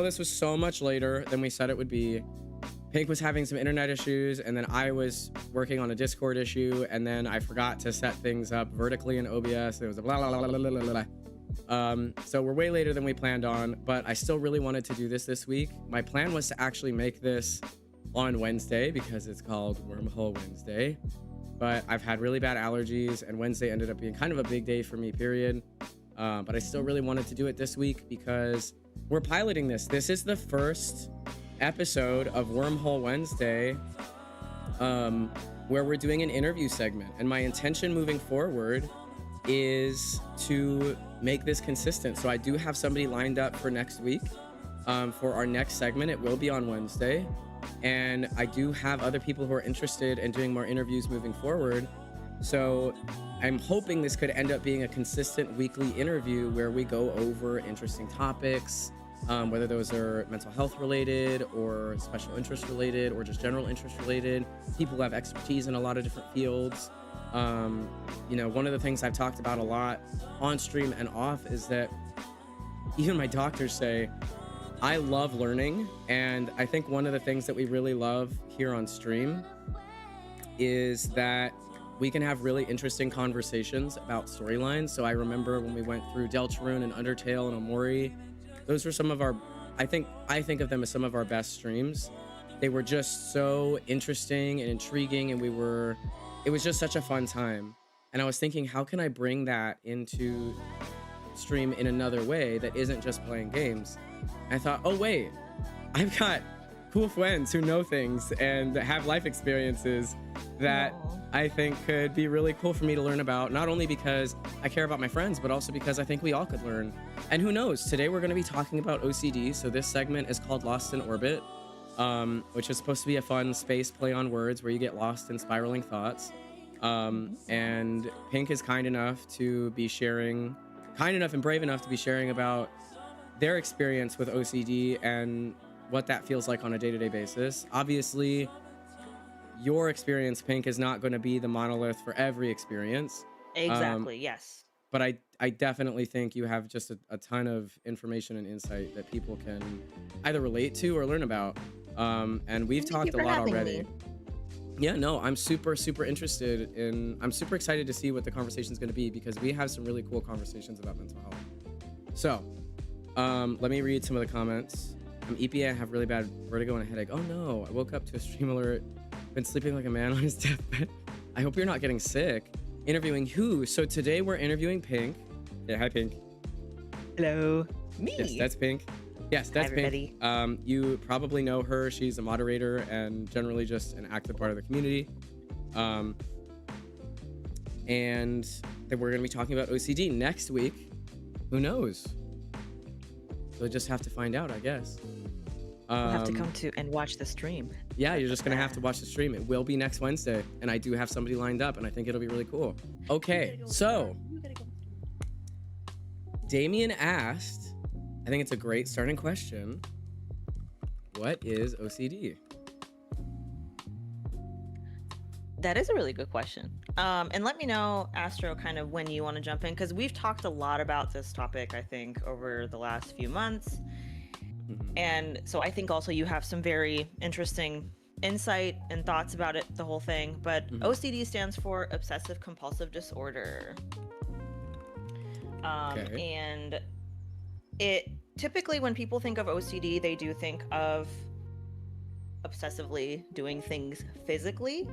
This was so much later than we said it would be. Pink was having some internet issues, and then I was working on a Discord issue, and then I forgot to set things up vertically in OBS. It was a blah, blah, blah, blah, blah, blah, blah. So we're way later than we planned on, but I still really wanted to do this week. My plan was to actually make this on Wednesday because it's called Wormhole Wednesday, but I've had really bad allergies, and Wednesday ended up being kind of a big day for me, period. But I still really wanted to do it this week because we're piloting this. This is the first episode of Wormhole Wednesday where we're doing an interview segment, and my intention moving forward is to make this consistent. So I do have somebody lined up for next week for our next segment. It will be on Wednesday, and I do have other people who are interested in doing more interviews moving forward. So I'm hoping this could end up being a consistent weekly interview where we go over interesting topics, whether those are mental health related or special interest related or just general interest related. People who have expertise in a lot of different fields. You know, one of the things I've talked about a lot on stream and off is that even my doctors say, I love learning. And I think one of the things that we really love here on stream is that we can have really interesting conversations about storylines. So I remember when we went through Deltarune and Undertale and Omori, those were some of our, I think of them as some of our best streams. They were just so interesting and intriguing, and it was just such a fun time. And I was thinking, how can I bring that into stream in another way that isn't just playing games? And I thought, oh wait, I've got cool friends who know things and have life experiences that I think could be really cool for me to learn about, not only because I care about my friends, but also because I think we all could learn. And who knows, today we're going to be talking about OCD. So this segment is called Lost in Orbit, which is supposed to be a fun space play on words where you get lost in spiraling thoughts. And Pink is kind enough and brave enough to be sharing about their experience with OCD and what that feels like on a day-to-day basis. Obviously, your experience, Pink, is not going to be the monolith for every experience. Exactly, yes. But I definitely think you have just a ton of information and insight that people can either relate to or learn about. And we've talked a lot already. Yeah, no, I'm super interested I'm super excited to see what the conversation is going to be, because we have some really cool conversations about mental health. So, let me read some of the comments. I'm EPA, I have really bad vertigo and a headache. Oh no, I woke up to a stream alert. Been sleeping like a man on his deathbed. I hope you're not getting sick. Interviewing who? So today we're interviewing Pink. Yeah, hi Pink. Hello. Me. Yes, that's Pink. Yes, that's hi, everybody. Pink. You probably know her. She's a moderator and generally just an active part of the community. And then we're gonna be talking about OCD next week. Who knows? We'll just have to find out, I guess. You'll have to come to and watch the stream. Yeah, you're just gonna have to watch the stream. It will be next Wednesday, and I do have somebody lined up, and I think it'll be really cool. Okay, so Damien asked, I think it's a great starting question. What is OCD? That is a really good question. And let me know, Astro, kind of when you want to jump in, because we've talked a lot about this topic, I think, over the last few months. And so I think also you have some very interesting insight and thoughts about it, the whole thing. But OCD stands for obsessive compulsive disorder. Okay. And it typically, when people think of OCD, they do think of obsessively doing things physically.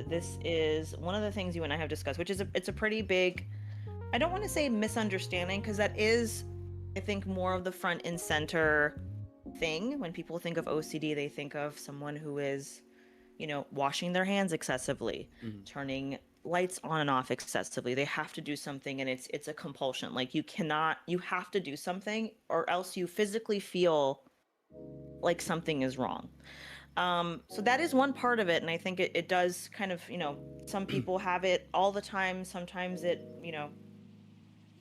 This is one of the things you and I have discussed, which is it's a pretty big, I don't want to say misunderstanding, because that is, I think, more of the front and center thing. When people think of OCD, they think of someone who is, washing their hands excessively, turning lights on and off excessively. They have to do something, and it's a compulsion. Like you have to do something, or else you physically feel like something is wrong. So that is one part of it, and I think it does kind of, some people have it all the time. Sometimes it,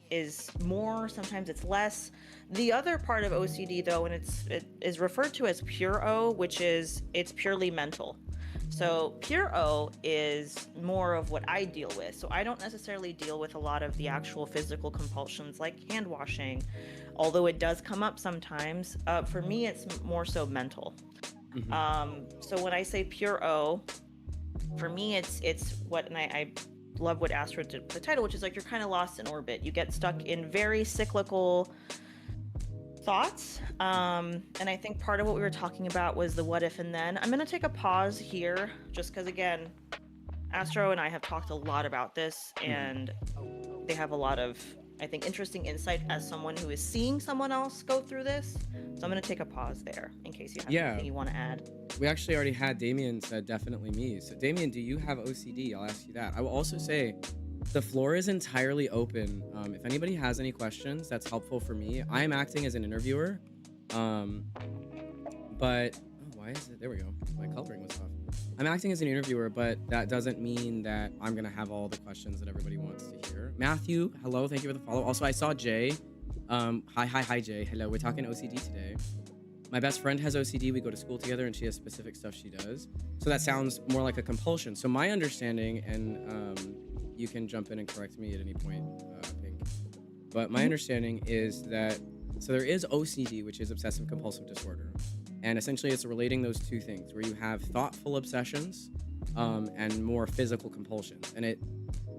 is more, sometimes it's less. The other part of OCD, though, and it is referred to as pure O, which is it's purely mental. So pure O is more of what I deal with. So I don't necessarily deal with a lot of the actual physical compulsions like hand washing, although it does come up sometimes. For me, it's more so mental. So when I say pure O, for me, it's what, and I love what Astro did with the title, which is like you're kind of lost in orbit. You get stuck in very cyclical thoughts. And I think part of what we were talking about was the what if and then. I'm going to take a pause here just because, again, Astro and I have talked a lot about this, and they have a lot of, I think, interesting insight as someone who is seeing someone else go through this. So I'm going to take a pause there in case you have anything you want to add. We actually already had Damien said definitely me. So Damien, do you have OCD? I'll ask you that. I will also say the floor is entirely open. If anybody has any questions, that's helpful for me. I am acting as an interviewer. But why is it? There we go. My coloring was off. I'm acting as an interviewer, but that doesn't mean that I'm going to have all the questions that everybody wants to hear. Matthew, hello. Thank you for the follow. Also, I saw Jay. Hi, Jay. Hello. We're talking OCD today. My best friend has OCD. We go to school together, and she has specific stuff she does. So that sounds more like a compulsion. So my understanding, and you can jump in and correct me at any point, Pink. But my understanding is that, so there is OCD, which is obsessive compulsive disorder. And essentially it's relating those two things where you have thoughtful obsessions and more physical compulsions. And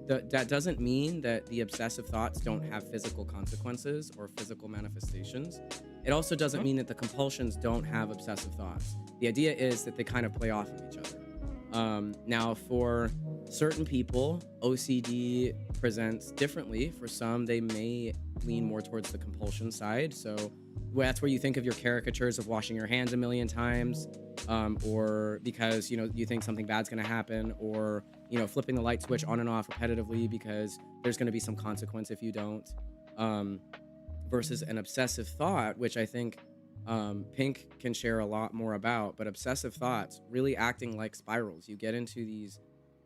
that doesn't mean that the obsessive thoughts don't have physical consequences or physical manifestations. It also doesn't mean that the compulsions don't have obsessive thoughts. The idea is that they kind of play off of each other. Now, for certain people, OCD presents differently. For some, they may lean more towards the compulsion side. So that's where you think of your caricatures of washing your hands a million times, or because, you think something bad's going to happen, or, flipping the light switch on and off repetitively because there's going to be some consequence if you don't, versus an obsessive thought, which I think Pink can share a lot more about. But obsessive thoughts really acting like spirals. You get into these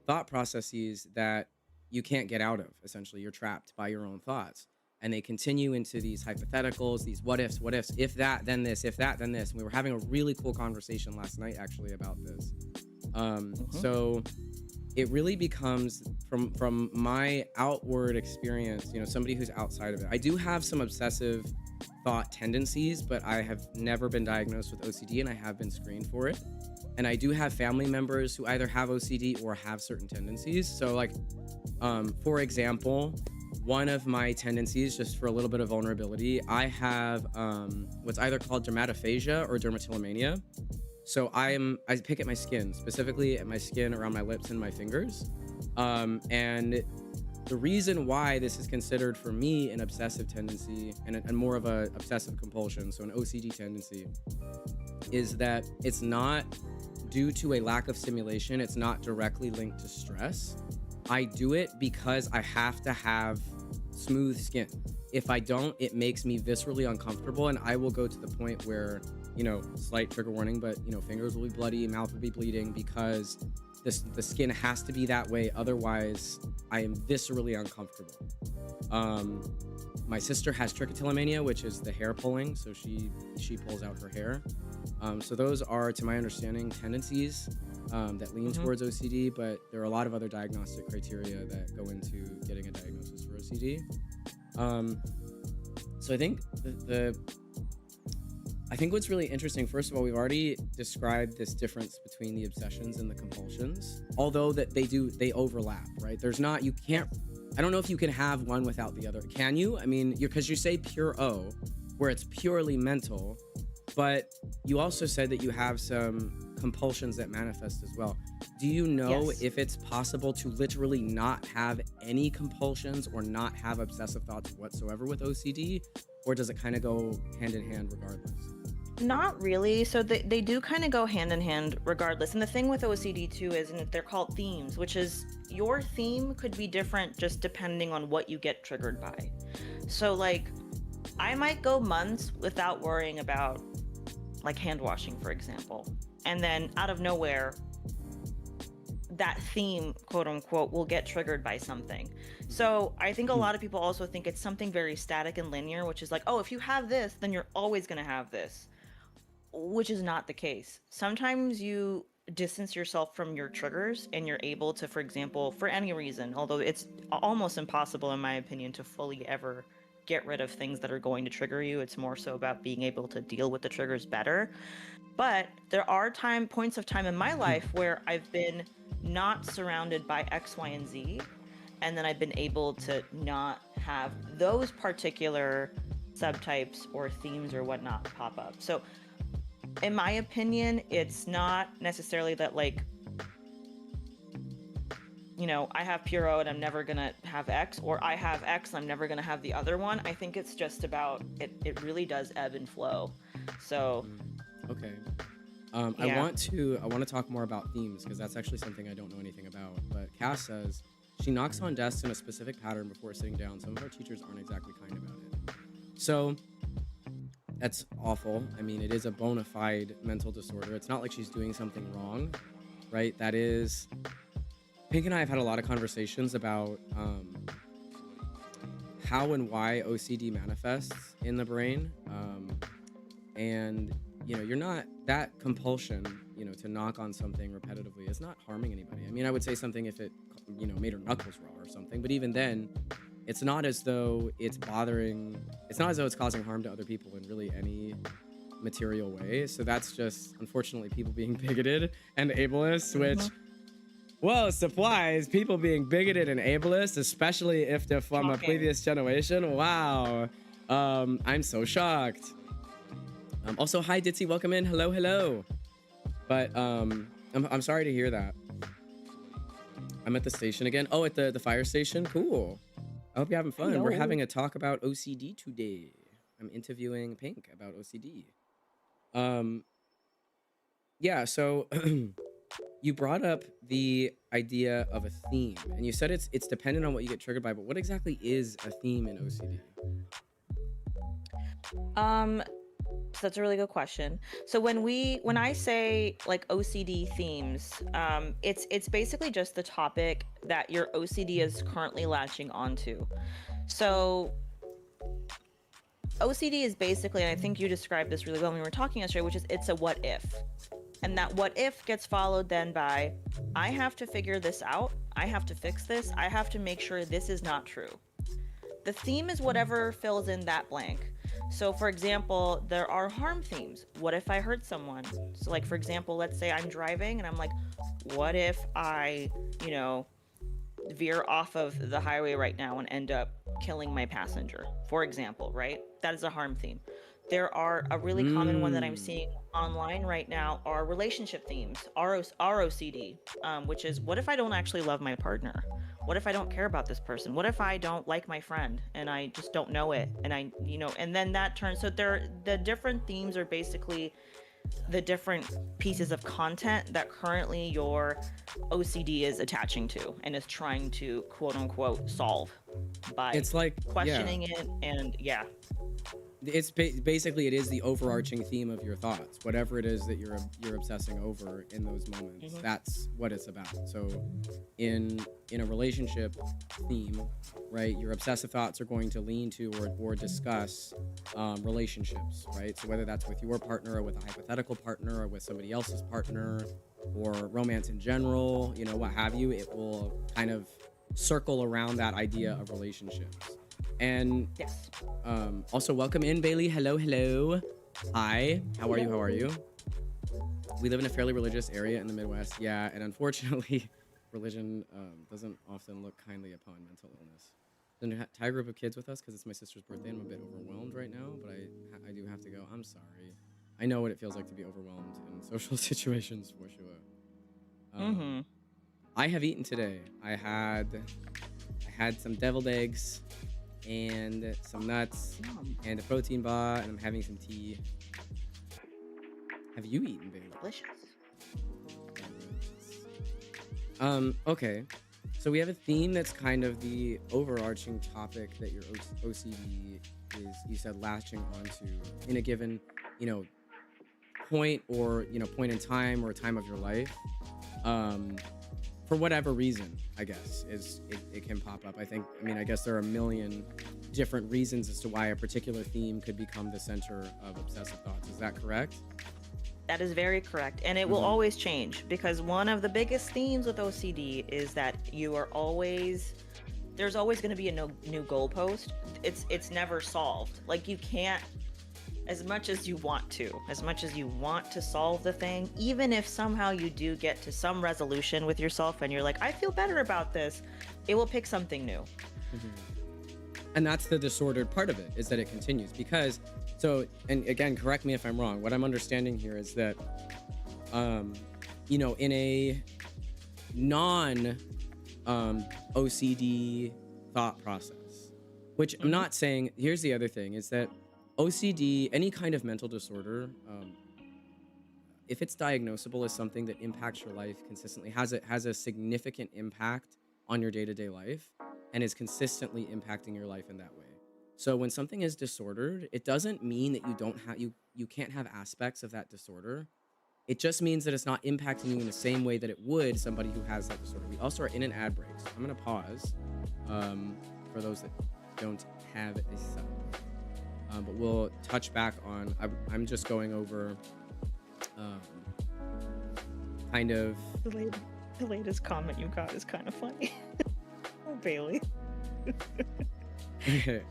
thought processes that you can't get out of. Essentially, you're trapped by your own thoughts. And they continue into these hypotheticals, these what ifs, if that, then this, if that, then this. And we were having a really cool conversation last night, actually, about this. So it really becomes, from my outward experience, somebody who's outside of it. I do have some obsessive thought tendencies, but I have never been diagnosed with OCD, and I have been screened for it. And I do have family members who either have OCD or have certain tendencies. So, like, for example, one of my tendencies, just for a little bit of vulnerability, I have what's either called dermatophagia or dermatillomania. So I pick at my skin, specifically at my skin around my lips and my fingers. And the reason why this is considered for me an obsessive tendency and more of a obsessive compulsion, so an OCD tendency, is that it's not due to a lack of stimulation. It's not directly linked to stress. I do it because I have to have smooth skin. If I don't, it makes me viscerally uncomfortable, and I will go to the point where, slight trigger warning, but, fingers will be bloody, mouth will be bleeding, because the skin has to be that way. Otherwise, I am viscerally uncomfortable. My sister has trichotillomania, which is the hair pulling, so she pulls out her hair. So those are, to my understanding, tendencies that lean towards OCD, but there are a lot of other diagnostic criteria that go into getting a diagnosis for OCD. So I think I think what's really interesting, first of all, we've already described this difference between the obsessions and the compulsions, although that they overlap, right? I don't know if you can have one without the other. Can you? I mean, because you say pure O, where it's purely mental, but you also said that you have some compulsions that manifest as well. Do you know if it's possible to literally not have any compulsions or not have obsessive thoughts whatsoever with OCD? Or does it kind of go hand in hand regardless? Not really. So they do kind of go hand in hand regardless. And the thing with OCD too is, and they're called themes, which is your theme could be different just depending on what you get triggered by. So like, I might go months without worrying about like hand washing, for example. And then out of nowhere, that theme, quote unquote, will get triggered by something. So I think a lot of people also think it's something very static and linear, which is like, oh, if you have this, then you're always going to have this, which is not the case. Sometimes you distance yourself from your triggers and you're able to, for example, for any reason, although it's almost impossible in my opinion to fully ever get rid of things that are going to trigger you. It's more so about being able to deal with the triggers better. But there are points of time in my life where I've been not surrounded by X, Y, and Z, and then I've been able to not have those particular subtypes or themes or whatnot pop up. So in my opinion, it's not necessarily that, like, you know, I have pure O and I'm never gonna have X, or I have X and I'm never gonna have the other one. I think it's just about it really does ebb and flow. So Okay. yeah. I want to talk more about themes, because that's actually something I don't know anything about. But Cass says she knocks on desks in a specific pattern before sitting down. Some of our teachers aren't exactly kind about it. So that's awful. I mean, it is a bona fide mental disorder. It's not like she's doing something wrong, right? That is, Pink and I have had a lot of conversations about how and why OCD manifests in the brain. And you know, you're not, that compulsion, you know, to knock on something repetitively is not harming anybody. I mean, I would say something if it, you know, made her knuckles raw or something, but even then, it's not as though it's causing harm to other people in really any material way. So that's just, unfortunately, people being bigoted and ableist, which, well, supplies people being bigoted and ableist, especially if they're from a previous generation. Wow. I'm so shocked. Also, hi Ditzy, welcome in. Hello. But I'm sorry to hear that. I'm at the station again. Oh, at the fire station. Cool. I hope you're having fun. Hello. We're having a talk about OCD today. I'm interviewing Pink about OCD. Yeah. So you brought up the idea of a theme, and you said it's dependent on what you get triggered by. But what exactly is a theme in OCD? So that's a really good question. So when I say like OCD themes, it's basically just the topic that your OCD is currently latching onto. So OCD is basically, and I think you described this really well when we were talking yesterday, which is it's a what if. And that what if gets followed then by, I have to figure this out, I have to fix this, I have to make sure this is not true. The theme is whatever fills in that blank. So for example, there are harm themes. What if I hurt someone? So like, for example, let's say I'm driving and I'm like, what if I, you know, veer off of the highway right now and end up killing my passenger, for example, right? That is a harm theme. There are a really common one that I'm seeing online right now are relationship themes, ROCD, which is, what if I don't actually love my partner? What if I don't care about this person? What if I don't like my friend and I just don't know it? And I, you know, and then that turns, so the different themes are basically the different pieces of content that currently your OCD is attaching to and is trying to quote unquote solve by It's like questioning it. And yeah. It's basically, it is the overarching theme of your thoughts, whatever it is that you're obsessing over in those moments. That's what it's about. So in a relationship theme, right, your obsessive thoughts are going to lean to or discuss relationships, right? So whether that's with your partner or with a hypothetical partner or with somebody else's partner or romance in general, you know, what have you, it will kind of circle around that idea of relationships. And yes. Also, welcome in, Bailey. Hello. Hi. How are you? We live in a fairly religious area in the Midwest. Yeah, and unfortunately, religion doesn't often look kindly upon mental illness. There's an entire group of kids with us because it's my sister's birthday. I'm a bit overwhelmed right now, but I do have to go. I'm sorry. I know what it feels like to be overwhelmed in social situations for sure. I have eaten today. I had some deviled eggs and some nuts and a protein bar, and I'm having some tea. Have you eaten, baby? Delicious. Okay. So we have a theme that's kind of the overarching topic that your OCD is, you said, latching onto in a given, you know, point or, you know, point in time or a time of your life. For whatever reason, I guess, it can pop up. I guess there are a million different reasons as to why a particular theme could become the center of obsessive thoughts. Is that correct? That is very correct. And it will always change, because one of the biggest themes with OCD is that you are always there's always going to be a new goalpost. It's never solved. Like, you can't, as much as you want to solve the thing, even if somehow you do get to some resolution with yourself and you're like, I feel better about this, it will pick something new. And that's the disordered part of it, is that it continues. Because, so, and again, correct me if I'm wrong, what I'm understanding here is that, you know, in a non OCD thought process, which I'm not saying, here's the other thing, is that OCD, any kind of mental disorder, if it's diagnosable as something that impacts your life consistently, has a significant impact on your day-to-day life, and is consistently impacting your life in that way. So when something is disordered, it doesn't mean that you can't have aspects of that disorder. It just means that it's not impacting you in the same way that it would somebody who has that disorder. We also are in an ad break, so I'm gonna pause for those that don't have a sub. But we'll touch back on. I'm just going over kind of. The latest comment you got is kind of funny. Oh, Bailey. I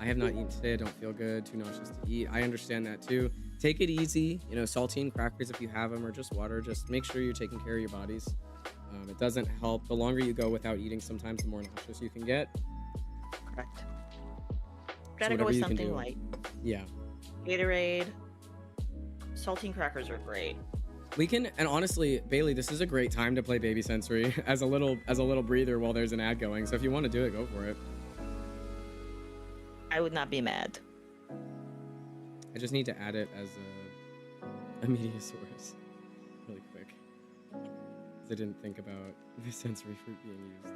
have not eaten today. I don't feel good. Too nauseous to eat. I understand that too. Take it easy. You know, saltine crackers if you have them, or just water. Just make sure you're taking care of your bodies. It doesn't help. The longer you go without eating, sometimes the more nauseous you can get. Correct. Gotta go with something light. Yeah. Gatorade. Saltine crackers are great. We can, and honestly, Bailey, this is a great time to play Baby Sensory as a little breather while there's an ad going. So if you want to do it, go for it. I would not be mad. I just need to add it as a media source really quick, because I didn't think about the sensory fruit being used.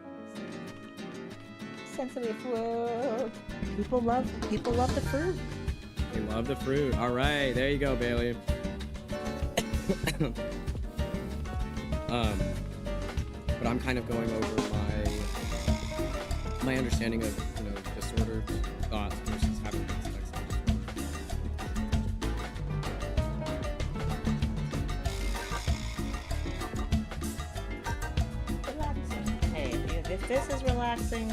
Sensory fruit. People love the fruit. They love the fruit. All right, there you go, Bailey. But I'm kind of going over my understanding of, you know, disordered thoughts versus having aspects of Relaxing. Hey, if this is relaxing,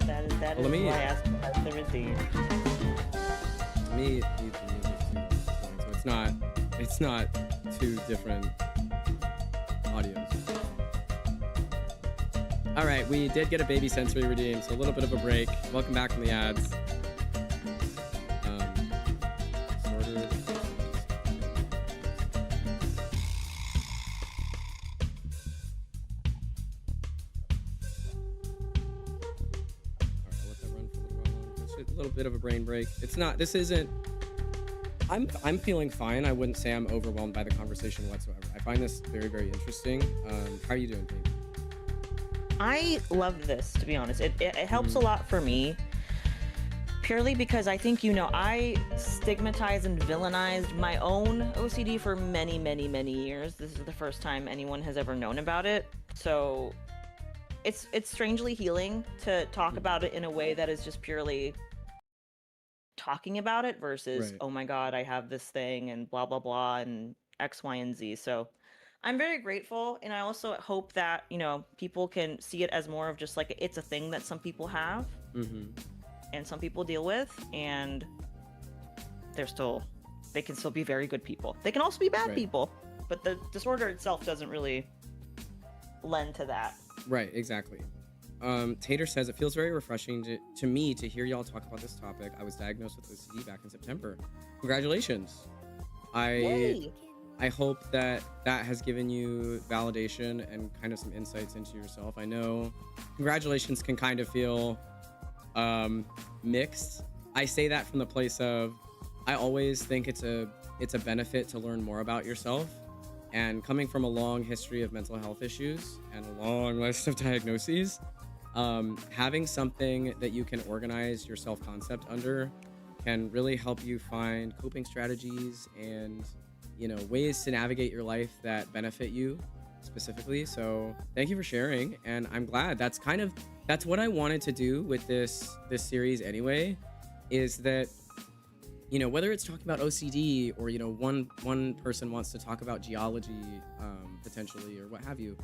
that is Well, why I asked about the redeem. To me, it needs the music too, so it's not two different audios. All right, we did get a Baby Sensory redeem, so a little bit of a break. Welcome back from the ads. Disordered. I'll let that run for a little while longer. It's a little bit of a brain break. This isn't. I'm feeling fine. I wouldn't say I'm overwhelmed by the conversation whatsoever. I find this very, very interesting. How are you doing, Pete? I love this, to be honest. It helps a lot for me, purely because I think, you know, I stigmatized and villainized my own OCD for many, many, many years. This is the first time anyone has ever known about it. So it's strangely healing to talk about it in a way that is just purely talking about it versus, Right. oh my God, I have this thing and blah, blah, blah, and X, Y, and Z. So I'm very grateful, and I also hope that, you know, people can see it as more of just like it's a thing that some people have and some people deal with, and they can still be very good people. They can also be bad people, but the disorder itself doesn't really lend to that. Right, exactly. Tater says, it feels very refreshing to me to hear y'all talk about this topic. I was diagnosed with OCD back in September. Congratulations. Yay. I hope that has given you validation and kind of some insights into yourself. I know congratulations can kind of feel mixed. I say that from the place of, I always think it's a benefit to learn more about yourself. And coming from a long history of mental health issues and a long list of diagnoses, having something that you can organize your self-concept under can really help you find coping strategies and, you know, ways to navigate your life that benefit you specifically. So thank you for sharing, and I'm glad. That's what I wanted to do with this series anyway, is that, you know, whether it's talking about OCD or, you know, one person wants to talk about geology potentially or what have you,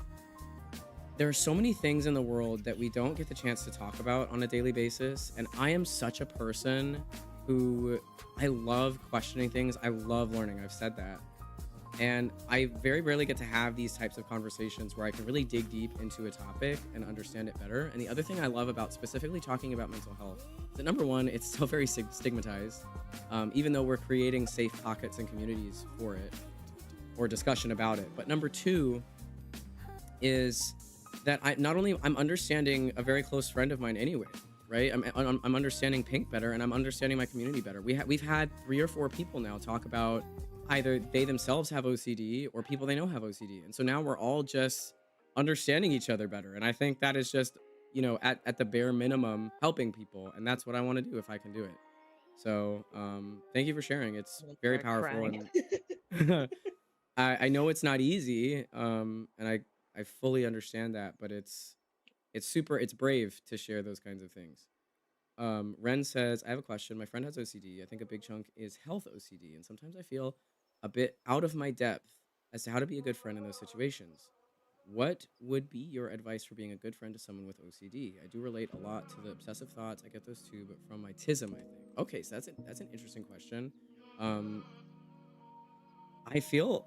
there are so many things in the world that we don't get the chance to talk about on a daily basis. And I am such a person who I love questioning things. I love learning. I've said that. And I very rarely get to have these types of conversations where I can really dig deep into a topic and understand it better. And the other thing I love about specifically talking about mental health is that number one, it's still very stigmatized, even though we're creating safe pockets and communities for it or discussion about it. But number two is that I'm understanding a very close friend of mine anyway, right? I'm understanding Pink better, and I'm understanding my community better. We've had 3 or 4 people now talk about either they themselves have OCD or people they know have OCD. And so now we're all just understanding each other better. And I think that is just, at the bare minimum, helping people. And that's what I want to do if I can do it. So thank you for sharing. It's I'm gonna very start powerful. crying. And I know it's not easy. And I fully understand that, but it's brave to share those kinds of things. Ren says, I have a question. My friend has OCD. I think a big chunk is health OCD. And sometimes I feel a bit out of my depth as to how to be a good friend in those situations. What would be your advice for being a good friend to someone with OCD? I do relate a lot to the obsessive thoughts. I get those too, but from my tism, I think. Okay, so that's an interesting question. Um, I feel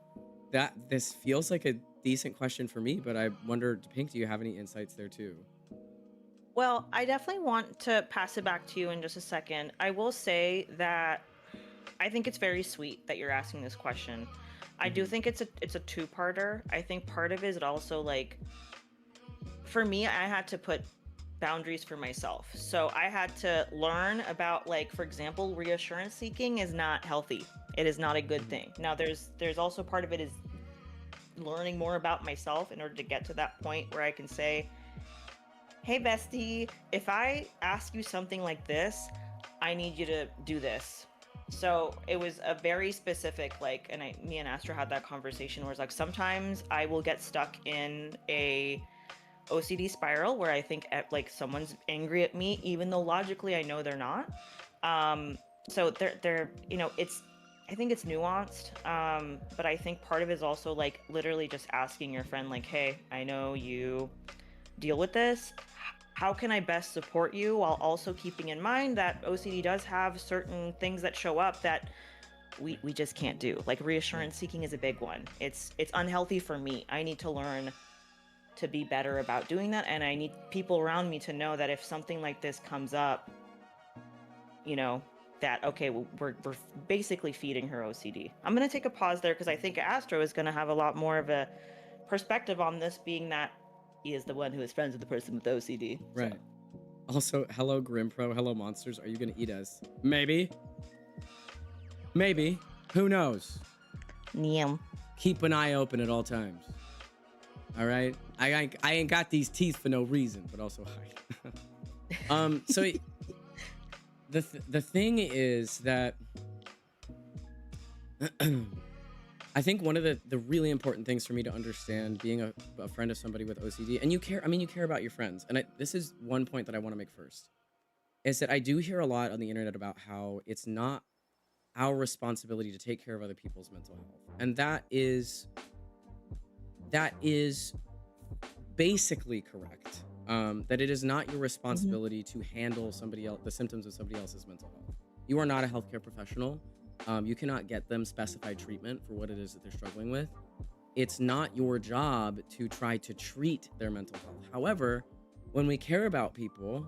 that this feels like a decent question for me, but I wonder, Pink, do you have any insights there too? Well, I definitely want to pass it back to you in just a second. I will say that I think it's very sweet that you're asking this question. I do Mm-hmm. think it's a two-parter. I think part of it is also like, for me, I had to put boundaries for myself. So I had to learn about, like, for example, reassurance seeking is not healthy. It is not a good Mm-hmm. thing. Now there's also part of it is learning more about myself in order to get to that point where I can say, hey bestie, if I ask you something like this, I need you to do this. So it was a very specific, like, and me and Astra had that conversation where it's like, sometimes I will get stuck in a OCD spiral where I think like someone's angry at me, even though logically I know they're not. So they're, I think it's nuanced. But I think part of it is also like literally just asking your friend, like, hey, I know you deal with this. How can I best support you while also keeping in mind that OCD does have certain things that show up that we just can't do. Like reassurance seeking is a big one. It's unhealthy for me. I need to learn to be better about doing that, and I need people around me to know that if something like this comes up, that okay, we're basically feeding her OCD. I'm gonna take a pause there because I think Astro is gonna have a lot more of a perspective on this, being that he is the one who is friends with the person with OCD. Right. So. Also, hello Grimpro, hello monsters. Are you gonna eat us? Maybe. Maybe. Who knows? Yum. Keep an eye open at all times. All right. I ain't got these teeth for no reason, but also hide. So the thing is that I think one of the really important things for me to understand being a friend of somebody with OCD, and you care about your friends. And this is one point that I want to make first, is that I do hear a lot on the internet about how it's not our responsibility to take care of other people's mental health. And that is basically correct. That it is not your responsibility to handle the symptoms of somebody else's mental health. You are not a healthcare professional. You cannot get them specified treatment for what it is that they're struggling with. It's not your job to try to treat their mental health. However, when we care about people,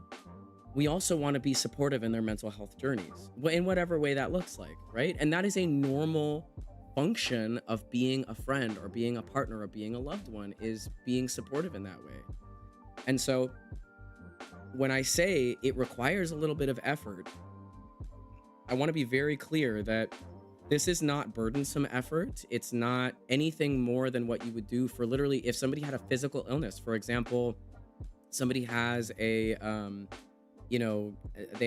we also want to be supportive in their mental health journeys, in whatever way that looks like, right? And that is a normal function of being a friend or being a partner or being a loved one, is being supportive in that way. And so when I say it requires a little bit of effort, I want to be very clear that this is not burdensome effort. It's not anything more than what you would do for literally if somebody had a physical illness. For example, somebody has they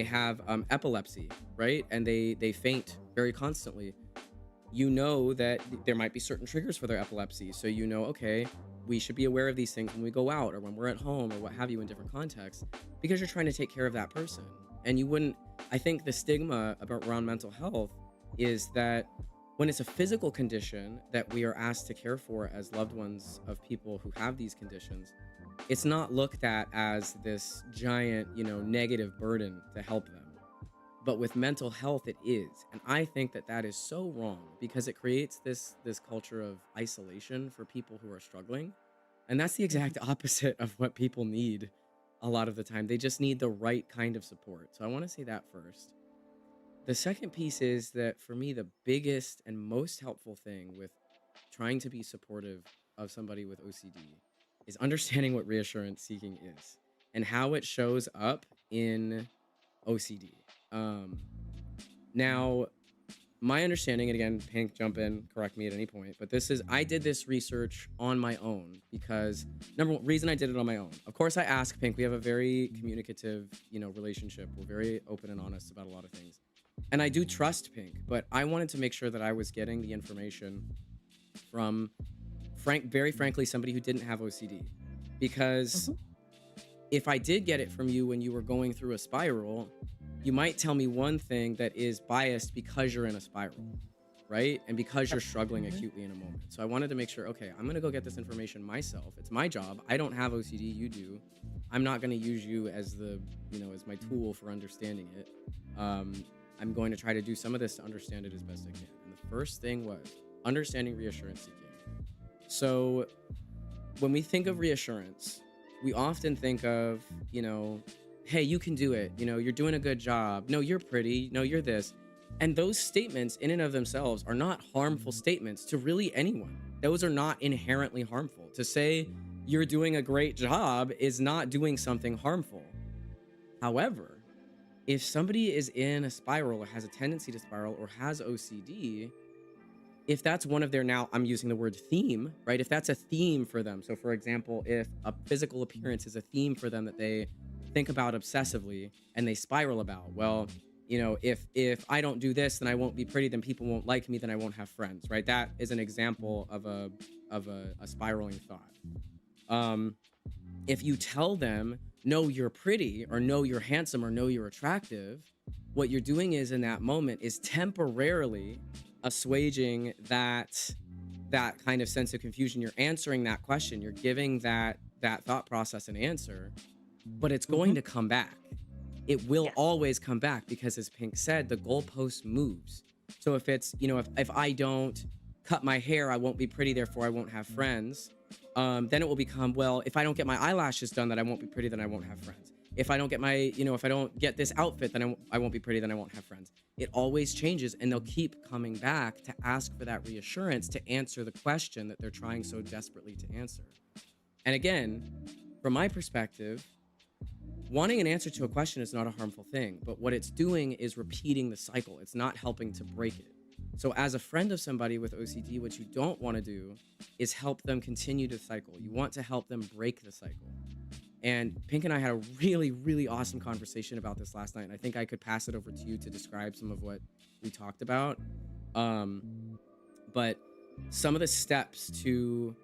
have epilepsy, right? And they faint very constantly. You know that there might be certain triggers for their epilepsy. So okay, we should be aware of these things when we go out or when we're at home or what have you in different contexts, because you're trying to take care of that person. And I think the stigma around mental health is that when it's a physical condition that we are asked to care for as loved ones of people who have these conditions, it's not looked at as this giant, negative burden to help them. But with mental health, it is. And I think that that is so wrong because it creates this culture of isolation for people who are struggling. And that's the Mhm. exact opposite of what people need a lot of the time. They just need the right kind of support. So I want to say that first. The second piece is that for me, the biggest and most helpful thing with trying to be supportive of somebody with OCD is understanding what reassurance seeking is and how it shows up in OCD. Um, Now, my understanding, and again, Pink, jump in, correct me at any point, but I did this research on my own because number one reason I did it on my own. Of course, I ask Pink. We have a very communicative, relationship. We're very open and honest about a lot of things. And I do trust Pink, but I wanted to make sure that I was getting the information from very frankly, somebody who didn't have OCD. Because Mhm. if I did get it from you when you were going through a spiral, you might tell me one thing that is biased because you're in a spiral, right? And because you're Yep. struggling Mhm. acutely in a moment. So I wanted to make sure, okay, I'm going to go get this information myself. It's my job. I don't have OCD, you do. I'm not going to use you as as my tool for understanding it. Um, I'm going to try to do some of this to understand it as best I can. And the first thing was understanding reassurance seeking. So when we think of reassurance, we often think of, hey, you can do it. You're doing a good job. No, you're pretty. No, you're this. And those statements, in and of themselves, are not harmful statements to really anyone. Those are not inherently harmful. To say you're doing a great job is not doing something harmful. However, if somebody is in a spiral or has a tendency to spiral or has OCD, if that's one of their, now I'm using the word theme, right? If that's a theme for them. So for example, if a physical appearance is a theme for them that they think about obsessively and they spiral about, well, if I don't do this, then I won't be pretty, then people won't like me, then I won't have friends, right? That is an example of a spiraling thought. Um, if you tell them, no, you're pretty, or no, you're handsome, or no, you're attractive, what you're doing is in that moment is temporarily assuaging that kind of sense of confusion. You're answering that question. You're giving that thought process an answer, but it's going Mhm. to come back. It will Yes. always come back because, as Pink said, the goalpost moves. So if it's, if I don't cut my hair, I won't be pretty, therefore I won't have friends. Then it will become, well, if I don't get my eyelashes done, then I won't be pretty, then I won't have friends. If I don't get if I don't get this outfit, then I won't be pretty, then I won't have friends. It always changes, and they'll keep coming back to ask for that reassurance to answer the question that they're trying so desperately to answer. And again, from my perspective, wanting an answer to a question is not a harmful thing, but what it's doing is repeating the cycle. It's not helping to break it. So, as a friend of somebody with OCD, what you don't want to do is help them continue to cycle. You want to help them break the cycle. And Pink and I had a really, really awesome conversation about this last night. And I think I could pass it over to you to describe some of what we talked about. Um, but some of the steps to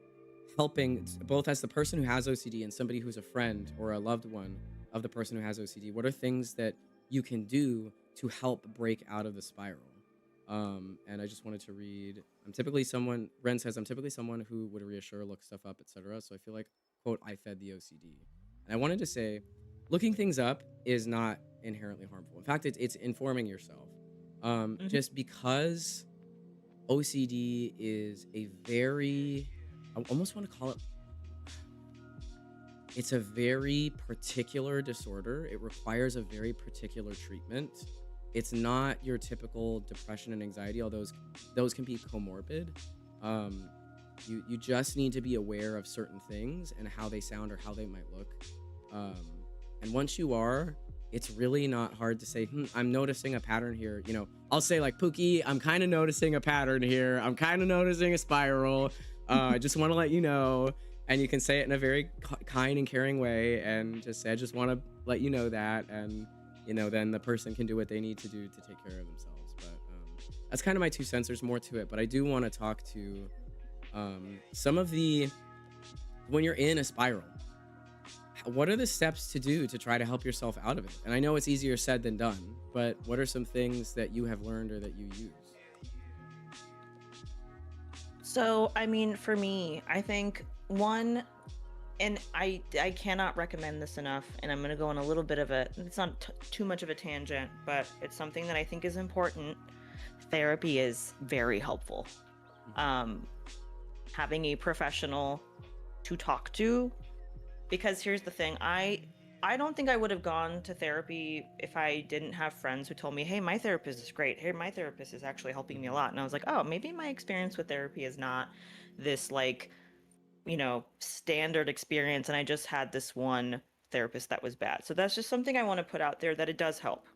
helping, both as the person who has OCD and somebody who's a friend or a loved one of the person who has OCD, what are things that you can do to help break out of the spiral? And I just wanted to read. Ren says, I'm typically someone who would reassure, look stuff up, etc. So I feel like, quote, I fed the OCD. And I wanted to say, looking things up is not inherently harmful. In fact, it's informing yourself. Mhm. Just because OCD is a very, I almost want to call it, it's a very particular disorder. It requires a very particular treatment. It's not your typical depression and anxiety, although those can be comorbid. Um, you just need to be aware of certain things and how they sound or how they might look. Um, and once you are, it's really not hard to say, I'm noticing a pattern here. I'll say like, Pookie, I'm kind of noticing a pattern here. I'm kind of noticing a spiral. I just want to let you know. And you can say it in a very kind and caring way and just say, I just want to let you know that. And, then the person can do what they need to do to take care of themselves. But that's kind of my 2 cents. There's more to it. But I do want to talk to some of when you're in a spiral, what are the steps to do to try to help yourself out of it? And I know it's easier said than done, but what are some things that you have learned or that you use? So, I mean, for me, I think one, And I cannot recommend this enough, and I'm going to go on a little bit of a, it's not too much of a tangent, but it's something that I think is important. Therapy is very helpful. Um, Having a professional to talk to, because here's the thing, I don't think I would have gone to therapy if I didn't have friends who told me, hey, my therapist is great. Hey, my therapist is actually helping me a lot. And I was like, oh, maybe my experience with therapy is not this like, standard experience. And I just had this one therapist that was bad. So that's just something I want to put out there, that it does help.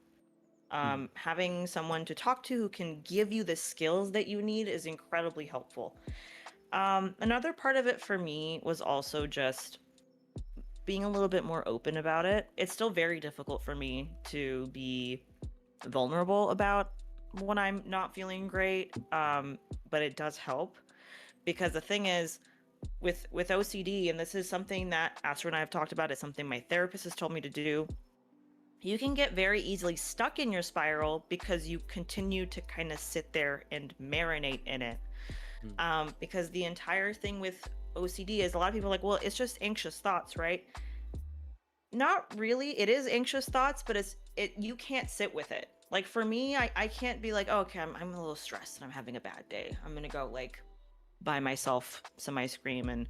Having someone to talk to who can give you the skills that you need is incredibly helpful. Another part of it for me was also just being a little bit more open about it. It's still very difficult for me to be vulnerable about when I'm not feeling great, but it does help, because the thing is, with OCD, and this is something that Astro and I have talked about, it's something my therapist has told me to do. You can get very easily stuck in your spiral because you continue to kind of sit there and marinate in it. Because the entire thing with OCD is, a lot of people are like, well, it's just anxious thoughts, right? Not really. It is anxious thoughts, but you can't sit with it. Like for me, I can't be like, oh, okay, I'm a little stressed and I'm having a bad day. I'm gonna go like buy myself some ice cream and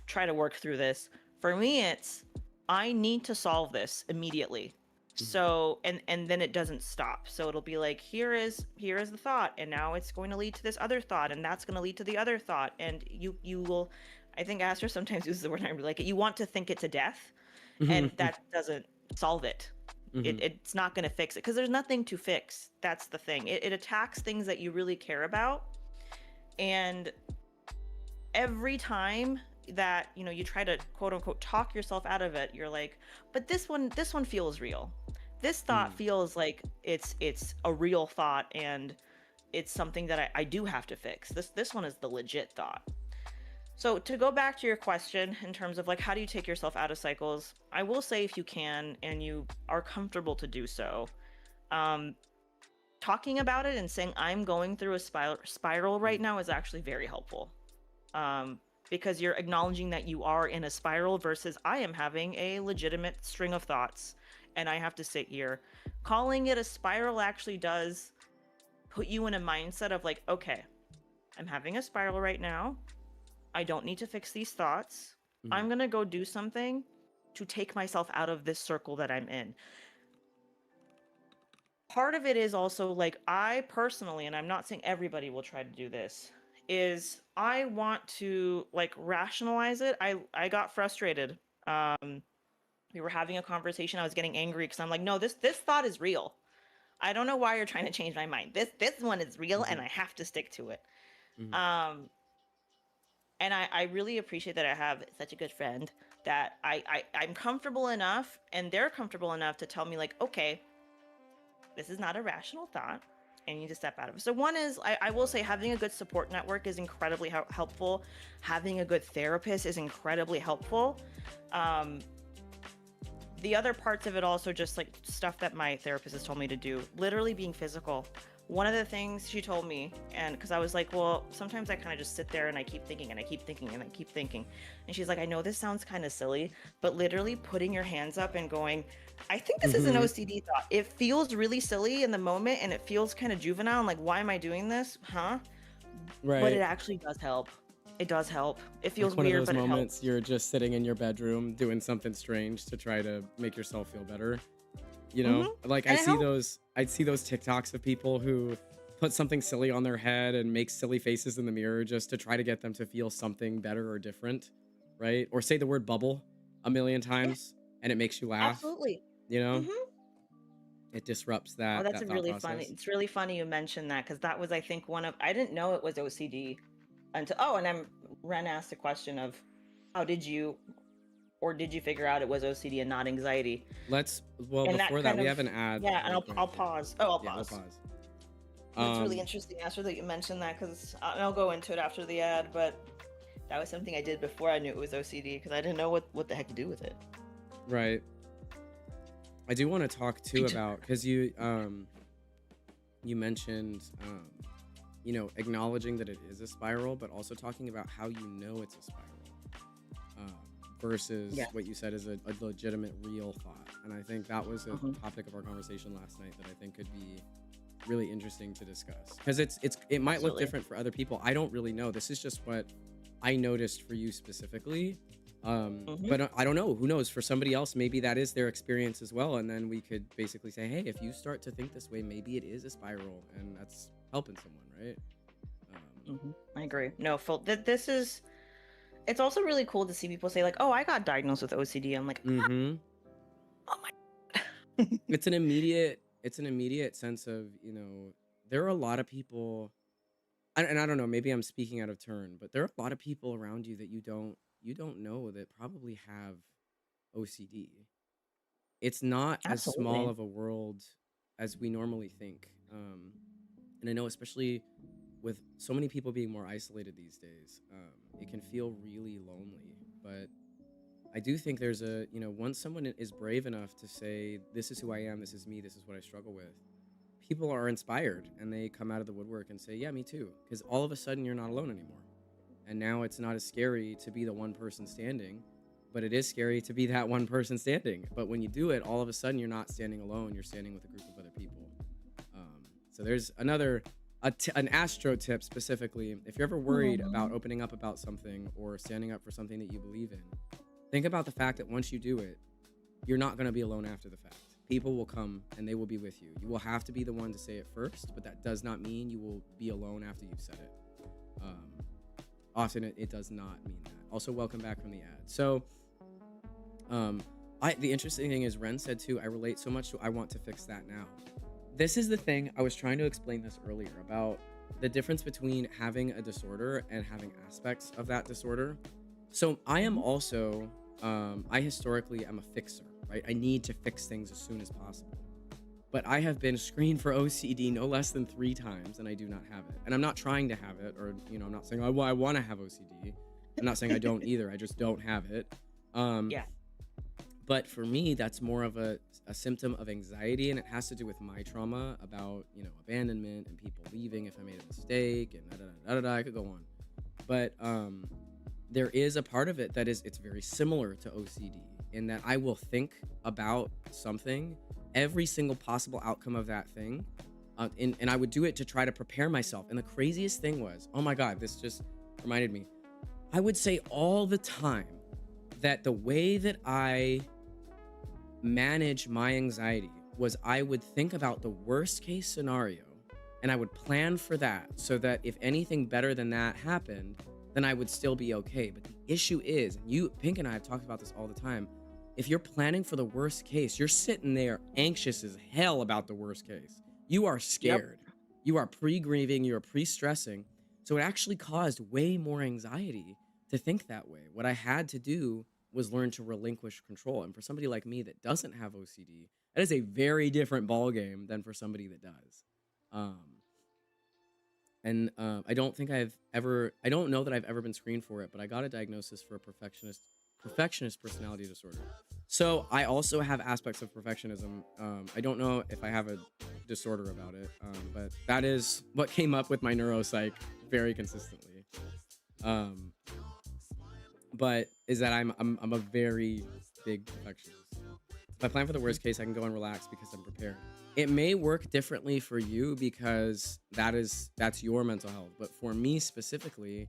try to work through this. For me, it's, I need to solve this immediately. So and then it doesn't stop. So it'll be like, here is the thought, and now it's going to lead to this other thought, and that's going to lead to the other thought, and you will, I think Aster sometimes uses the word, I'm like, you want to think it to death, and that doesn't solve it. It's not going to fix it, because there's nothing to fix. That's the thing. It attacks things that you really care about, and every time that you try to quote unquote talk yourself out of it, you're like, but this one feels real. This thought feels like it's a real thought, and it's something that I do have to fix. This one is the legit thought. So to go back to your question in terms of like, how do you take yourself out of cycles, I will say, if you can and you are comfortable to do so, talking about it and saying, I'm going through a spiral right now, is actually very helpful. Because you're acknowledging that you are in a spiral versus I am having a legitimate string of thoughts and I have to sit here. Calling it a spiral actually does put you in a mindset of like, okay, I'm having a spiral right now. I don't need to fix these thoughts. I'm going to go do something to take myself out of this circle that I'm in. Part of it is also like, I personally, and I'm not saying everybody will try to do this, is I want to like rationalize it. I got frustrated. We were having a conversation. I was getting angry because I'm like, no, this thought is real. I don't know why you're trying to change my mind. This one is real, and I have to stick to it. And I really appreciate that I have such a good friend that I'm comfortable enough, and they're comfortable enough to tell me like, okay, this is not a rational thought, and you need to step out of it. So one is, I will say, having a good support network is incredibly helpful. Having a good therapist is incredibly helpful. The other parts of it also, just like stuff that my therapist has told me to do, literally being physical. One of the things she told me, and because I was like, well, sometimes I kind of just sit there and I keep thinking and I keep thinking and I keep thinking. And she's like, I know this sounds kind of silly, but literally putting your hands up and going, I think this is an OCD thought. It feels really silly in the moment and it feels kind of juvenile. I'm like, why am I doing this? Huh? Right. But it actually does help. It does help. It feels like one weird, of those but moments it helps. you're just sitting in your bedroom doing something strange to try to make yourself feel better. You know, like And it helps. I'd see those TikToks of people who put something silly on their head and make silly faces in the mirror just to try to get them to feel something better or different, right? Or say the word bubble a million Yeah, times and it makes you laugh, absolutely. you know? Mm-hmm. It disrupts Oh, that's that a thought really funny. process. It's really funny you mentioned that, because that was, I think, one of, I didn't know it was OCD until, oh, and Ren asked a question of, how did you, or did you figure out it was OCD and not anxiety? Well, And that before that, kind we of, have an ad. yeah, and Oh, go I'll ahead. Yeah. pause. Oh, I'll Yeah, we'll pause. pause. That's really Um, interesting, Asher, that you mentioned that, because I'll go into it after the ad, but that was something I did before I knew it was OCD, because I didn't know what the heck to do with it. right. I do want to talk too about, because you mentioned acknowledging that it is a spiral, but also talking about how you know it's a spiral, versus Yeah. what you said is a legitimate real thought. And I think that was a Hmm. topic of our conversation last night that I think could be really interesting to discuss, because it might look Absolutely. different for other people. I don't really know. This is just what I noticed for you specifically. Hmm. But I don't know. Who knows? For somebody else, maybe that is their experience as well. And then we could basically say, hey, if you start to think this way, maybe it is a spiral, and that's helping someone, right? Um, Hmm. I agree. No, full. This is. It's also really cool to see people say like, "Oh, I got diagnosed with OCD." I'm like, mm-hmm. "Oh my." It's an immediate sense of, there are a lot of people, and I don't know, maybe I'm speaking out of turn, but there are a lot of people around you that you don't know that probably have OCD. It's not as small Absolutely. of a world as we normally think. And I know, especially with so many people being more isolated these days, it can feel really lonely. But I do think there's once someone is brave enough to say, this is who I am, this is me, this is what I struggle with, people are inspired and they come out of the woodwork and say, yeah, me too. Because all of a sudden you're not alone anymore. And now it's not as scary to be the one person standing, but it is scary to be that one person standing. But when you do it, all of a sudden you're not standing alone, you're standing with a group of other people. So there's an astro tip specifically. If you're ever worried about Mhm. opening up about something or standing up for something that you believe in, think about the fact that once you do it, you're not going to be alone after the fact. People will come and they will be with you. You will have to be the one to say it first, but that does not mean you will be alone after you've said it. Um, Often it does not mean that. Also, welcome back from the ad. So, um, the interesting thing is Ren said too, I relate so much to I want to fix that now. This is the thing, I was trying to explain this earlier about the difference between having a disorder and having aspects of that disorder. So I am Mhm. also, I historically am a fixer, right? I need to fix things as soon as possible. But I have been screened for OCD no less than 3 times, and I do not have it. And I'm not trying to have it, or I'm not saying I want to have OCD. I'm not saying I don't either. I just don't have it. Um, Yeah. but for me, that's more of a symptom of anxiety, and it has to do with my trauma about abandonment and people leaving if I made a mistake, and I could go on. But there is a part of it that it's very similar to OCD in that I will think about something, every single possible outcome of that thing, and I would do it to try to prepare myself. And the craziest thing was, oh my God, this just reminded me. I would say all the time that the way that I manage my anxiety was I would think about the worst case scenario and I would plan for that so that if anything better than that happened, then I would still be okay. But the issue is, and Pink and I have talked about this all the time, if you're planning for the worst case, you're sitting there anxious as hell about the worst case. You are Yep. scared. You are pre-grieving, you are pre-stressing. So it actually caused way more anxiety to think that way. What I had to do was learn to relinquish control. And for somebody like me that doesn't have OCD, that is a very different ball game than for somebody that does. Um, and I don't know that I've ever been screened for it, but I got a diagnosis for a perfectionist personality disorder. So I also have aspects of perfectionism. I don't know if I have a disorder about it, but that is what came up with my neuropsych very consistently. Um, but is that I'm a very big perfectionist. If I plan for the worst case, I can go and relax because I'm prepared. It may work differently for you because that's your mental health. But for me specifically,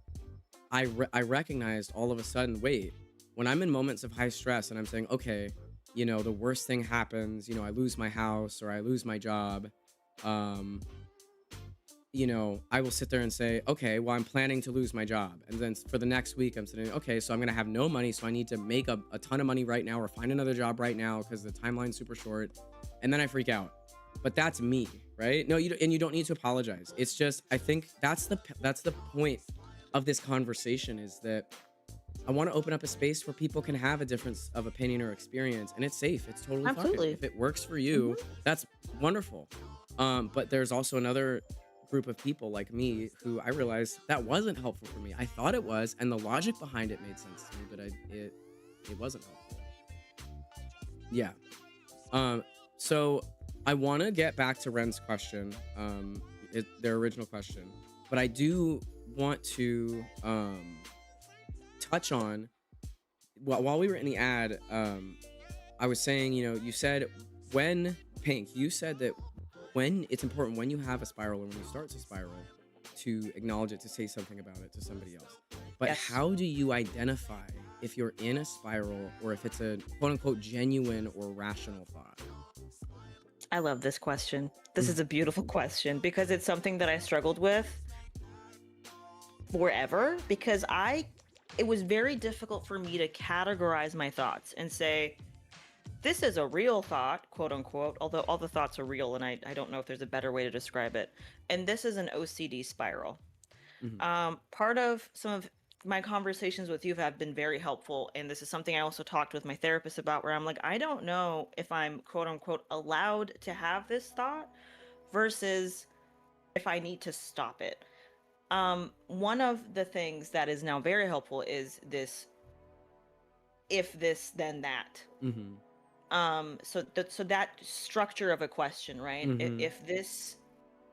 I recognized all of a sudden, wait, when I'm in moments of high stress and I'm saying, okay, the worst thing happens, I lose my house or I lose my job, um, I will sit there and say, okay, well, I'm planning to lose my job. And then for the next week, I'm sitting, okay, so I'm going to have no money. So I need to make a ton of money right now or find another job right now because the timeline's super short. And then I freak out. But that's me, right? No, and you don't need to apologize. It's just, I think that's the point of this conversation is that I want to open up a space where people can have a difference of opinion or experience and it's safe. It's totally fine. Absolutely. If it works for Hmm. you, that's wonderful. But there's also another group of people like me who I realized that wasn't helpful for me. I thought it was, and the logic behind it made sense to me, but it wasn't helpful. Yeah. So I want to get back to Ren's question, their original question, but I do want to touch on while we were in the ad, I was saying, you said when Pink, you said that when it's important when you have a spiral or when you start to spiral to acknowledge it, to say something about it to somebody else. But Yes. how do you identify if you're in a spiral or if it's a quote unquote genuine or rational thought? I love this question. This is a beautiful question because it's something that I struggled with forever because it was very difficult for me to categorize my thoughts and say, this is a real thought, quote unquote, although all the thoughts are real and I don't know if there's a better way to describe it. And this is an OCD spiral. Mm-hmm. Part of some of my conversations with you have been very helpful. And this is something I also talked with my therapist about, where I'm like, I don't know if I'm quote unquote allowed to have this thought versus if I need to stop it. One of the things that is now very helpful is this, if this, then that. Mm-hmm. So that structure of a question, right? Mm-hmm.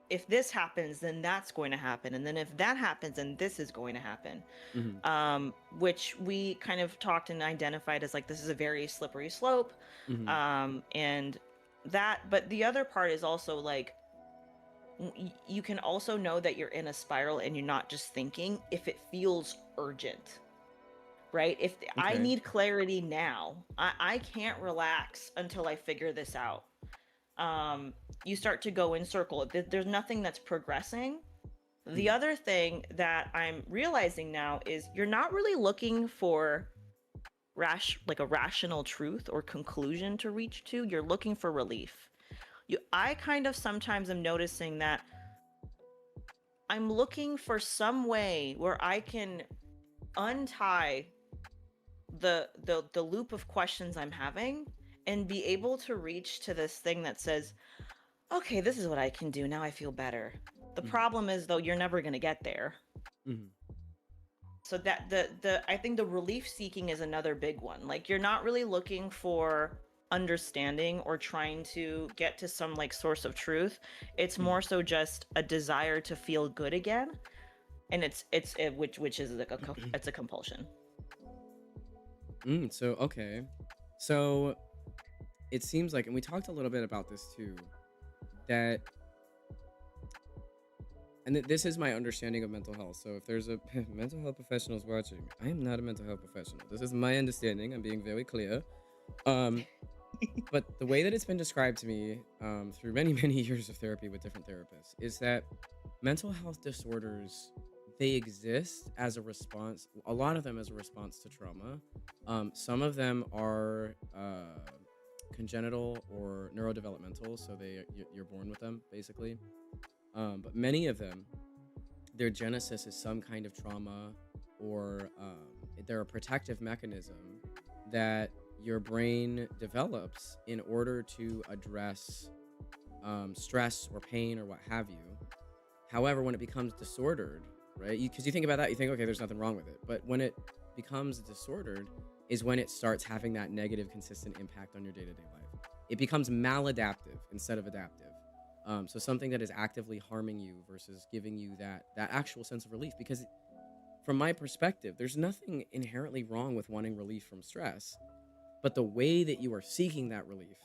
If this happens, then that's going to happen, and then if that happens, then this is going to happen. Mm-hmm. Which we kind of talked and identified as like, this is a very slippery slope. Mm-hmm. And that, but the other part is also like, you can also know that you're in a spiral and you're not just thinking if it feels urgent, right? If I Okay. need clarity now, I can't relax until I figure this out. You start to go in circle. There's nothing that's progressing. The Mm-hmm. other thing that I'm realizing now is you're not really looking for like a rational truth or conclusion to reach to. You're looking for relief. I kind of sometimes am noticing that I'm looking for some way where I can untie the loop of questions I'm having and be able to reach to this thing that says, okay, this is what I can do. Now I feel better. The Mm-hmm. problem is though, you're never going to get there. Mm-hmm. So that the I think the relief seeking is another big one. Like, you're not really looking for understanding or trying to get to some like source of truth. It's more so just a desire to feel good again, and which is like it's a compulsion. So okay, so it seems like, and we talked a little bit about this too, that, and this is my understanding of mental health. So if there's a mental health professionals watching, I am not a mental health professional. This is my understanding. I'm being very clear. But the way that it's been described to me through many, many years of therapy with different therapists is that mental health disorders, they exist as a response, a lot of them as a response to trauma. Some of them are congenital or neurodevelopmental, so you're born with them basically. But many of them, their genesis is some kind of trauma, or they're a protective mechanism that your brain develops in order to address stress or pain or what have you. However, when it becomes disordered, right? Because you think about that, you think, okay, there's nothing wrong with it. But when it becomes disordered is when it starts having that negative, consistent impact on your day-to-day life. It becomes maladaptive instead of adaptive. So something that is actively harming you versus giving you that actual sense of relief. Because from my perspective, there's nothing inherently wrong with wanting relief from stress, but the way that you are seeking that relief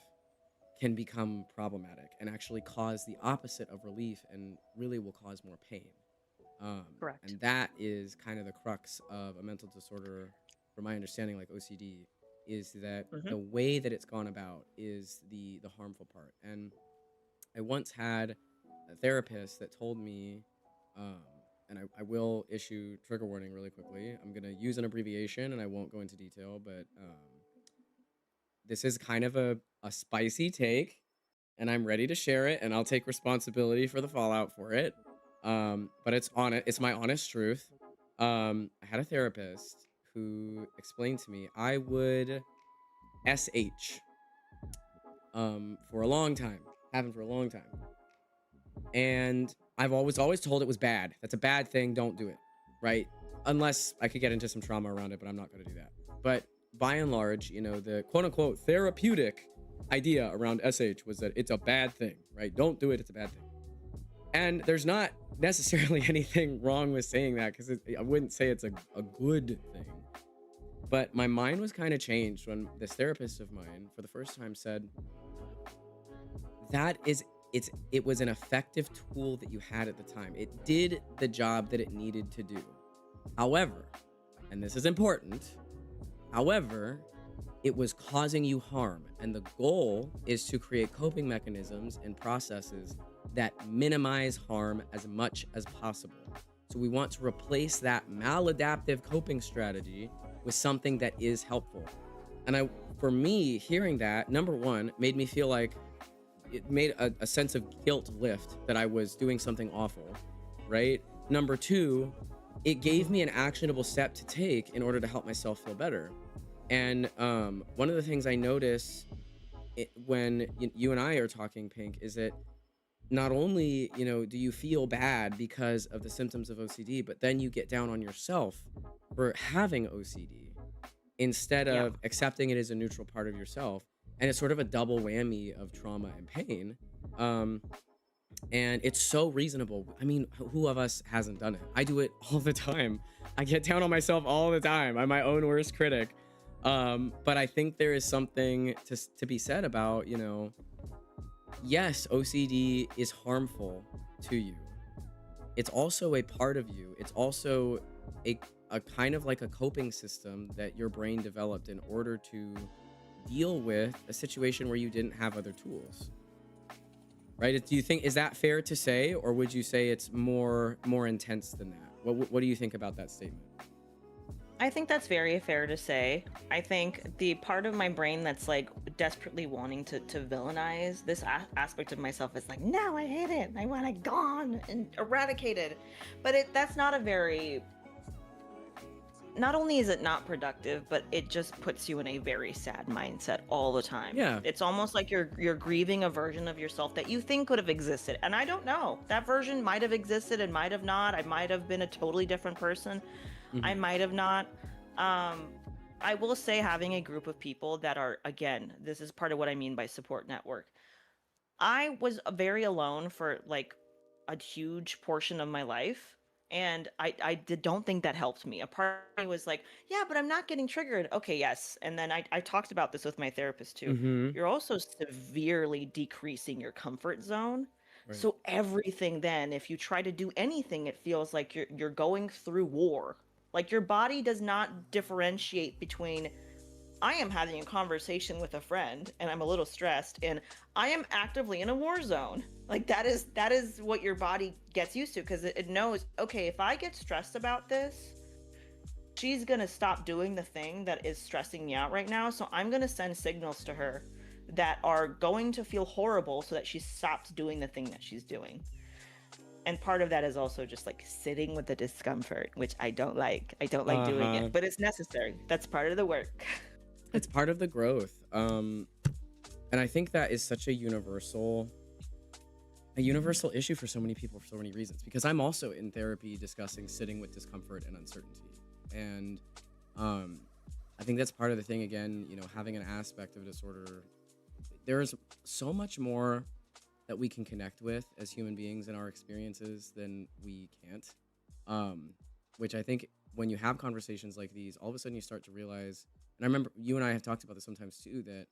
can become problematic and actually cause the opposite of relief and really will cause more pain. Correct. And that is kind of the crux of a mental disorder, from my understanding, like OCD, is that the way that it's gone about is the harmful part. And I once had a therapist that told me, and I will issue trigger warning really quickly. I'm going to use an abbreviation and I won't go into detail, but this is kind of a spicy take, and I'm ready to share it, and I'll take responsibility for the fallout for it. But it's my honest truth. I had a therapist who explained to me I would SH for a long time, happened for a long time. And I've always told it was bad. That's a bad thing. Don't do it. Right? Unless I could get into some trauma around it, but I'm not going to do that. But by and large, the quote unquote therapeutic idea around SH was that it's a bad thing, right? Don't do it. It's a bad thing. And there's not necessarily anything wrong with saying that, because I wouldn't say it's a good thing. But my mind was kind of changed when this therapist of mine for the first time said, that is it was an effective tool that you had at the time. It did the job that it needed to do. However, and this is important, however, it was causing you harm. And the goal is to create coping mechanisms and processes that minimize harm as much as possible. So we want to replace that maladaptive coping strategy with something that is helpful. And for me, hearing that, number one, made me feel like it made a sense of guilt lift that I was doing something awful, right? Number two, it gave me an actionable step to take in order to help myself feel better. And one of the things I notice when you and I are talking, Pink, is that not only, do you feel bad because of the symptoms of OCD, but then you get down on yourself for having OCD instead Yeah. of accepting it as a neutral part of yourself. And it's sort of a double whammy of trauma and pain. And it's so reasonable. I mean, who of us hasn't done it? I do it all the time. I get down on myself all the time. I'm my own worst critic. But I think there is something to be said about, yes, OCD is harmful to you. It's also a part of you. It's also a kind of like a coping system that your brain developed in order to deal with a situation where you didn't have other tools. Right? Do you think, is that fair to say, or would you say it's more intense than that? What do you think about that statement? I think that's very fair to say. I think the part of my brain that's like desperately wanting to villainize this aspect of myself is like, no, I hate it. I want it gone and eradicated. But that's not a very, not only is it not productive, but it just puts you in a very sad mindset all the time. Yeah. It's almost like you're grieving a version of yourself that you think could have existed. And I don't know. That version might have existed and might have not. I might have been a totally different person. I might have not. I will say having a group of people that are, again, this is part of what I mean by support network. I was very alone for like a huge portion of my life. And don't think that helped me. A part of me was like, yeah, but I'm not getting triggered. Okay, yes. And then I talked about this with my therapist too. Mm-hmm. You're also severely decreasing your comfort zone. Right. So everything then, if you try to do anything, it feels like you're going through war. Like your body does not differentiate between I am having a conversation with a friend and I'm a little stressed and I am actively in a war zone. Like that is what your body gets used to because it knows, okay, if I get stressed about this, she's going to stop doing the thing that is stressing me out right now. So I'm going to send signals to her that are going to feel horrible so that she stops doing the thing that she's doing. And part of that is also just like sitting with the discomfort, which I don't like. I don't like doing it, but it's necessary. That's part of the work. It's part of the growth. And I think that is such a universal issue for so many people for so many reasons, because I'm also in therapy discussing sitting with discomfort and uncertainty. And I think that's part of the thing, again, having an aspect of disorder, there's so much more that we can connect with as human beings in our experiences than we can't. Which I think when you have conversations like these, all of a sudden you start to realize, and I remember you and I have talked about this sometimes too, that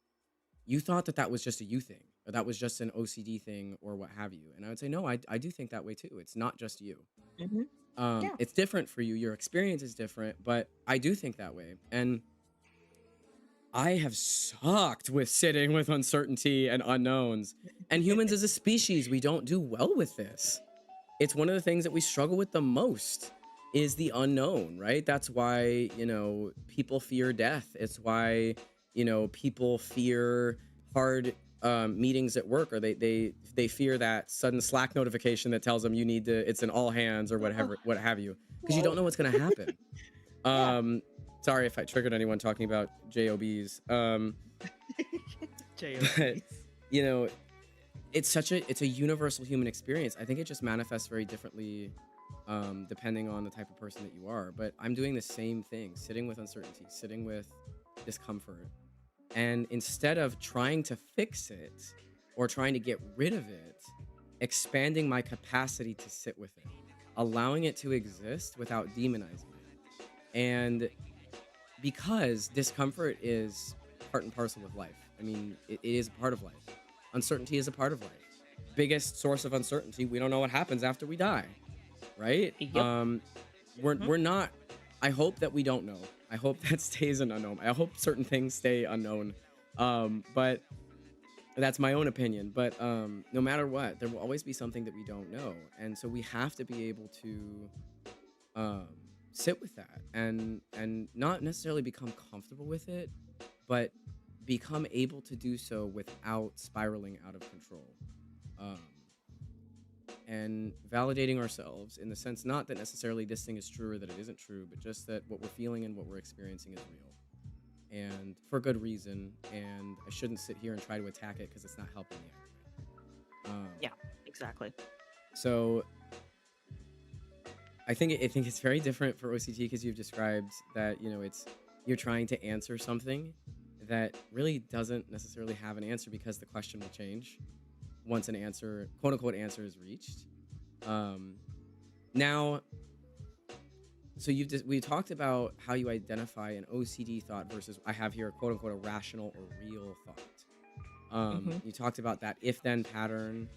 you thought that was just a you thing, or that was just an OCD thing, or what have you. And I would say, no, I do think that way too. It's not just you. Mm-hmm. Yeah. It's different for you. Your experience is different, but I do think that way. And I have sucked with sitting with uncertainty and unknowns. And humans as a species, we don't do well with this. It's one of the things that we struggle with the most is the unknown, right? That's why, people fear death. It's why, people fear hard meetings at work, or they fear that sudden Slack notification that tells them you need to, it's an all hands or whatever, what have you, because you don't know what's going to happen. Yeah. Sorry if I triggered anyone talking about JOBs. JOBs. But, it's a universal human experience. I think it just manifests very differently depending on the type of person that you are. But I'm doing the same thing, sitting with uncertainty, sitting with discomfort. And instead of trying to fix it or trying to get rid of it, expanding my capacity to sit with it, allowing it to exist without demonizing it. And because discomfort is part and parcel of life. I mean, it is a part of life. Uncertainty is a part of life. Biggest source of uncertainty, we don't know what happens after we die, right? Yep. We're not. I hope that we don't know. I hope that stays an unknown. I hope certain things stay unknown. But that's my own opinion. But no matter what, there will always be something that we don't know, and so we have to be able to um, sit with that and not necessarily become comfortable with it, but become able to do so without spiraling out of control. Um, and validating ourselves in the sense not that necessarily this thing is true or that it isn't true, but just that what we're feeling and what we're experiencing is real and for good reason. And I shouldn't sit here and try to attack it because it's not helping me anyway. Yeah, exactly. So I think it's very different for OCT because you've described that, it's you're trying to answer something that really doesn't necessarily have an answer because the question will change once an answer, quote unquote, answer is reached. Now, so we talked about how you identify an OCD thought versus I have here, quote unquote, a rational or real thought. You talked about that if-then pattern.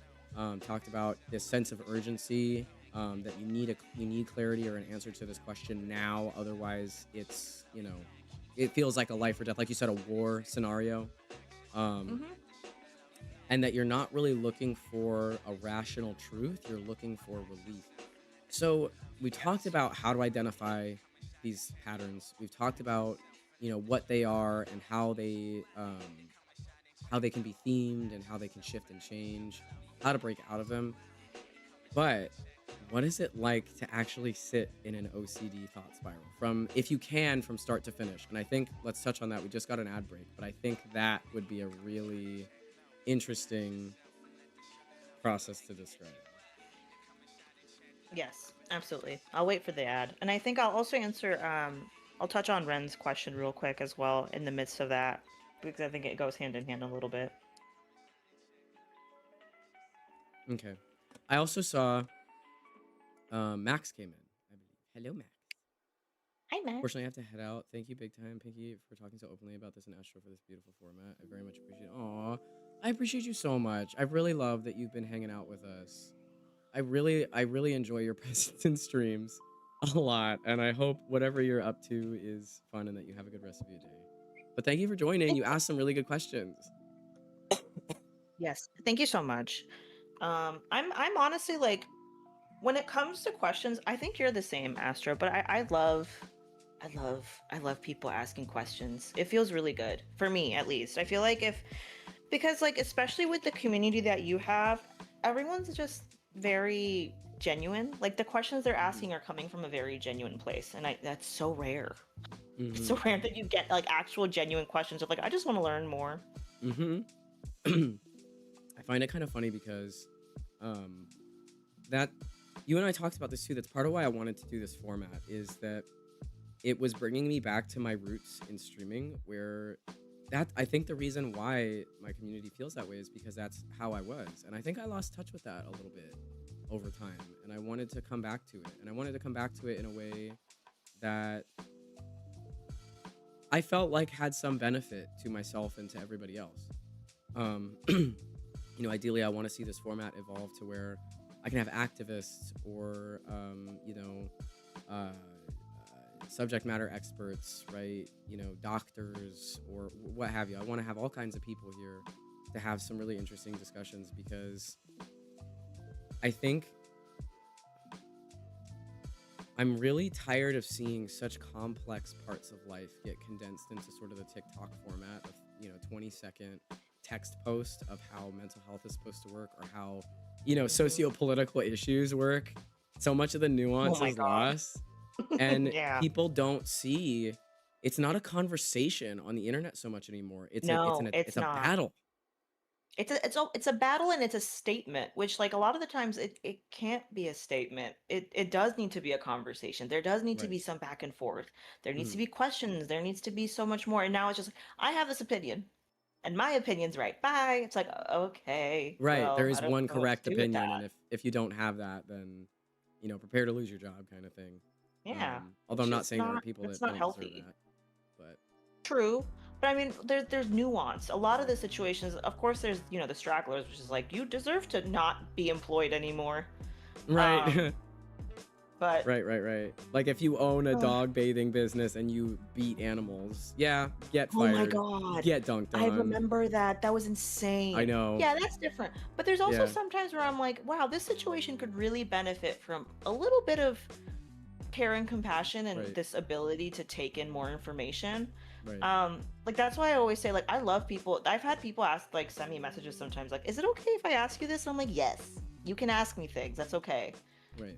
Talked about this sense of urgency, that you need clarity or an answer to this question now. Otherwise, it's it feels like a life or death, like you said, a war scenario. And that you're not really looking for a rational truth, you're looking for relief. So we talked about how to identify these patterns. We've talked about, what they are and how they can be themed and how they can shift and change, how to break out of them. But what is it like to actually sit in an OCD thought spiral from, if you can, from start to finish? And I think let's touch on that. We just got an ad break, but I think that would be a really interesting process to describe. Yes, absolutely. I'll wait for the ad. And I think I'll also answer, I'll touch on Ren's question real quick as well in the midst of that, because I think it goes hand in hand a little bit. Okay. I also saw Max came in, I believe. Hello, Max. Hi, Max. Unfortunately, I have to head out. Thank you big time, Pinky, for talking so openly about this and Astro for this beautiful format. I very much appreciate it. Aw, I appreciate you so much. I really love that you've been hanging out with us. I really enjoy your presence in streams a lot, and I hope whatever you're up to is fun and that you have a good rest of your day. But thank you for joining. You asked some really good questions. Yes, thank you so much. I'm honestly like, when it comes to questions, I think you're the same, Astro. But I love people asking questions. It feels really good for me, at least. I feel like because like especially with the community that you have, everyone's just very genuine. Like the questions they're asking are coming from a very genuine place, and that's so rare. It's so rare that you get like actual genuine questions of like, I just want to learn more. I find it kind of funny because that you and I talked about this too. That's part of why I wanted to do this format, is that it was bringing me back to my roots in streaming, where I think the reason why my community feels that way is because that's how I was. And I think I lost touch with that a little bit over time. And I wanted to come back to it. And I wanted to come back to it in a way that I felt like had some benefit to myself and to everybody else. Ideally, I want to see this format evolve to where I can have activists or, subject matter experts, right? Doctors or what have you. I want to have all kinds of people here to have some really interesting discussions, because I think I'm really tired of seeing such complex parts of life get condensed into sort of the TikTok format of, 20-second text post of how mental health is supposed to work, or how, socio-political issues work. So much of the nuance is lost. And people don't see, it's not a conversation on the internet so much anymore. It's a battle. It's a battle, and it's a statement, which like a lot of the times it can't be a statement. It does need to be a conversation. There does need to be some back and forth. There needs to be questions. There needs to be so much more. And now it's just, I have this opinion, and my opinion's right. Bye. It's like, okay. Right. Well, there is I don't one know what to correct do with opinion, that. and if you don't have that, then prepare to lose your job, kind of thing. Yeah. Although It's I'm not just saying there aren't people that's that not don't deserve healthy. that, True, but I mean, there's nuance. A lot of the situations, of course, there's the stragglers, which is like you deserve to not be employed anymore. Um, Right. but Right. Like if you own a uh, dog bathing business and you beat animals, yeah, get oh my fired, God, get dunked I on. remember that. That was I insane. know. Yeah, that's different. But there's also Yeah. sometimes where I'm like, wow, this situation could really benefit from a little bit of care and compassion and Right. this ability to take in more information. Right. Like that's why I always say, like, I love people. I've had people ask, like, send me messages sometimes, like, is it okay if I ask you this? And I'm like, yes, you can ask me things, that's okay. Right.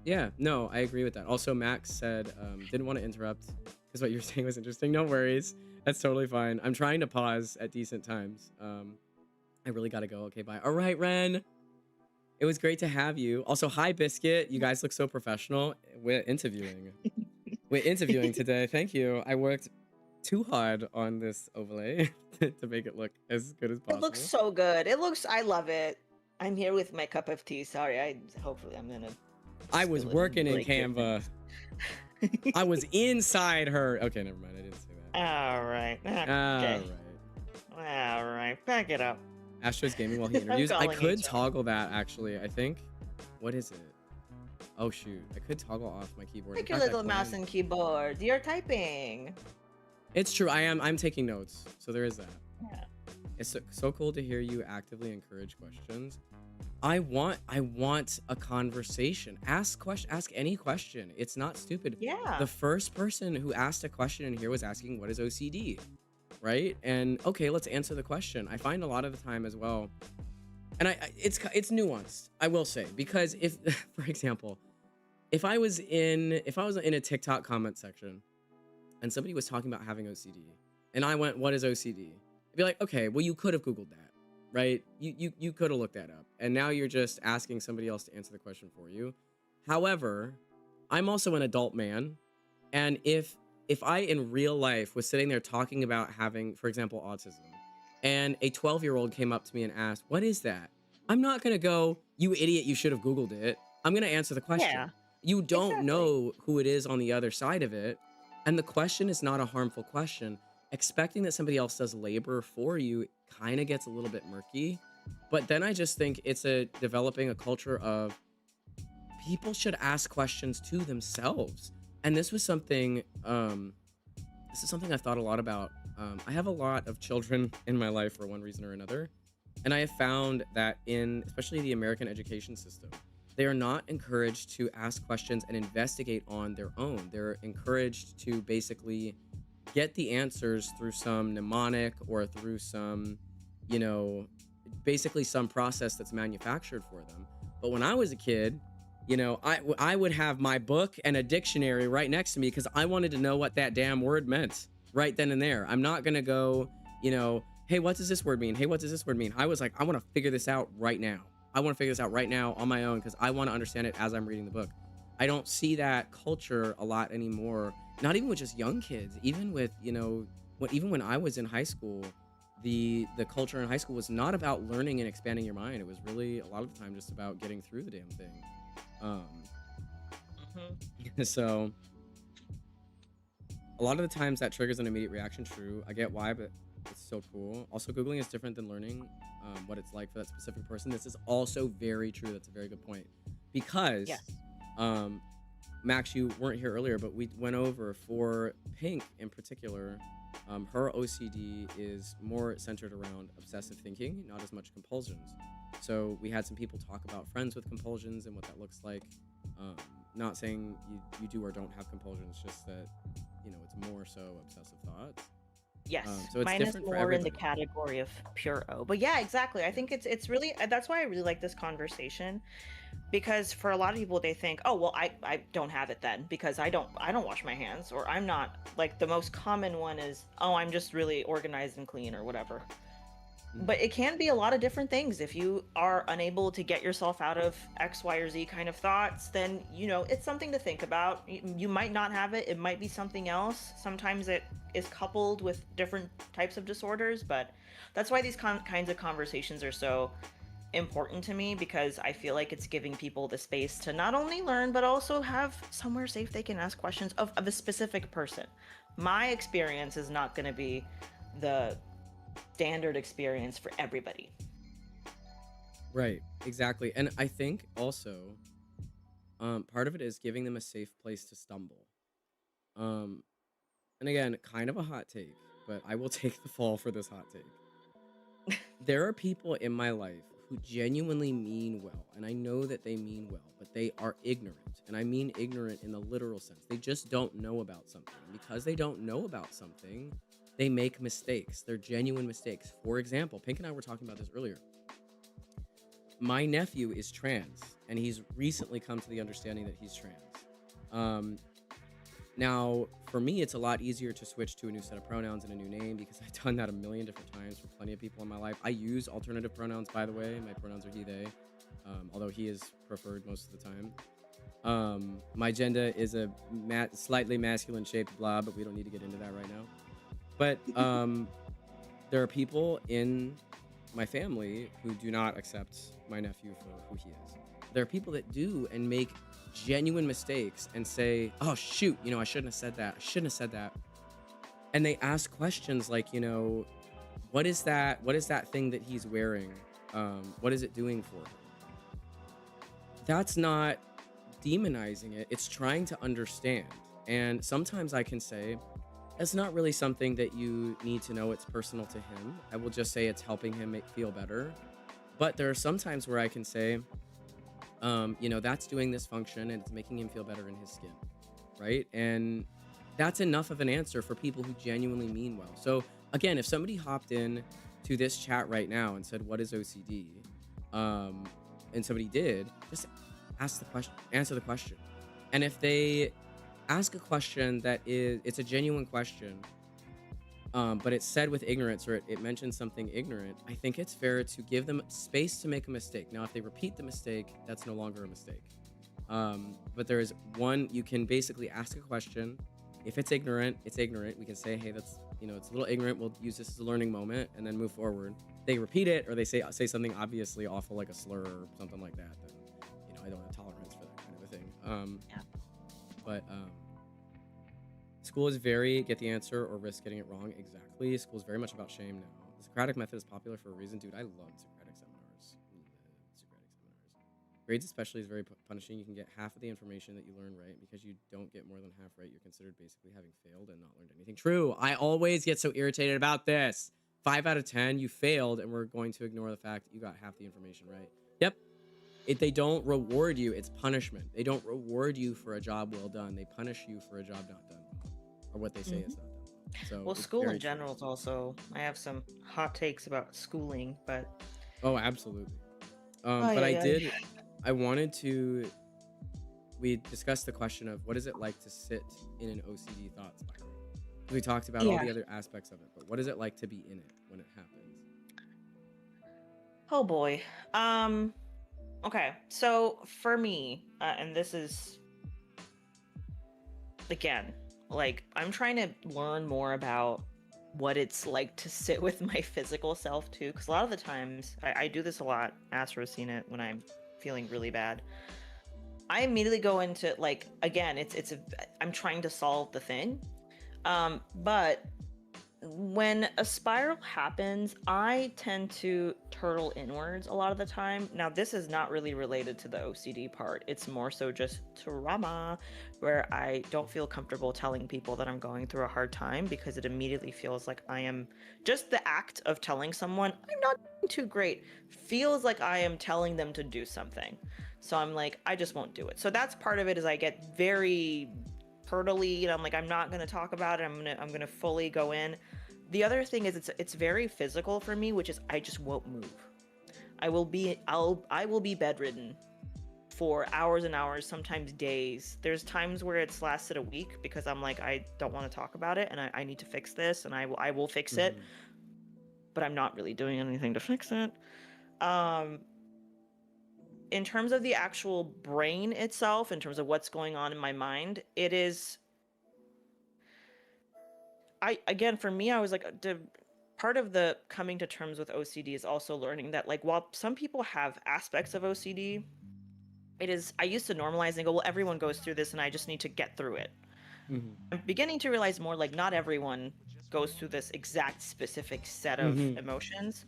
Yeah. No, I agree with that. Also, Max said, didn't want to interrupt because what you were saying was interesting. No worries. That's totally fine. I'm trying to pause at decent times. I really gotta go. Okay, bye. All right, Ren. It was great to have you. Also, hi, Biscuit. You guys look so professional. We're interviewing today. Thank you. I worked too hard on this overlay to make it look as good as It looks possible. so good. I love it. I'm here with my cup of tea. Sorry, hopefully I'm gonna I was spill it and working in break your Canva. I was inside her. Okay, never mind. I didn't say that. All right. All Okay. right. All right. Back it up. Astro's gaming while he I'm interviews. I calling could HR. toggle that actually. I think. What is it? Oh shoot! I could toggle off my keyboard. Take In your fact, I little mouse planned- and keyboard. You're typing. It's true. I'm taking notes, so there is that. Yeah. It's so cool to hear you actively encourage questions. I want a conversation. Ask any question. It's not stupid. Yeah. The first person who asked a question in here was asking, what is OCD? Right? And okay, let's answer the question. I find a lot of the time as well, and it's nuanced, I will say, because if for example, if I was in a TikTok comment section and somebody was talking about having OCD and I went, what is OCD? I'd be like, okay, well, you could have Googled that, right? You could have looked that up. And now you're just asking somebody else to answer the question for you. However, I'm also an adult man. And if I in real life was sitting there talking about having, for example, autism, and a 12-year-old came up to me and asked, what is that? I'm not going to go, you idiot, you should have Googled it. I'm going to answer the question. Yeah. You don't Exactly. know who it is on the other side of it. And the question is not a harmful question. Expecting that somebody else does labor for you kind of gets a little bit murky. But then I just think it's developing a culture of people should ask questions to themselves. And this was something, this is something I've thought a lot about. I have a lot of children in my life for one reason or another. And I have found that in, especially the American education system, they are not encouraged to ask questions and investigate on their own. They're encouraged to basically get the answers through some mnemonic or through some, basically some process that's manufactured for them. But when I was a kid, I would have my book and a dictionary right next to me because I wanted to know what that damn word meant right then and there. I'm not going to go, hey, what does this word mean? Hey, what does this word mean? I was like, I want to figure this out right now. I want to figure this out right now on my own because I want to understand it as I'm reading the book. I don't see that culture a lot anymore. Not even with just young kids, even with, even when I was in high school, the culture in high school was not about learning and expanding your mind. It was really a lot of the time just about getting through the damn thing. So a lot of the times that triggers an immediate reaction. True. I get why, but it's so cool. Also, Googling is different than learning what it's like for that specific person. This is also very true. That's a very good point. Because, Yes. Max, you weren't here earlier, but we went over for Pink in particular. Her OCD is more centered around obsessive thinking, not as much compulsions. So we had some people talk about friends with compulsions and what that looks like. Not saying you do or don't have compulsions, just that, it's more so obsessive thoughts. Yes. So it's Mine is different for more in the everybody. category of pure O. But yeah, exactly. I think it's really, that's why I really like this conversation, because for a lot of people they think, oh well, I don't have it then because I don't wash my hands, or I'm not, like, the most common one is, oh, I'm just really organized and clean or whatever. But it can be a lot of different things. If you are unable to get yourself out of X, Y, or Z kind of thoughts, then, it's something to think about. You might not have it. It might be something else. Sometimes it is coupled with different types of disorders, but that's why these kinds of conversations are so important to me because I feel like it's giving people the space to not only learn but also have somewhere safe they can ask questions of a specific person. My experience is not going to be the standard experience for everybody. Right, exactly. And I think also part of it is giving them a safe place to stumble. Um, and again, kind of a hot take, but I will take the fall for this hot take. There are people in my life who genuinely mean well, and I know that they mean well, but they are ignorant. And I mean ignorant in the literal sense. They just don't know about something. And because they don't know about something, they make mistakes. They're genuine mistakes. For example, Pink and I were talking about this earlier. My nephew is trans, and he's recently come to the understanding that he's trans. Now, for me, it's a lot easier to switch to a new set of pronouns and a new name because I've done that a million different times for plenty of people in my life. I use alternative pronouns, by the way. My pronouns are he, they, although he is preferred most of the time. My gender is a slightly masculine shaped blah, but we don't need to get into that right now. But there are people in my family who do not accept my nephew for who he is. There are people that do and make genuine mistakes and say, oh shoot, I shouldn't have said that. And they ask questions like, what is that thing that he's wearing? What is it doing for him? That's not demonizing it. It's trying to understand. And sometimes I can say, it's not really something that you need to know. It's personal to him. I will just say it's helping him feel better. But there are some times where I can say, that's doing this function and it's making him feel better in his skin, right? And that's enough of an answer for people who genuinely mean well. So again, if somebody hopped in to this chat right now and said, what is OCD? And somebody did, just ask the question, answer the question. And if they ask a question it's a genuine question, but it's said with ignorance or it mentions something ignorant, I think it's fair to give them space to make a mistake. Now, if they repeat the mistake, that's no longer a mistake. But there is one, you can basically ask a question. If it's ignorant, it's ignorant. We can say, hey, that's, it's a little ignorant. We'll use this as a learning moment and then move forward. They repeat it or they say something obviously awful like a slur or something like that, then, I don't have tolerance for that kind of a thing. But school is very get the answer or risk getting it wrong. Exactly. School is very much about shame now. The Socratic method is popular for a reason. Dude, I love Socratic seminars. Grades especially is very punishing. You can get half of the information that you learn right. Because you don't get more than half right, you're considered basically having failed and not learned anything. True. I always get so irritated about this. 5 out of 10, you failed, and we're going to ignore the fact that you got half the information right. Yep. If they don't reward you, it's punishment. They don't reward you for a job well done. They punish you for a job not done well, or what they say is not done well. So well, school in general is also, I have some hot takes about schooling, but oh, absolutely. But I wanted to, we discussed the question of what is it like to sit in an OCD thought spiral. We talked about all the other aspects of it, but what is it like to be in it when it happens? Oh boy. Okay, so for me, and this is, again, like, I'm trying to learn more about what it's like to sit with my physical self too, because a lot of the times, I do this a lot, Astro's seen it when I'm feeling really bad. I immediately go into, like, again, I'm trying to solve the thing, but when a spiral happens, I tend to turtle inwards a lot of the time. Now, this is not really related to the OCD part. It's more so just trauma, where I don't feel comfortable telling people that I'm going through a hard time because it immediately feels like I am, just the act of telling someone I'm not doing too great feels like I am telling them to do something. So I'm like, I just won't do it. So that's part of it, is I get very turtly, and I'm like, I'm not going to talk about it. I'm going to fully go in. The other thing is it's very physical for me, which is I just won't move. I will be bedridden for hours and hours, sometimes days. There's times where it's lasted a week because I'm like, I don't want to talk about it, and I need to fix this, and I will fix it, but I'm not really doing anything to fix it. In terms of the actual brain itself, in terms of what's going on in my mind, it is, again, for me, I was like, part of the coming to terms with OCD is also learning that, like, while some people have aspects of OCD, I used to normalize and go, well, everyone goes through this and I just need to get through it. Mm-hmm. I'm beginning to realize more like not everyone goes through this exact specific set of Mm-hmm. emotions.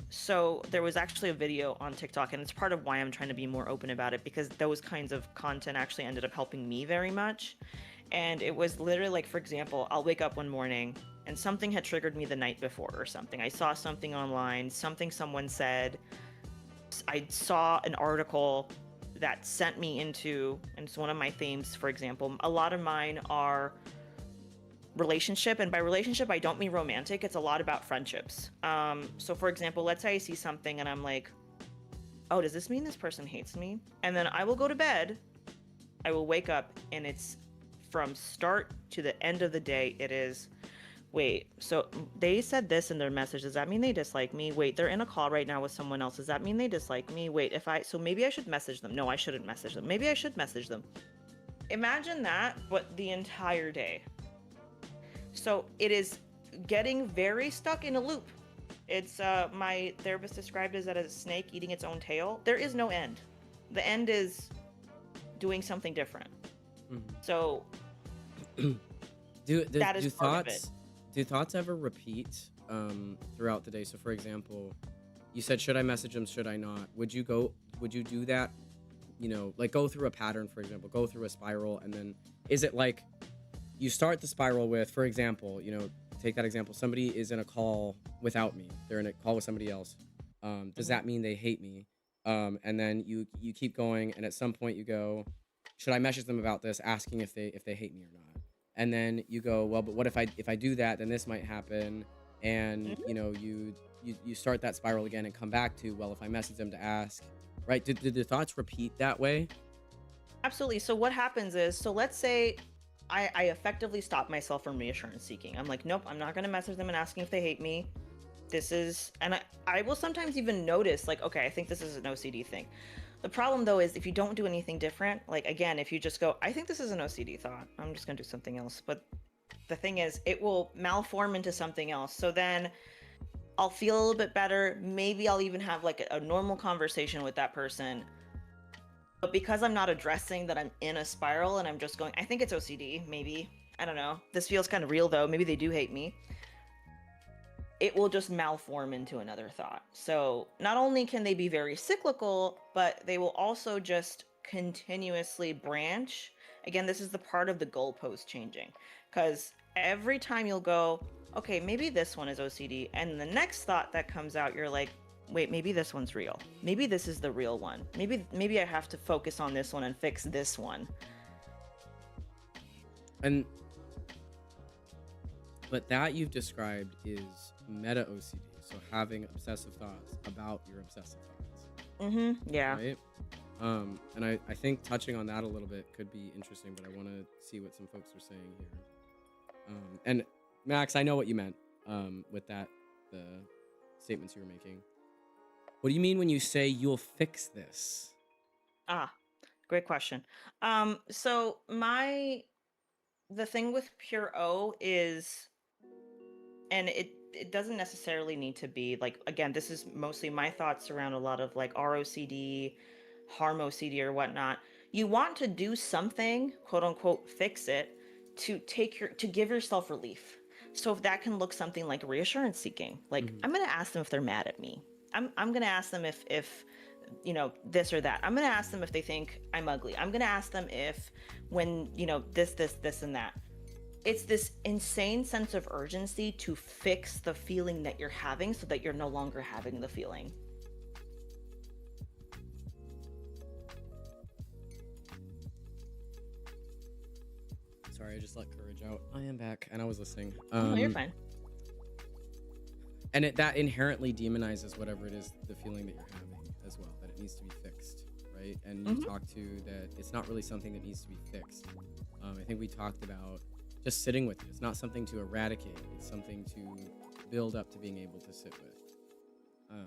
So there was actually a video on TikTok, and it's part of why I'm trying to be more open about it, because those kinds of content actually ended up helping me very much. And it was literally like, for example, I'll wake up one morning and something had triggered me the night before or something. I saw something online, something someone said. I saw an article that sent me into, and it's one of my themes, for example. A lot of mine are relationship, and by relationship I don't mean romantic. It's a lot about friendships. So for example, let's say I see something and I'm like, oh, does this mean this person hates me? And then I will go to bed, I will wake up, and it's from start to the end of the day, it is, wait, so they said this in their message, does that mean they dislike me? Wait, they're in a call right now with someone else, does that mean they dislike me? Wait, so maybe I should message them. No, I shouldn't message them. Maybe I should message them. Imagine that, but the entire day. So it is getting very stuck in a loop. It's my therapist described it as a snake eating its own tail. There is no end. The end is doing something different. Mm-hmm. So do that is part of it. Do thoughts ever repeat throughout the day? So for example, you said, should I message them, should I not? Would you do that, like go through a pattern, for example, go through a spiral, and then is it like you start the spiral with, for example, take that example, somebody is in a call without me, they're in a call with somebody else, does that mean they hate me? And then you keep going, and at some point you go, should I message them about this, asking if they hate me or not? And then you go, well, but what if I do that, then this might happen, and you start that spiral again and come back to, well, if I message them to ask, right? Did the thoughts repeat that way? Absolutely. So what happens is, so let's say I effectively stop myself from reassurance seeking. I'm like, nope, I'm not going to message them and asking if they hate me. And I will sometimes even notice, like, okay, I think this is an OCD thing. The problem though is if you don't do anything different, like again, if you just go, I think this is an OCD thought, I'm just going to do something else. But the thing is, it will malform into something else. So then I'll feel a little bit better. Maybe I'll even have like a normal conversation with that person. But because I'm not addressing that I'm in a spiral and I'm just going, I think it's OCD, maybe. I don't know. This feels kind of real though. Maybe they do hate me. It will just malform into another thought. So not only can they be very cyclical, but they will also just continuously branch. Again, this is the part of the goalpost changing. Because every time you'll go, okay, maybe this one is OCD. And the next thought that comes out, you're like, wait, maybe this one's real. Maybe this is the real one. Maybe I have to focus on this one and fix this one. But that you've described is meta OCD, so having obsessive thoughts about your obsessive thoughts. Yeah. Right? And I think touching on that a little bit could be interesting, but I want to see what some folks are saying here. And Max, I know what you meant with that, the statements you were making. What do you mean when you say you'll fix this? Great question. So the thing with Pure O is, and it doesn't necessarily need to be like, again, this is mostly my thoughts around a lot of like ROCD, harm OCD or whatnot. You want to do something, quote unquote, fix it to give yourself relief. So if that can look something like reassurance seeking, like I'm going to ask them if they're mad at me. I'm going to ask them if this or that. I'm going to ask them if they think I'm ugly. I'm going to ask them if when, this and that. It's this insane sense of urgency to fix the feeling that you're having so that you're no longer having the feeling. Sorry, I just let courage out. I am back, and I was listening. No, you're fine. And that inherently demonizes whatever it is, the feeling that you're having as well, that it needs to be fixed, right? And you talked to that it's not really something that needs to be fixed. I think we talked about just sitting with it. It's not something to eradicate. It's something to build up to being able to sit with.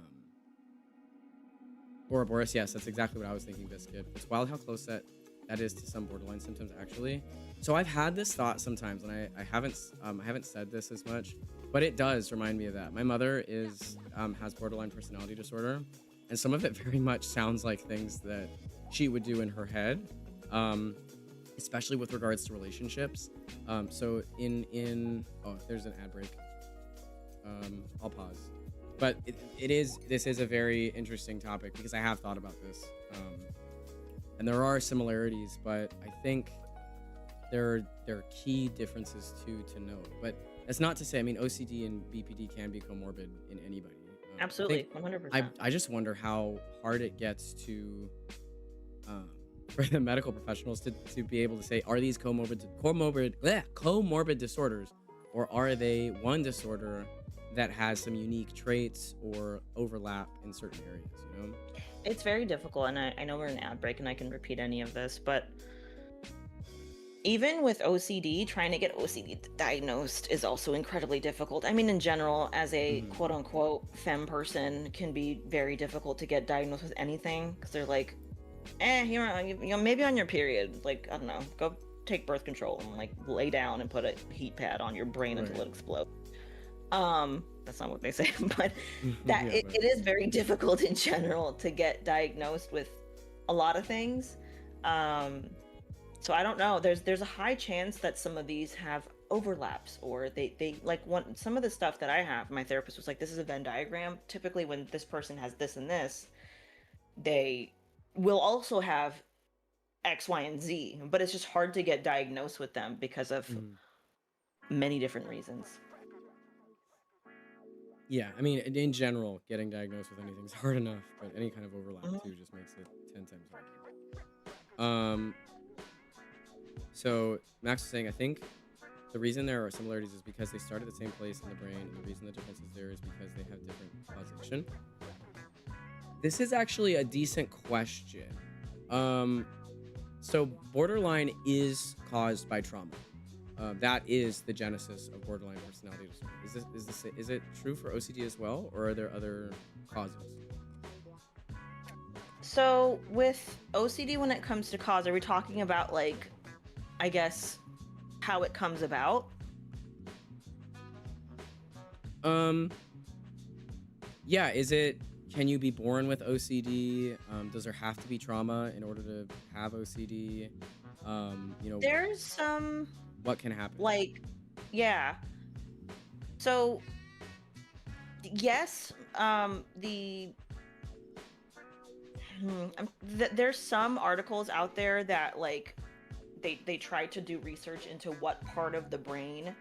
Ouroboros, yes, that's exactly what I was thinking, Biscuit. It's wild how close that that is to some borderline symptoms actually. So I've had this thought sometimes, and I haven't said this as much, but it does remind me of that. My mother has borderline personality disorder, and some of it very much sounds like things that she would do in her head, especially with regards to relationships. So oh, there's an ad break. I'll pause. But this is a very interesting topic because I have thought about this. And there are similarities, but I think there are key differences too to note. But that's not to say, I mean, OCD and BPD can be comorbid in anybody. Absolutely, 100%. I just wonder how hard it gets to for the medical professionals to be able to say, are these comorbid disorders, or are they one disorder that has some unique traits or overlap in certain areas, you know? It's very difficult, and I know we're in an ad break and I can repeat any of this, but even with OCD, trying to get OCD diagnosed is also incredibly difficult. I mean, in general, as a quote unquote femme person, can be very difficult to get diagnosed with anything because they're like, you're maybe on your period. Like, I don't know, go take birth control and like lay down and put a heat pad on your brain until it explodes. That's not what they say, but that Yeah, it is very difficult in general to get diagnosed with a lot of things. So I don't know. There's a high chance that some of these have overlaps, or they like some of the stuff that I have. My therapist was like, "This is a Venn diagram. Typically, when this person has this and this, they will also have X, Y, and Z. But it's just hard to get diagnosed with them because of many different reasons." yeah. I mean, in general, getting diagnosed with anything is hard enough, but any kind of overlap too just makes it 10 times harder. So Max was saying, I think the reason there are similarities is because they start at the same place in the brain, and the reason the difference is there is because they have different causation. This is actually a decent question. So borderline is caused by trauma. That is the genesis of borderline personality disorder. Is it true for OCD as well, or are there other causes? So with OCD, when it comes to cause, are we talking about like, I guess, how it comes about? Yeah, can you be born with OCD? Does there have to be trauma in order to have OCD? There's some, what can happen? like, yeah. So yes, there's some articles out there that like they try to do research into what part of the brain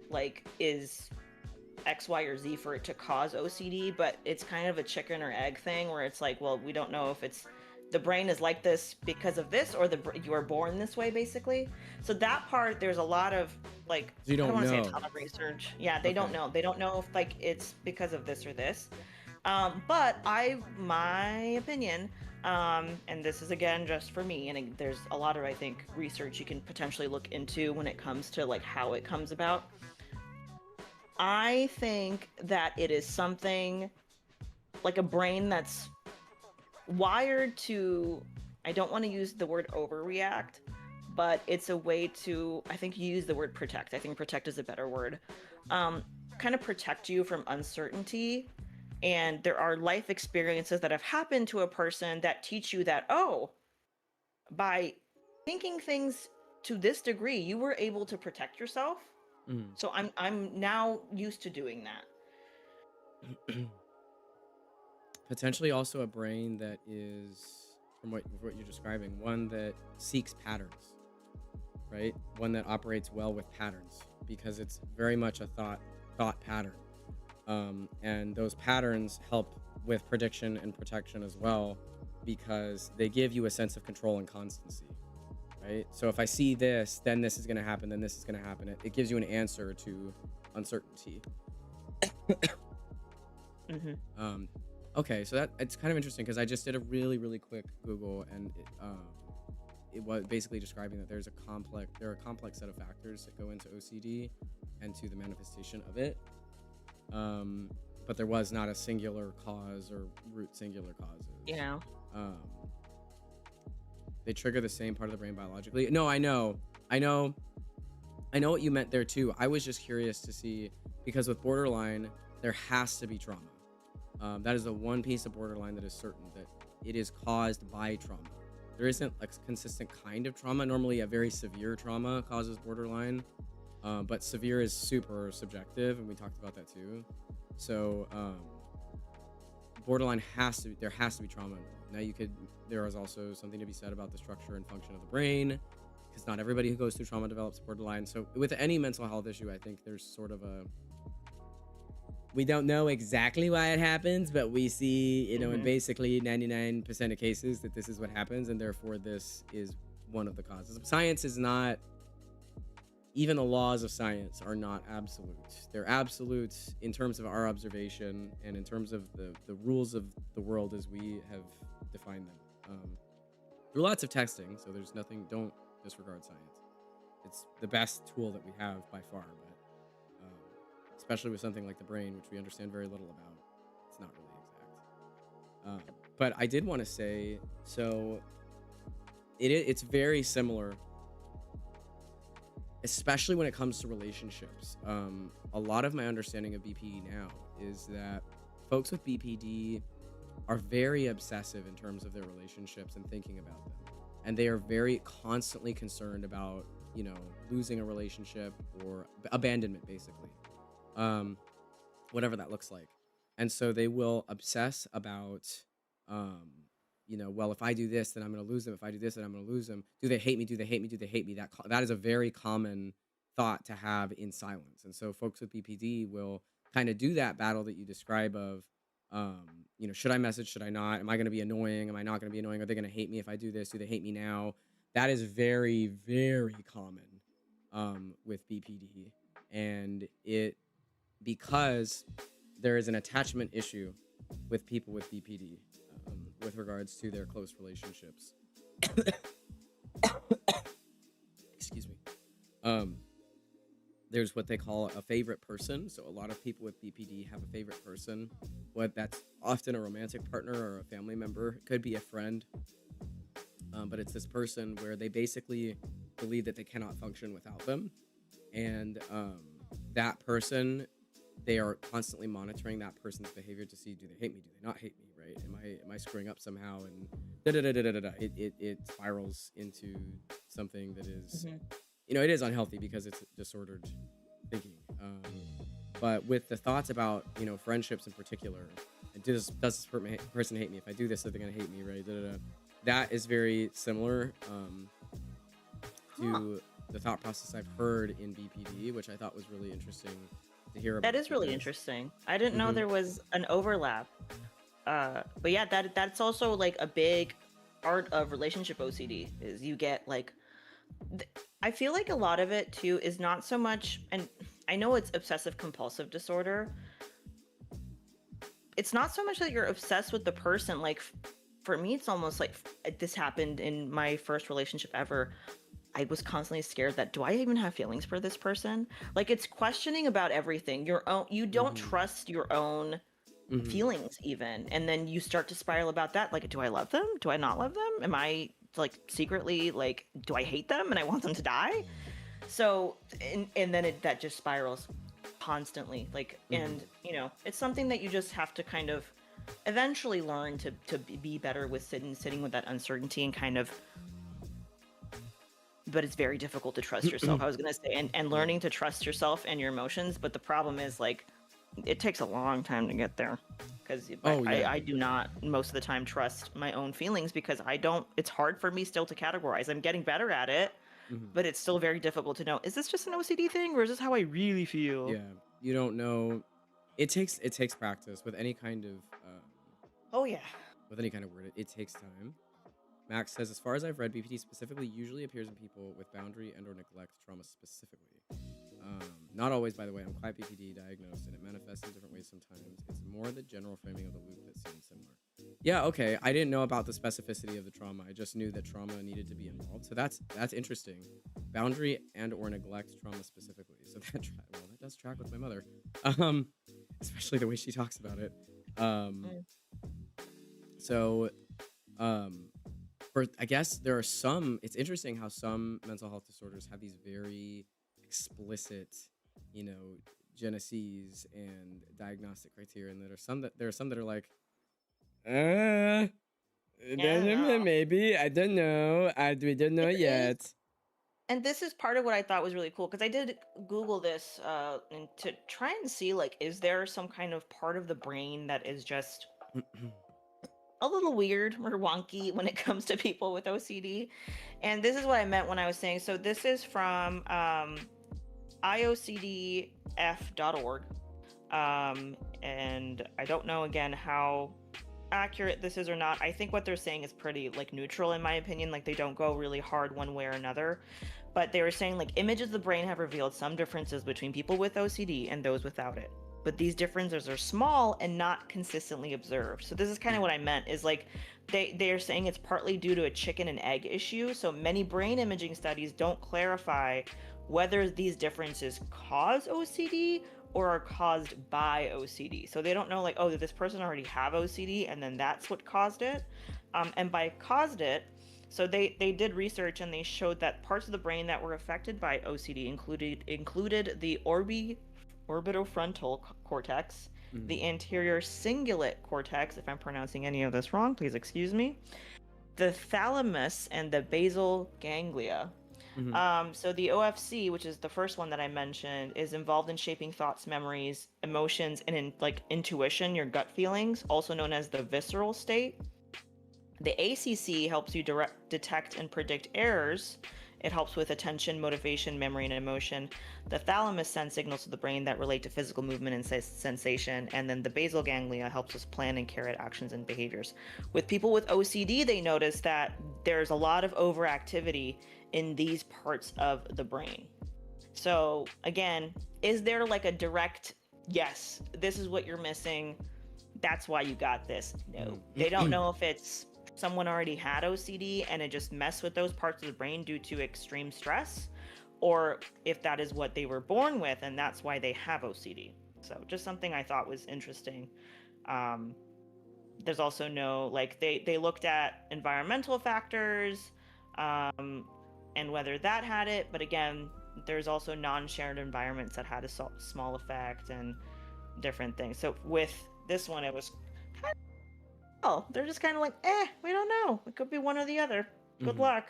like is X, Y, or Z for it to cause OCD, but it's kind of a chicken or egg thing where it's like, well, we don't know if it's the brain is like this because of this, or you were born this way, basically. So that part, there's a lot of like, You don't I don't want to say a know. ton of research. Yeah, they don't know. They don't know if like it's because of this or this. But my opinion, and this is again just for me, and there's a lot of, I think, research you can potentially look into when it comes to like how it comes about. I think that it is something like a brain that's wired to, I don't want to use the word overreact, but it's a way to, I think you use the word protect. I think protect is a better word. Kind of protect you from uncertainty. And there are life experiences that have happened to a person that teach you that, oh, by thinking things to this degree, you were able to protect yourself. So I'm now used to doing that. Potentially also a brain that is, from what you're describing, one that seeks patterns, right? One that operates well with patterns, because it's very much a thought pattern. And those patterns help with prediction and protection as well, because they give you a sense of control and constancy, right? So if I see this, then this is going to happen, then this is going to happen. It gives you an answer to uncertainty. Okay, so that it's kind of interesting because I just did a really, really quick Google, and it was basically describing that there are a complex set of factors that go into OCD and to the manifestation of it. But there was not a singular cause or root singular causes. Yeah. They trigger the same part of the brain biologically. No, I know. I know. I know what you meant there too. I was just curious to see, because with borderline, there has to be trauma. That is the one piece of borderline that is certain, that it is caused by trauma. There isn't a consistent kind of trauma. Normally, a very severe trauma causes borderline, but severe is super subjective, and we talked about that too. So borderline there has to be trauma involved. Now there is also something to be said about the structure and function of the brain, because not everybody who goes through trauma develops borderline. So with any mental health issue, I think there's sort of we don't know exactly why it happens, but we see, in basically 99% of cases that this is what happens, and therefore this is one of the causes. Science is not, even the laws of science are not absolute. They're absolute in terms of our observation and in terms of the rules of the world as we have defined them. Through lots of testing, so there's nothing, don't disregard science. It's the best tool that we have by far, but especially with something like the brain, which we understand very little about, it's not really exact. But I did want to say, so it's very similar, especially when it comes to relationships. A lot of my understanding of BPD now is that folks with BPD are very obsessive in terms of their relationships and thinking about them. And they are very constantly concerned about, losing a relationship or abandonment, basically. Whatever that looks like. And so they will obsess about, well, if I do this, then I'm going to lose them. If I do this, then I'm going to lose them. Do they hate me? Do they hate me? Do they hate me? That is a very common thought to have in silence. And so folks with BPD will kind of do that battle that you describe of, should I message? Should I not? Am I going to be annoying? Am I not going to be annoying? Are they going to hate me if I do this? Do they hate me now? That is very, very common with BPD. And because there is an attachment issue with people with BPD with regards to their close relationships. Excuse me. There's what they call a favorite person. So a lot of people with BPD have a favorite person. That's often a romantic partner or a family member. It could be a friend. But it's this person where they basically believe that they cannot function without them. And that person, they are constantly monitoring that person's behavior to see, do they hate me? Do they not hate me? Right? Am I screwing up somehow? And it spirals into something that is, it is unhealthy because it's disordered thinking. But with the thoughts about, friendships in particular, does this person hate me? If I do this, are they going to hate me? Right? That is very similar to the thought process I've heard in BPD, which I thought was really interesting to hear about. That is really interesting. I didn't know there was an overlap. But yeah, that's also like a big part of relationship OCD is you get like, I feel like a lot of it too is not so much, and I know it's obsessive compulsive disorder. It's not so much that you're obsessed with the person. Like for me, it's almost like this happened in my first relationship ever. I was constantly scared that, do I even have feelings for this person? Like it's questioning about everything. You don't trust your own feelings even. And then you start to spiral about that. Like, do I love them? Do I not love them? Am I like secretly like, do I hate them and I want them to die? So, and then that just spirals constantly. Like, and it's something that you just have to kind of eventually learn to be better with sitting with that uncertainty and kind of, but it's very difficult to trust yourself. I was going to say, and learning to trust yourself and your emotions. But the problem is like, it takes a long time to get there because I do not most of the time trust my own feelings because it's hard for me still to categorize. I'm getting better at it, but it's still very difficult to know, is this just an OCD thing or is this how I really feel? Yeah. You don't know. It takes practice with any kind of, with any kind of word. It takes time. Max says, as far as I've read, BPD specifically usually appears in people with boundary and or neglect trauma specifically. Not always, by the way. I'm quite BPD diagnosed, and it manifests in different ways sometimes. It's more the general framing of the loop that seems similar. Yeah, okay. I didn't know about the specificity of the trauma. I just knew that trauma needed to be involved. So that's interesting. Boundary and or neglect trauma specifically. So that does track with my mother. Especially the way she talks about it. I guess there are some, it's interesting how some mental health disorders have these very explicit, you know, geneses and diagnostic criteria, and there are some that are like, uh, Yeah, no. maybe, I don't know, we don't know There is, yet. and this is part of what I thought was really cool because I did Google this and to try and see like, is there some kind of part of the brain that is just a little weird or wonky when it comes to people with OCD? And this is what I meant when I was saying. So this is from iocdf.org. And I don't know again how accurate this is or not. I think what they're saying is pretty like neutral in my opinion. Like they don't go really hard one way or another. But they were saying like images of the brain have revealed some differences between people with OCD and those without it. But these differences are small and not consistently observed. So this is kind of what I meant is like they're saying it's partly due to a chicken and egg issue. So many brain imaging studies don't clarify whether these differences cause OCD or are caused by OCD. So they don't know like, oh, did this person already have OCD and then that's what caused it? And by caused it, so they did research and they showed that parts of the brain that were affected by OCD included the orbitofrontal cortex, the anterior cingulate cortex, if I'm pronouncing any of this wrong, please excuse me, the thalamus, and the basal ganglia. So the OFC, which is the first one that I mentioned, is involved in shaping thoughts, memories, emotions, and in like intuition, your gut feelings, also known as the visceral state. The ACC helps you detect and predict errors. It helps with attention, motivation, memory, and emotion. The thalamus sends signals to the brain that relate to physical movement and sensation. And then the basal ganglia helps us plan and carry out actions and behaviors. With people with OCD, they notice that there's a lot of overactivity in these parts of the brain. So again, is there like a direct, yes, this is what you're missing, that's why you got this? No. They don't know if it's someone already had OCD and it just messed with those parts of the brain due to extreme stress, or if that is what they were born with and that's why they have OCD. So just something I thought was interesting. There's also no, like they looked at environmental factors and whether that had it, but again, there's also non-shared environments that had a small effect and different things. So with this one, it was kind of, oh, they're just kind of like, we don't know. It could be one or the other. Good luck.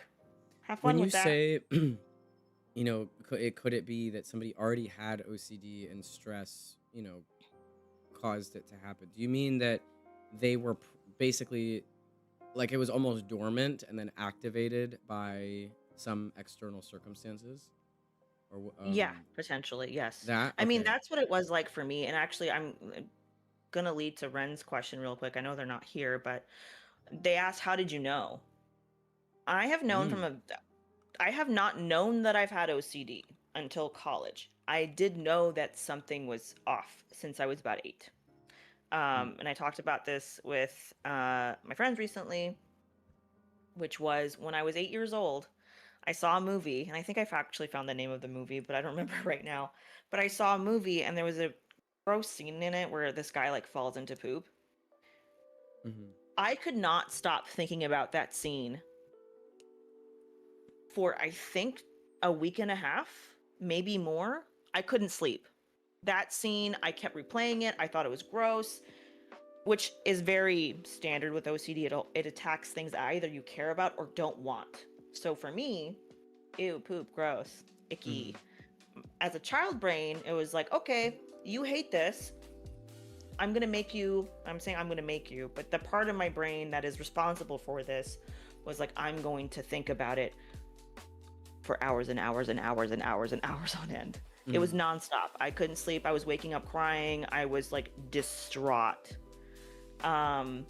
Have fun When you with that. say, you know, could it be that somebody already had OCD and stress, you know, caused it to happen? Do you mean that they were basically like it was almost dormant and then activated by some external circumstances? Or Yeah, potentially, yes. that I mean, okay. that's what it was like for me. And actually, I'm gonna lead to Ren's question real quick. I know they're not here, but they asked, "How did you know?" I have known I have not known that I've had OCD until college. I did know that something was off since I was about 8. And I talked about this with my friends recently, which was when I was 8 years old. I saw a movie, and I think I've actually found the name of the movie, but I don't remember right now. But I saw a movie, and there was a gross scene in it where this guy like falls into poop. I could not stop thinking about that scene for I think a week and a half, maybe more. I couldn't sleep. That scene, I kept replaying it. I thought it was gross, which is very standard with OCD. It attacks things that either you care about or don't want. So for me, ew, poop, gross, icky. As a child brain, it was like, okay, you hate this. I'm saying I'm gonna make you, but the part of my brain that is responsible for this was like, I'm going to think about it for hours and hours and hours and hours and hours on end. It was nonstop. I couldn't sleep. I was waking up crying. I was like distraught. And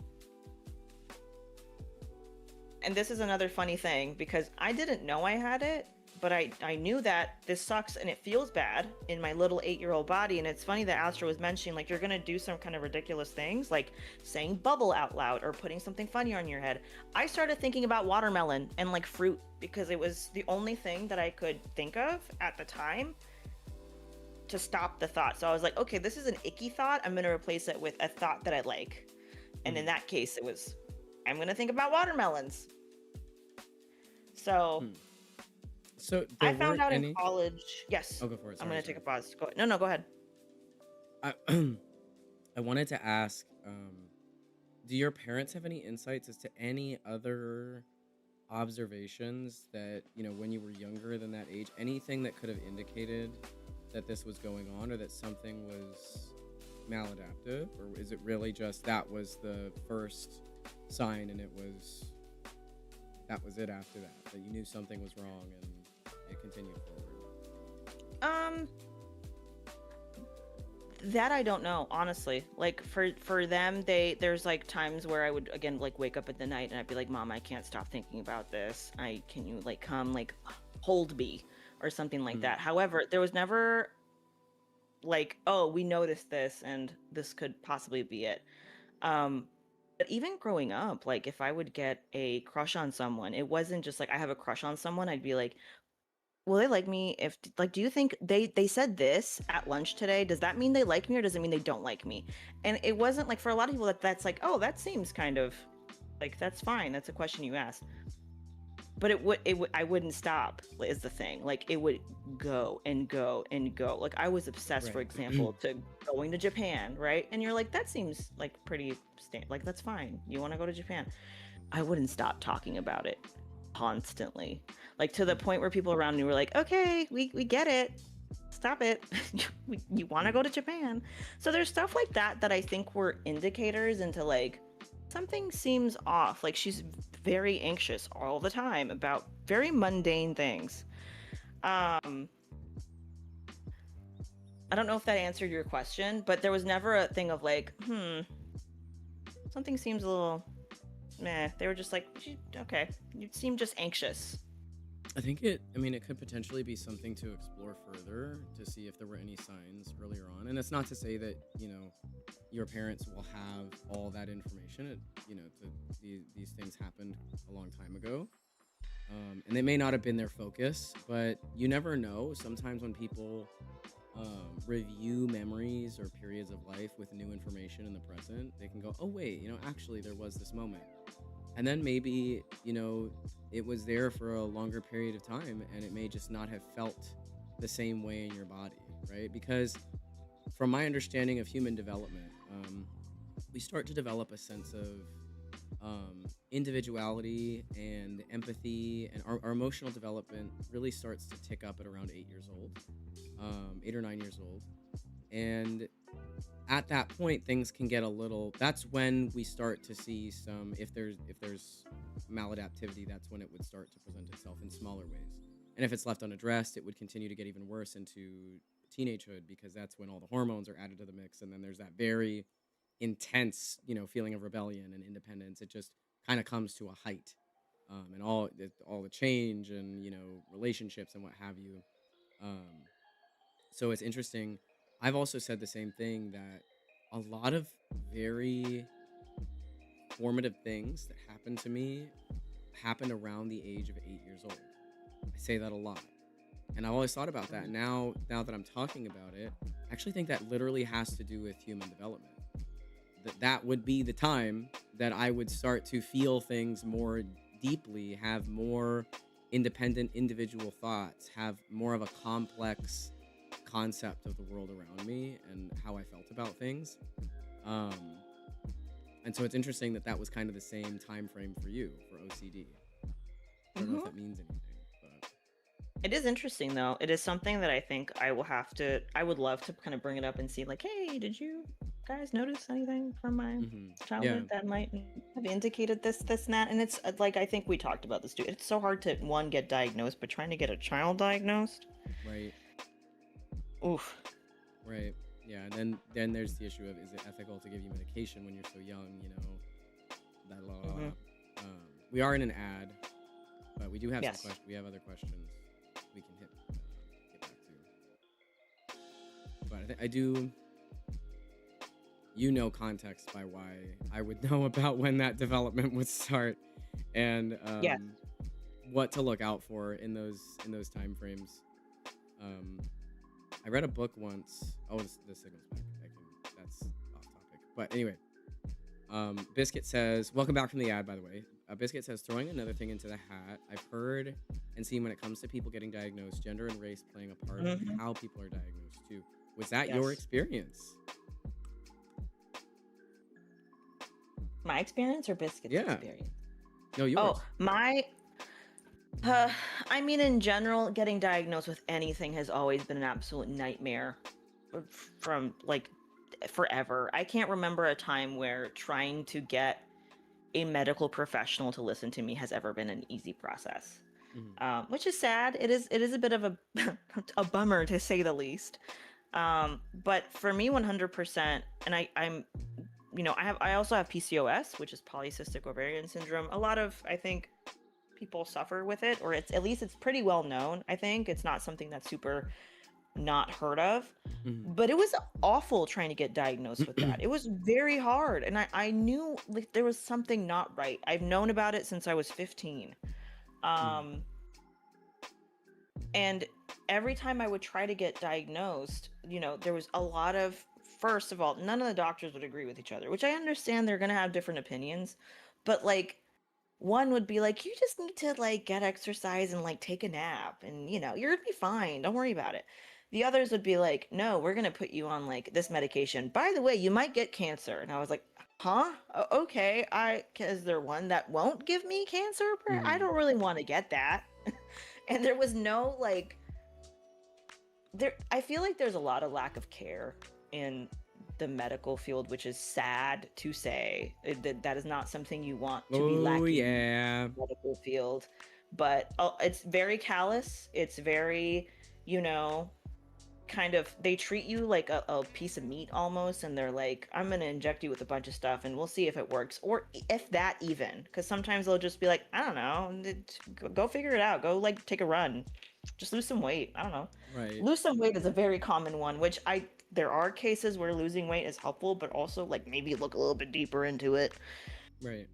this is another funny thing because I didn't know I had it, but I knew that this sucks and it feels bad in my little 8-year-old body. And it's funny that Astro was mentioning, like, you're going to do some kind of ridiculous things, like saying bubble out loud or putting something funny on your head. I started thinking about watermelon and like fruit because it was the only thing that I could think of at the time to stop the thought. So I was like, okay, this is an icky thought. I'm going to replace it with a thought that I like. And in that case, it was, I'm going to think about watermelons. So Hmm. So there I found weren't out in any. college. Yes, Oh, go for it. I'm Sorry, gonna take sorry. a pause. Go. No, no, go ahead. I I wanted to ask, do your parents have any insights as to any other observations that, when you were younger than that age, anything that could have indicated that this was going on or that something was maladaptive? Or is it really just that was the first sign and that was it after that you knew something was wrong and it continued forward? Um, that I don't know, honestly. Like for them, there's like times where I would again like wake up at the night and I'd be like, "Mom, I can't stop thinking about this. Can you like come like hold me or something like Mhm. that." However, there was never like, "Oh, we noticed this and this could possibly be it." Um, but even growing up, like if I would get a crush on someone, it wasn't just like I have a crush on someone. I'd be like, will they like me if like do you think they said this at lunch today? Does that mean they like me or does it mean they don't like me? And it wasn't like for a lot of people that's like, "Oh, that seems kind of like that's fine. That's a question you asked." But it would I wouldn't stop is the thing. Like it would go and go and go. Like I was obsessed, for Right. example, to going to Japan, right? And you're like, that seems like pretty like that's fine. You want to go to Japan? I wouldn't stop talking about it constantly. Like to the Mhm. point where people around me were like, "Okay, we get it. Stop it. You want to go Mhm. to Japan." So there's stuff like that that I think were indicators into like something seems off. Like she's very anxious all the time about very mundane things. Um I don't know if that answered your question, but there was never a thing of like, something seems a little meh. They were just like, okay, you seem just anxious." I mean, it could potentially be something to explore further to see if there were any signs earlier on. And it's not to say that, your parents will have all that information. These things happened a long time ago. And they may not have been their focus, but you never know. Sometimes when people review memories or periods of life with new information in the present, they can go, oh, wait, actually, there was this moment. And then maybe, it was there for a longer period of time and it may just not have felt the same way in your body, right? Because from my understanding of human development, we start to develop a sense of individuality and empathy, and our emotional development really starts to tick up at around 8 years old, 8 or 9 years old. And at that point things can get a little, that's when we start to see some, if there's maladaptivity, that's when it would start to present itself in smaller ways. And if it's left unaddressed, it would continue to get even worse into teenagehood, because that's when all the hormones are added to the mix, and then there's that very intense, feeling of rebellion and independence. It just kind of comes to a height, and all the change and, relationships and what have you. um, so it's interesting. I've also said the same thing, that a lot of very formative things that happened to me happened around the age of 8 years old. I say that a lot. And I've always thought about that. Now that I'm talking about it, I actually think that literally has to do with human development. That would be the time that I would start to feel things more deeply, have more independent individual thoughts, have more of a complex concept of the world around me and how I felt about things. Um, and so it's interesting that that was kind of the same time frame for you for OCD. I don't know if Hmm. that means anything, but It is interesting though. It is something that I think I would love to kind of bring it up and see like, "Hey, did you guys notice anything from my yeah, childhood that might have indicated this, and that?" And it's like I think we talked about this too. It's so hard to one get diagnosed, but trying to get a child diagnosed. right, Oof. right, yeah. And then there's the issue of, is it ethical to give you medication when you're so young? That la la la. Hmm. We are in an ad, but we do have some Yes. questions. We have other questions we can get back to. But I do, context by why I would know about when that development would start, and Yes. what to look out for in those time frames. Um, I read a book once. Oh, the signal's back. That's off topic. But anyway, Biscuit says, "Welcome back from the ad, by the way. Biscuit says, throwing another thing into the hat. I've heard and seen when it comes to people getting diagnosed, gender and race playing a part in how people are diagnosed too. Was that your Yes. experience? My experience or Biscuit's Yeah. experience? No, yours. Oh, I mean, in general, getting diagnosed with anything has always been an absolute nightmare from like forever. I can't remember a time where trying to get a medical professional to listen to me has ever been an easy process. Which is sad. It is a bit of a a bummer to say the least. But for me, 100%, and I'm I also have PCOS, which is polycystic ovarian syndrome. A lot of, I think, people suffer with it, or it's at least it's pretty well known. I think it's not something that's super not heard of, but it was awful trying to get diagnosed with that. It was very hard, and I knew like there was something not right. I've known about it since I was 15. And every time I would try to get diagnosed, there was a lot of, first of all, none of the doctors would agree with each other, which I understand they're going to have different opinions, but like one would be like, you just need to like get exercise and like take a nap and you're gonna be fine, don't worry about it. The others would be like, no, we're gonna put you on like this medication, by the way, you might get cancer. And I was like, huh? Okay. Is there one that won't give me cancer? I don't really want to get that. And there was no like, I feel like there's a lot of lack of care in the medical field, which is sad to say. That is not something you want to be lacking in the medical field. But it's very callous. It's very, kind of, they treat you like a piece of meat almost, and they're like, I'm going to inject you with a bunch of stuff and we'll see if it works, or if that even, because sometimes they'll just be like, I don't know, go figure it out, go like take a run, just lose some weight, I don't know. Right. Lose some weight is a very common one, which there are cases where losing weight is helpful, but also like maybe look a little bit deeper into it. Right.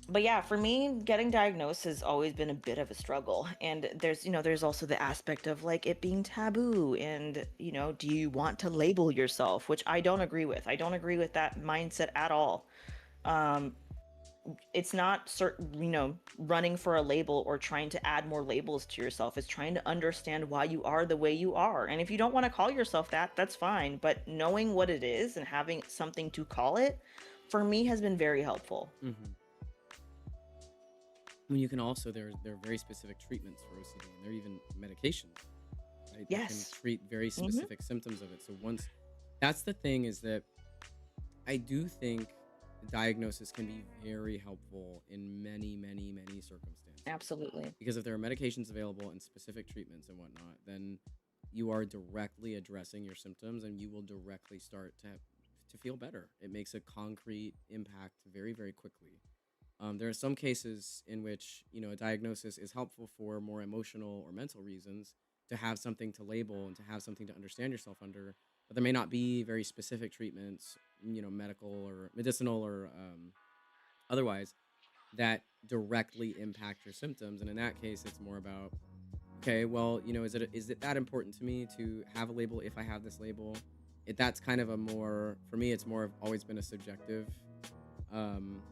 But yeah, for me, getting diagnosed has always been a bit of a struggle. And there's also the aspect of like it being taboo, and do you want to label yourself, which I don't agree with. I don't agree with that mindset at all. It's not running for a label or trying to add more labels to yourself. It's trying to understand why you are the way you are. And if you don't want to call yourself that, that's fine. But knowing what it is and having something to call it, for me, has been very helpful. I mean, you can also, there are very specific treatments for OCD, and there are even medications, right? Yes. That can treat very specific symptoms of it. So that's the thing, is that I do think diagnosis can be very helpful in many, many, many circumstances. Absolutely. Because if there are medications available and specific treatments and whatnot, then you are directly addressing your symptoms, and you will directly start to feel better. It makes a concrete impact very, very quickly. There are some cases in which, a diagnosis is helpful for more emotional or mental reasons, to have something to label and to have something to understand yourself under, but there may not be very specific treatments, medical or medicinal or otherwise, that directly impact your symptoms. And in that case, it's more about, okay, well, is it that important to me to have a label if I have this label? That's kind of for me, it's more of always been a subjective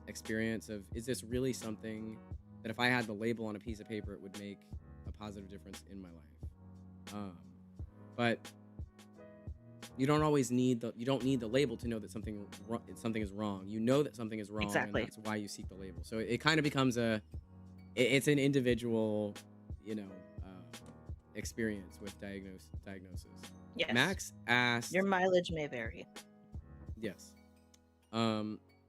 experience of, is this really something that if I had the label on a piece of paper, it would make a positive difference in my life? But you don't always need the label to know that something is wrong. You know that something is wrong, exactly. And that's why you seek the label. So it kind of becomes it's an individual, experience with diagnosis. Yes. Max asked, your mileage may vary. Yes.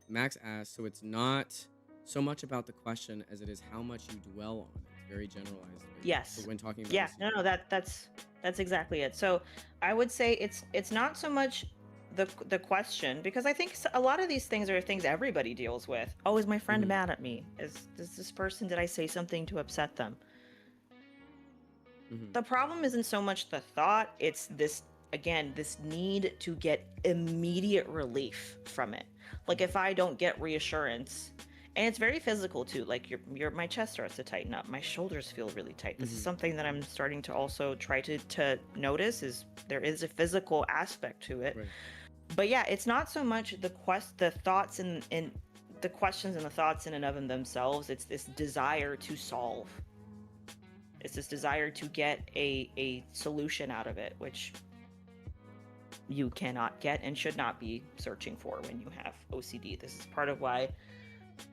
Max asked, so it's not so much about the question as it is how much you dwell on it. It's very generalized. Yes. So when talking about no, that's exactly it. So I would say it's not so much the question, because I think a lot of these things are things everybody deals with. Oh, is my friend mad at me? Is this person, did I say something to upset them? The problem isn't so much the thought, it's this need to get immediate relief from it. Like if I don't get reassurance, and it's very physical too, like my chest starts to tighten up, my shoulders feel really tight. This is something that I'm starting to also try to notice, is there is a physical aspect to it. Right. But yeah, it's not so much the thoughts and the questions and the thoughts in and of themselves. It's this desire to solve. It's this desire to get a solution out of it, which you cannot get and should not be searching for when you have OCD. This is part of why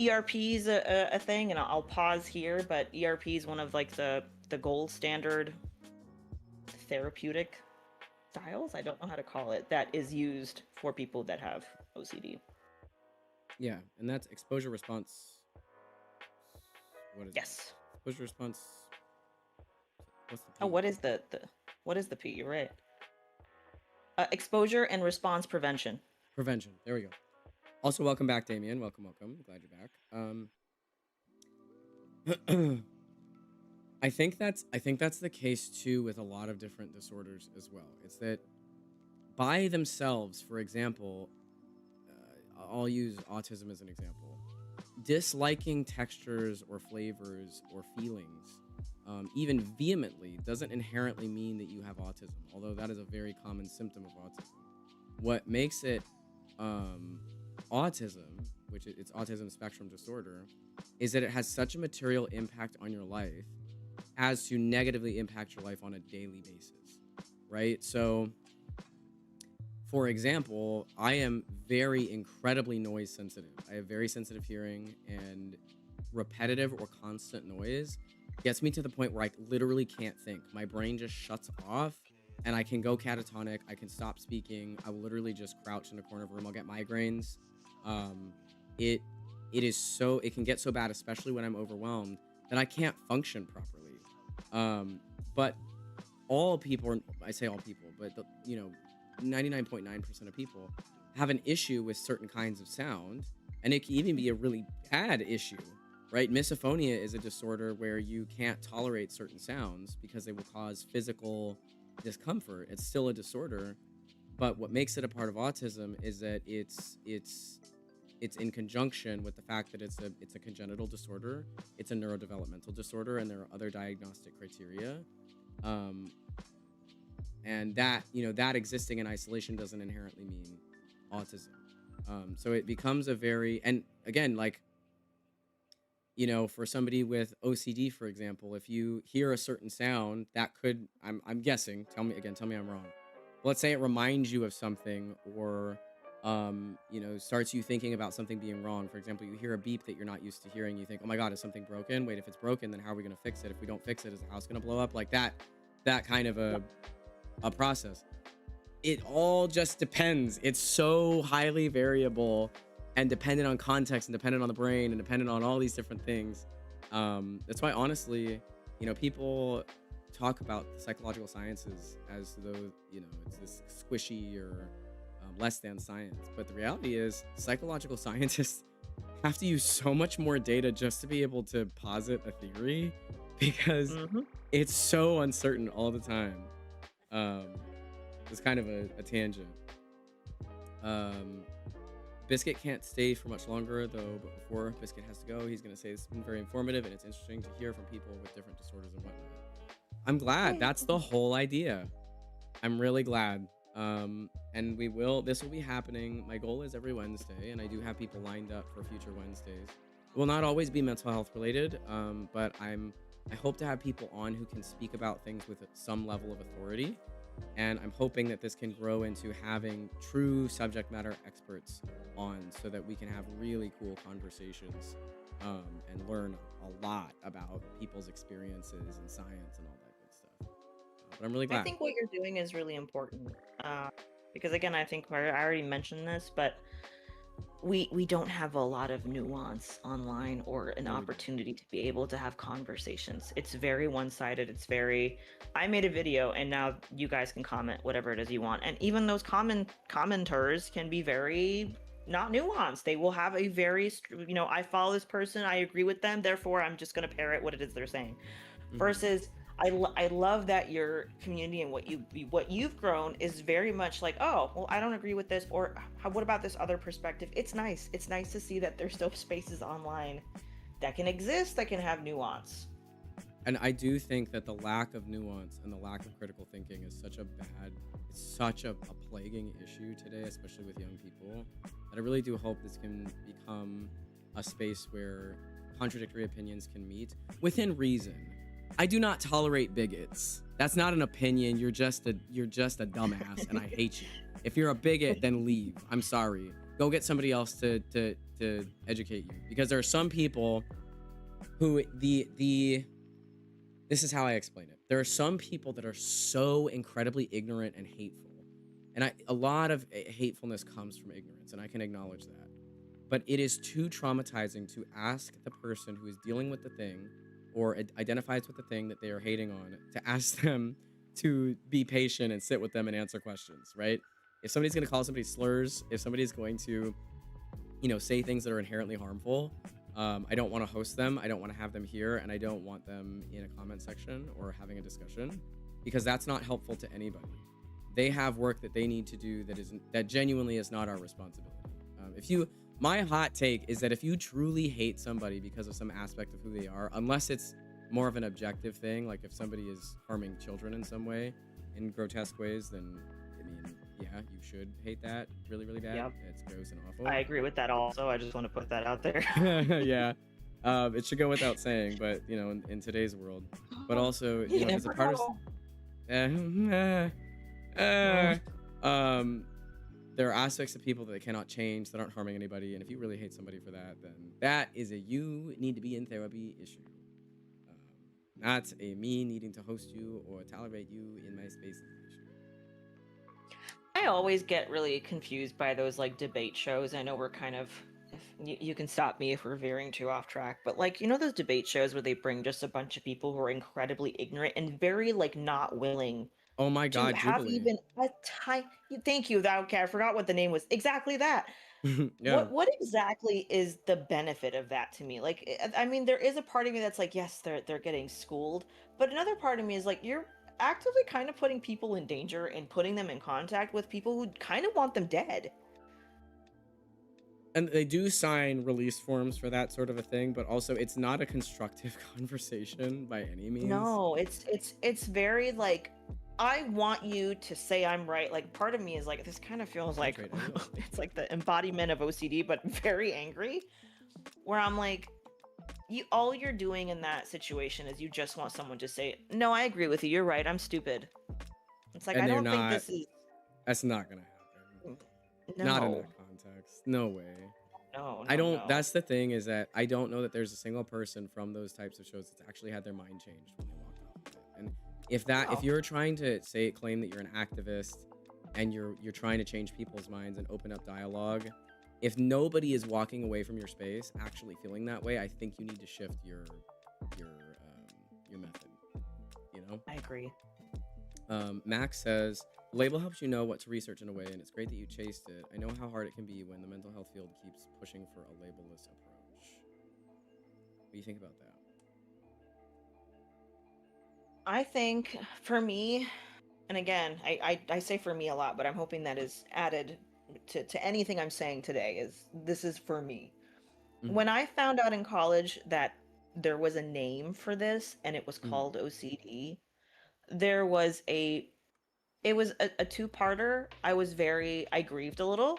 ERP is a thing, and I'll pause here, but ERP is one of like the gold standard therapeutic styles, I don't know how to call it, that is used for people that have OCD. Yeah, and that's exposure response. What is Yes. it? Exposure response. What's the P? Oh, what is the P? You're right. Exposure and response prevention. Prevention. There we go. Also, welcome back, Damien. Welcome. Glad you're back. I think that's the case too with a lot of different disorders as well. It's that by themselves, for example, I'll use autism as an example. Disliking textures or flavors or feelings, even vehemently, doesn't inherently mean that you have autism, although that is a very common symptom of autism. What makes it autism, which it's autism spectrum disorder, is that it has such a material impact on your life as to negatively impact your life on a daily basis, right? So, for example, I am incredibly noise sensitive. I have very sensitive hearing, and repetitive or constant noise gets me to the point where I literally can't think. My brain just shuts off, and I can go catatonic. I can stop speaking. I will literally just crouch in a corner of a room. I'll get migraines. It can get so bad, especially when I'm overwhelmed, that I can't function properly. But all people, I say all people, but 99.9% of people have an issue with certain kinds of sound, and it can even be a really bad issue, right? Misophonia is a disorder where you can't tolerate certain sounds because they will cause physical discomfort. It's still a disorder, but what makes it a part of autism is that it's in conjunction with the fact that it's a congenital disorder, it's a neurodevelopmental disorder, and there are other diagnostic criteria. And that existing in isolation doesn't inherently mean autism. So it becomes a very, and again, like, for somebody with OCD, for example, if you hear a certain sound that could, I'm guessing, tell me I'm wrong. Let's say it reminds you of something, or starts you thinking about something being wrong. For example, you hear a beep that you're not used to hearing. You think, oh my God, is something broken? Wait, if it's broken, then how are we going to fix it? If we don't fix it, is the house going to blow up? Like that kind of a process. It all just depends. It's so highly variable and dependent on context and dependent on the brain and dependent on all these different things. That's why, honestly, people talk about psychological sciences as though, it's this squishy or less than science. But the reality is psychological scientists have to use so much more data just to be able to posit a theory, because it's so uncertain all the time. It's kind of a tangent. Biscuit can't stay for much longer though, but before Biscuit has to go, he's going to say it's been very informative and it's interesting to hear from people with different disorders and whatnot. I'm glad. That's the whole idea. I'm really glad. And this will be happening. My goal is every Wednesday, and I do have people lined up for future Wednesdays. It will not always be mental health related, but I hope to have people on who can speak about things with some level of authority. And I'm hoping that this can grow into having true subject matter experts on, so that we can have really cool conversations and learn a lot about people's experiences and science and all that good stuff. But I'm really glad. I think what you're doing is really important, because again, I think I already mentioned this, but we don't have a lot of nuance online or an opportunity to be able to have conversations. It's very one-sided. It's very, I made a video and now you guys can comment whatever it is you want, and even those commenters can be very not nuanced. They will have a very, I follow this person, I agree with them, therefore I'm just going to parrot what it is they're saying. Versus I love that your community and what you've grown is very much like, oh, well, I don't agree with this, or what about this other perspective? It's nice to see that there's still spaces online that can exist, that can have nuance. And I do think that the lack of nuance and the lack of critical thinking is such a plaguing issue today, especially with young people, that I really do hope this can become a space where contradictory opinions can meet within reason. I do not tolerate bigots. That's not an opinion. You're just a dumbass, and I hate you. If you're a bigot, then leave. I'm sorry. Go get somebody else to educate you, because there are some people who this is how I explain it. There are some people that are so incredibly ignorant and hateful, and a lot of hatefulness comes from ignorance, and I can acknowledge that. But it is too traumatizing to ask the person who is dealing with the thing or identifies with the thing that they are hating on to ask them to be patient and sit with them and answer questions, right? If somebody's going to call somebody slurs, if somebody's going to, say things that are inherently harmful, I don't want to host them. I don't want to have them here, and I don't want them in a comment section or having a discussion, because that's not helpful to anybody. They have work that they need to do that genuinely is not our responsibility. My hot take is that if you truly hate somebody because of some aspect of who they are, unless it's more of an objective thing, like if somebody is harming children in some way, in grotesque ways, then yeah, you should hate that really, really bad. Yep. It's gross and awful. I agree with that also. I just want to put that out there. Yeah. It should go without saying, but in today's world. But also, as a part of there are aspects of people that they cannot change, that aren't harming anybody, and if you really hate somebody for that, then that is a you need to be in therapy issue. Not a me needing to host you or tolerate you in my space issue. I always get really confused by those like debate shows. I know we're kind of, you can stop me if we're veering too off track, but like, those debate shows where they bring just a bunch of people who are incredibly ignorant and very like not willing. Oh my God, to have Jubilee. even a tiny. Thank you. That okay, I forgot what the name was. Exactly that. Yeah. What exactly is the benefit of that to me? Like, I mean, there is a part of me that's like, yes, they're getting schooled, but another part of me is like, you're actively kind of putting people in danger and putting them in contact with people who kind of want them dead. And they do sign release forms for that sort of a thing, but also it's not a constructive conversation by any means. No, it's very like, I want you to say I'm right. Like, part of me is like, this kind of feels like it's like the embodiment of OCD, but very angry, where I'm like, all you're doing in that situation is you just want someone to say, no, I agree with you. You're right. I'm stupid. It's like, I don't think this is. That's not going to happen. No. Not in that context. No way. No, I don't. No. That's the thing, is that I don't know that there's a single person from those types of shows that's actually had their mind changed when they walked off of it. And if you're trying to claim that you're an activist and you're trying to change people's minds and open up dialogue, if nobody is walking away from your space actually feeling that way, I think you need to shift your method. I agree. Max says, label helps you know what to research in a way, and it's great that you chased it. I know how hard it can be when the mental health field keeps pushing for a labelless approach. What do you think about that? I think for me, and again, I say for me a lot, but I'm hoping that is added to anything I'm saying today, this is for me. Mm-hmm. When I found out in college that there was a name for this and it was called OCD, it was a two-parter. I grieved a little.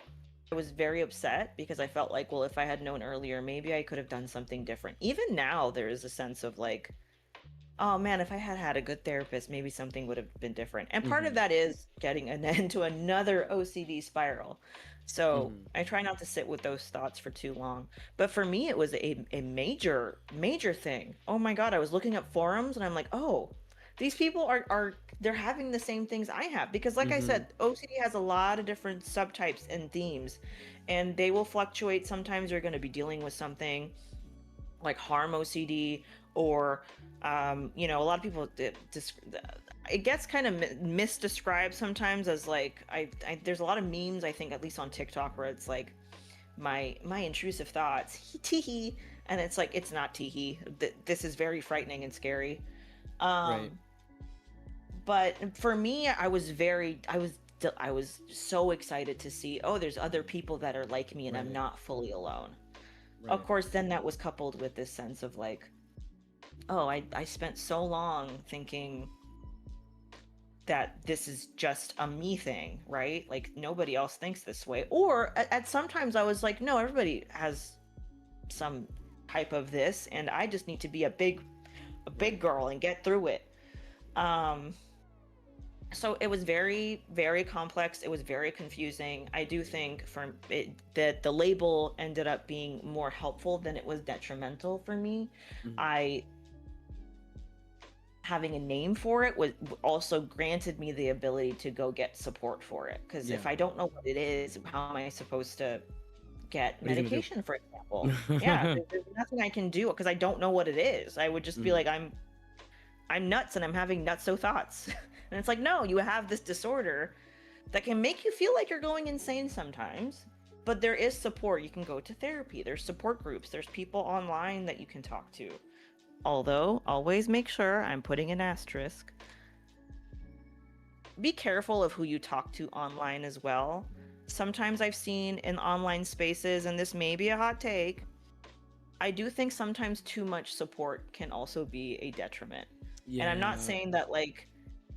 I was very upset because I felt like, well, if I had known earlier, maybe I could have done something different. Even now, there is a sense of like, oh man, if I had had a good therapist, maybe something would have been different. And part of that is getting into another OCD spiral. So I try not to sit with those thoughts for too long. But for me, it was a major, major thing. Oh my God, I was looking up forums and I'm like, oh, these people they're having the same things I have. Because like I said, OCD has a lot of different subtypes and themes, and they will fluctuate. Sometimes you're going to be dealing with something like harm OCD, or a lot of people it gets kind of misdescribed sometimes as like there's a lot of memes, I think, at least on TikTok, where it's like my intrusive thoughts, teehee, and it's like, it's not teehee. This is very frightening and scary. Right. But for me, I was so excited to see, oh, there's other people that are like me and I'm not fully alone. Right. Of course, then that was coupled with this sense of like, oh, I spent so long thinking that this is just a me thing, right? Like nobody else thinks this way. Or at sometimes I was like, no, everybody has some type of this, and I just need to be a big girl and get through it. Um, so it was very, very complex. It was very confusing. I do think for it that the label ended up being more helpful than it was detrimental for me. Mhm. I having a name for it was also granted me the ability to go get support for it, because Yeah. if I don't know what it is, how am I supposed to get What are you gonna do? medication, for example? Yeah, there's nothing I can do because I don't know what it is. I would just be Mhm. like, I'm nuts and I'm having nutso thoughts. And it's like, no, you have this disorder that can make you feel like you're going insane sometimes, but there is support. You can go to therapy, there's support groups, there's people online that you can talk to. Although, always make sure, I'm putting an asterisk, be careful of who you talk to online as well. Sometimes I've seen in online spaces, and this may be a hot take, I do think sometimes too much support can also be a detriment. And I'm not Yeah. saying that like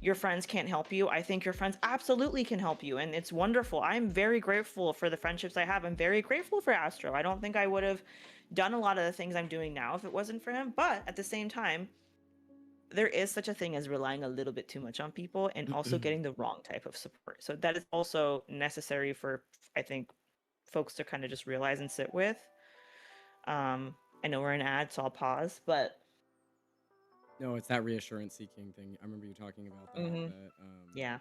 your friends can't help you. I think your friends absolutely can help you, and it's wonderful. I'm very grateful for the friendships I have. I'm very grateful for Astro. I don't think I would have done a lot of the things I'm doing now if it wasn't for him. But at the same time, there is such a thing as relying a little bit too much on people and also getting the wrong type of support. So that is also necessary for, I think, folks to kind of just realize and sit with. I know we're in ad, so I'll pause, but No, it's that reassurance seeking thing. I remember you talking about that. Mhm. That Yeah.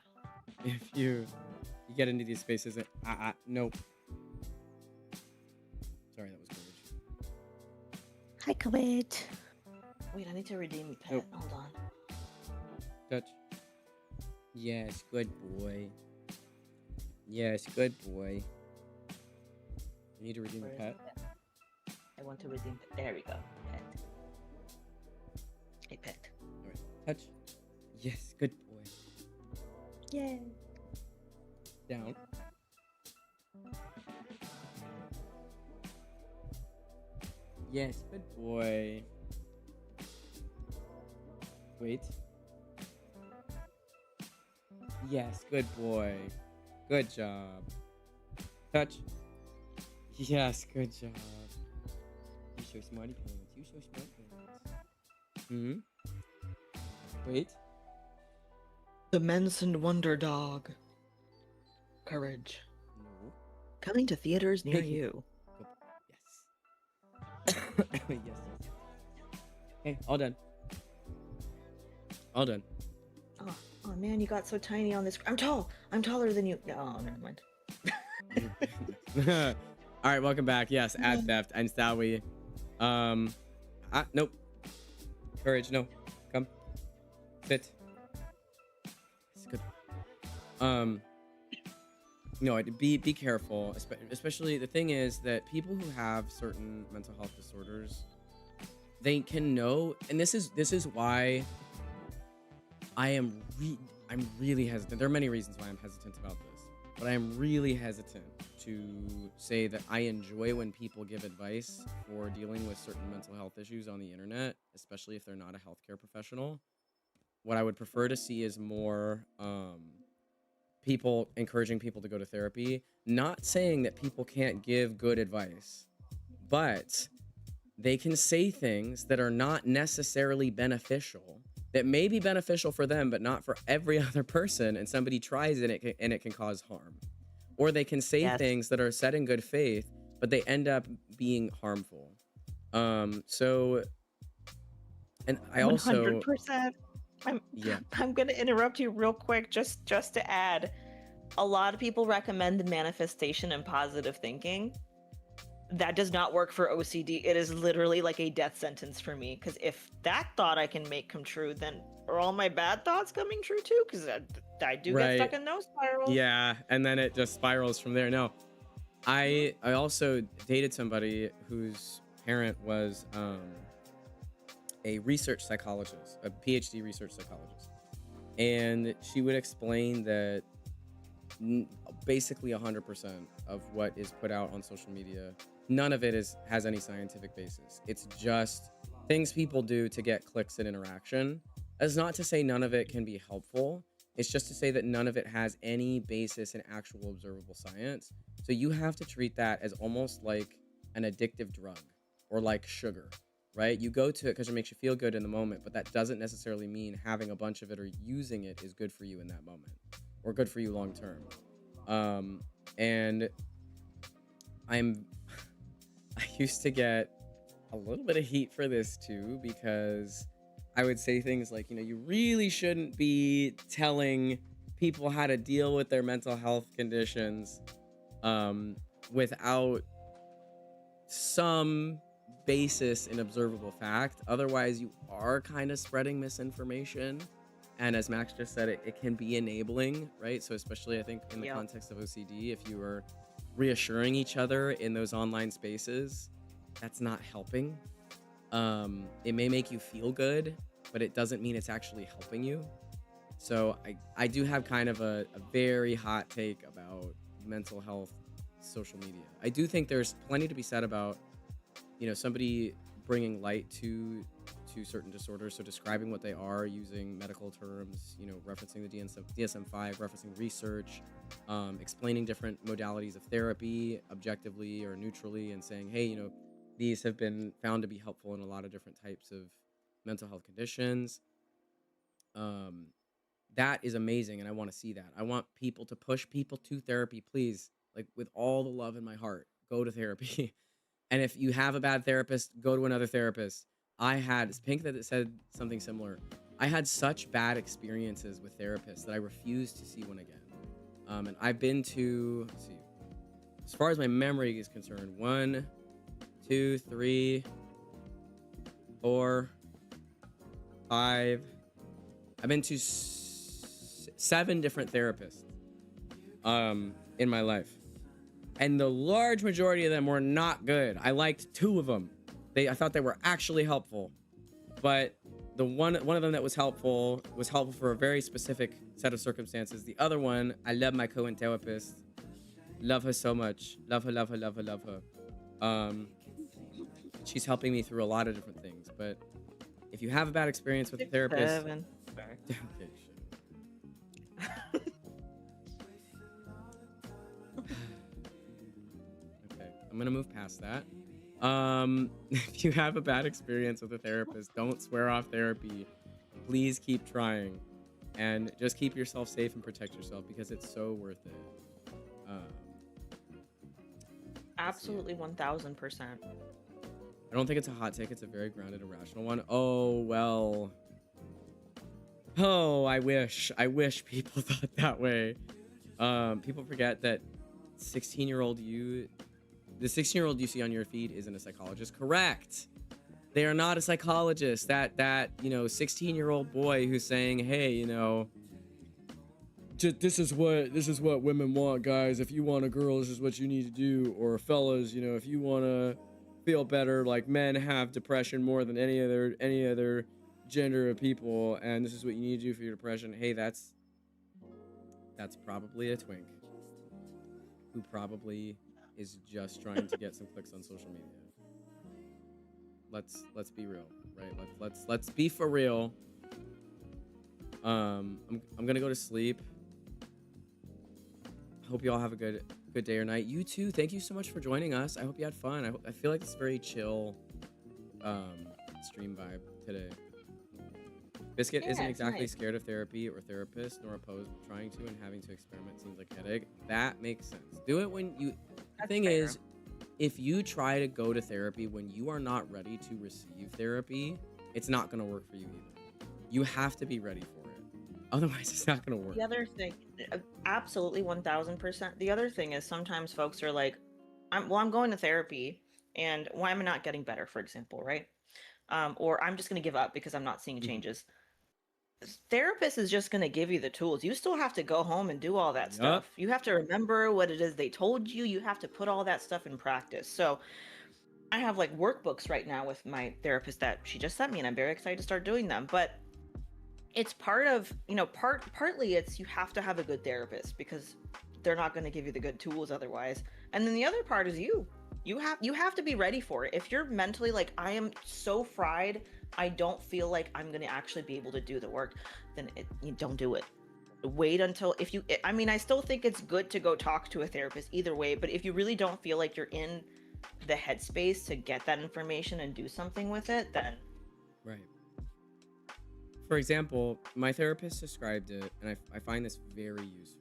if you get into these spaces, and nope. Sorry, that was courage. Hi, Courage. Wait, I need to redeem the pet. Nope. Hold on. Touch. Yes, good boy. Yes, good boy. You need to redeem the Where is pet. the pet? I want to redeem the There we go. Pet. A pet. All right, touch. Yes, good boy. Yay. Down. Yes, good boy. Wait. Yes, good boy. Good job. Touch. Yes, good job. You so smarty pants. You so smarty pants. Hmm. Wait. The Menacing Wonder Dog. Courage. No. Coming to theaters near you. Yes. Yes. Yes. Okay, all done. All done. Oh man, you got so tiny on this. I'm tall. I'm taller than you. No, never mind. All right, welcome back. Yes, ad theft and Stawi. Nope. Courage, no. Come. Sit. It's good. No, be careful. Especially the thing is that people who have certain mental health disorders, they can know, and this is why I'm really hesitant. There are many reasons why I'm hesitant about this, but I am really hesitant to say that I enjoy when people give advice for dealing with certain mental health issues on the internet, especially if they're not a healthcare professional. What I would prefer to see is more people encouraging people to go to therapy, not saying that people can't give good advice, but they can say things that are not necessarily beneficial, that may be beneficial for them but not for every other person, and somebody tries it and it can cause harm. Or they can say Yes. things that are said in good faith but they end up being harmful. So, and I also 100%. yeah. I'm gonna interrupt you real quick just to add. A lot of people recommend the manifestation and positive thinking. That does not work for OCD. It is literally like a death sentence for me. Because if that thought I can make come true, then are all my bad thoughts coming true too? Because I do get stuck in those spirals. Yeah, and then it just spirals from there. No, I also dated somebody whose parent was a research psychologist, a PhD research psychologist, and she would explain that basically 100% of what is put out on social media, none of it has any scientific basis. It's just things people do to get clicks and interaction. That's not to say none of it can be helpful. It's just to say that none of it has any basis in actual observable science. So you have to treat that as almost like an addictive drug. or like sugar, right? You go to it because it makes you feel good in the moment, but that doesn't necessarily mean having a bunch of it or using it is good for you in that moment or good for you long term. And I'm I used to get a little bit of heat for this too, because I would say things like, you really shouldn't be telling people how to deal with their mental health conditions without some basis in observable fact. Otherwise, you are kind of spreading misinformation. And as Max just said, it can be enabling, right? So especially I think in the context of OCD, if you are reassuring each other in those online spaces, that's not helping. It may make you feel good, but it doesn't mean it's actually helping you. So I do have kind of a very hot take about mental health social media. I do think there's plenty to be said about, somebody bringing light to certain disorders. So describing what they are using medical terms, referencing the DSM-5, referencing research, explaining different modalities of therapy objectively or neutrally, and saying, hey, these have been found to be helpful in a lot of different types of mental health conditions. That is amazing, and I want to see that. I want people to push people to therapy, please. Like, with all the love in my heart, go to therapy. And if you have a bad therapist, go to another therapist. It's Pink that said something similar. I had such bad experiences with therapists that I refused to see one again. And I've been to, let's see, as far as my memory is concerned, 1, 2, 3, 4, 5. I've been to 7 different therapists in my life. And the large majority of them were not good. I liked 2 of them. I thought they were actually helpful. But the one of them that was helpful for a very specific set of circumstances. The other one, I love my co-in therapist. Love her so much. Love her, love her, love her, love her. She's helping me through a lot of different things. But if you have a bad experience with a therapist... Sorry. Okay, I'm gonna move past that. If you have a bad experience with a therapist, don't swear off therapy. Please keep trying, and just keep yourself safe and protect yourself, because it's so worth it. Absolutely, 1000%. I don't think it's a hot take. It's a very grounded and rational one. Oh, well. Oh, I wish people thought that way. People forget that the 16-year-old you see on your feed isn't a psychologist. Correct. They are not a psychologist. That 16-year-old boy who's saying, hey, this is what women want, guys. If you want a girl, this is what you need to do. Or fellas, if you want to feel better, like, men have depression more than any other gender of people, and this is what you need to do for your depression. Hey, that's probably a twink who probably is just trying to get some clicks on social media. Let's be real, right? Let's be for real. I'm gonna go to sleep. Hope you all have a good day or night. You too. Thank you so much for joining us. I hope you had fun. I feel like it's very chill stream vibe today. Biscuit isn't exactly scared of therapy or therapists, nor opposed, but trying to and having to experiment seems like a headache. That makes sense. Do it when you... The thing is, if you try to go to therapy when you are not ready to receive therapy, it's not going to work for you either. You have to be ready for it. Otherwise, it's not going to work. The other thing, absolutely 1000%. The other thing is sometimes folks are like, I'm going to therapy, and why am I not getting better, for example, right? Or I'm just going to give up because I'm not seeing changes. Therapist is just going to give you the tools. You still have to go home and do all that stuff. You have to remember what it is they told you. You have to put all that stuff in practice. So I have like workbooks right now with my therapist that she just sent me, and I'm very excited to start doing them. But it's part of, partly it's you have to have a good therapist because they're not going to give you the good tools otherwise. And then the other part is you have to be ready for it. If you're mentally like, I am so fried, I don't feel like I'm going to actually be able to do the work, then you don't do it. Wait until I still think it's good to go talk to a therapist either way, but if you really don't feel like you're in the headspace to get that information and do something with it, then Right. For example, my therapist described it, and I find this very useful.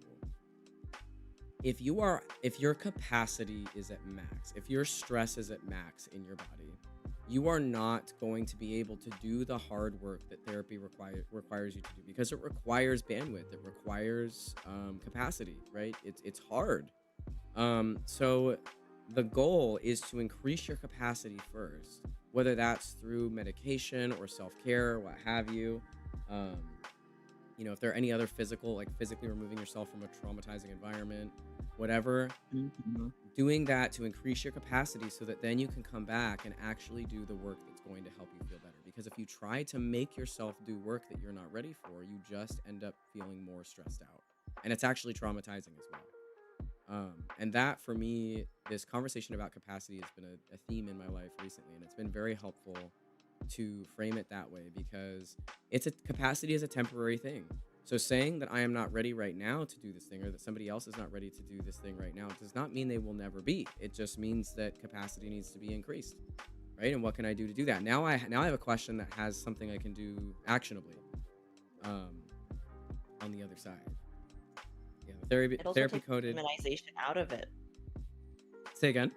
If your capacity is at max, if your stress is at max in your body, you are not going to be able to do the hard work that therapy requires you to do, because it requires bandwidth, it requires capacity, right? It's hard. So the goal is to increase your capacity first, whether that's through medication or self-care, what have you. Um, if there are any other physically removing yourself from a traumatizing environment, whatever, Mhm. doing that to increase your capacity so that then you can come back and actually do the work that's going to help you feel better. Because if you try to make yourself do work that you're not ready for, you just end up feeling more stressed out. And it's actually traumatizing as well. And that, for me, this conversation about capacity has been a theme in my life recently, and it's been very helpful to frame it that way, because capacity is a temporary thing. So saying that I am not ready right now to do this thing, or that somebody else is not ready to do this thing right now, does not mean they will never be. It just means that capacity needs to be increased, right? And what can I do to do that? Now I have a question that has something I can do actionably um, on the other side. Yeah, It also therapy takes the coded. demonization out of it. Say again.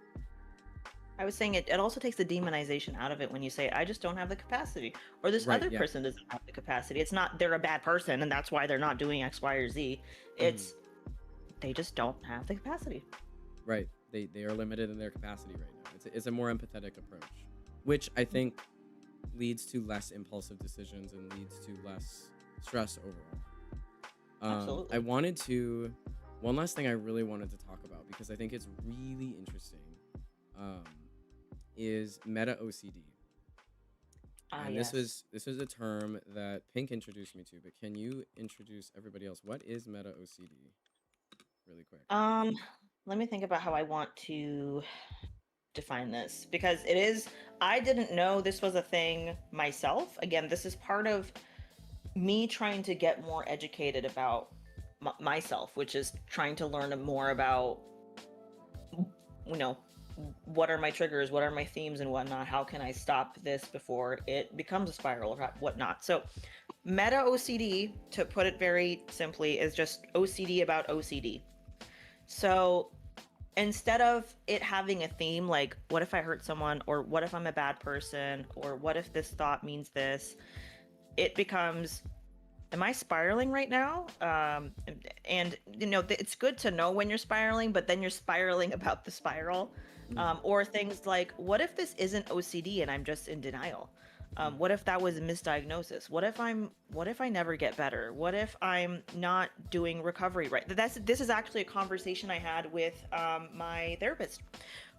I was saying it also takes the demonization out of it when you say, I just don't have the capacity, or this Right. other Yeah. person doesn't have the capacity. It's not they're a bad person and that's why they're not doing X, Y, or Z. Mhm. It's they just don't have the capacity. Right. They are limited in their capacity right now. It's a more empathetic approach, which I think leads to less impulsive decisions and leads to less stress overall. I Absolutely. wanted to One last thing I really wanted to talk about, because I think it's really interesting, um, is meta OCD. Ah, And yes. this was a term that Pink introduced me to, but can you introduce everybody else? What is meta OCD, really quick? Um, Let me think about how I want to define this because it is, I didn't know this was a thing myself. Again, this is part of me trying to get more educated about myself, which is trying to learn more about, you know, what are my triggers, what are my themes and whatnot, how can I stop this before it becomes a spiral or whatnot. So meta OCD, to put it very simply, is just OCD about OCD. So instead of it having a theme like what if I hurt someone, or what if I'm a bad person, or what if this thought means this, it becomes, am I spiraling right now? And it's good to know when you're spiraling, but then you're spiraling about the spiral. Mhm. Or things like, what if this isn't OCD and I'm just in denial? Mhm. What if that was a misdiagnosis? What if I never get better? What if I'm not doing recovery right? This is actually a conversation I had with my therapist,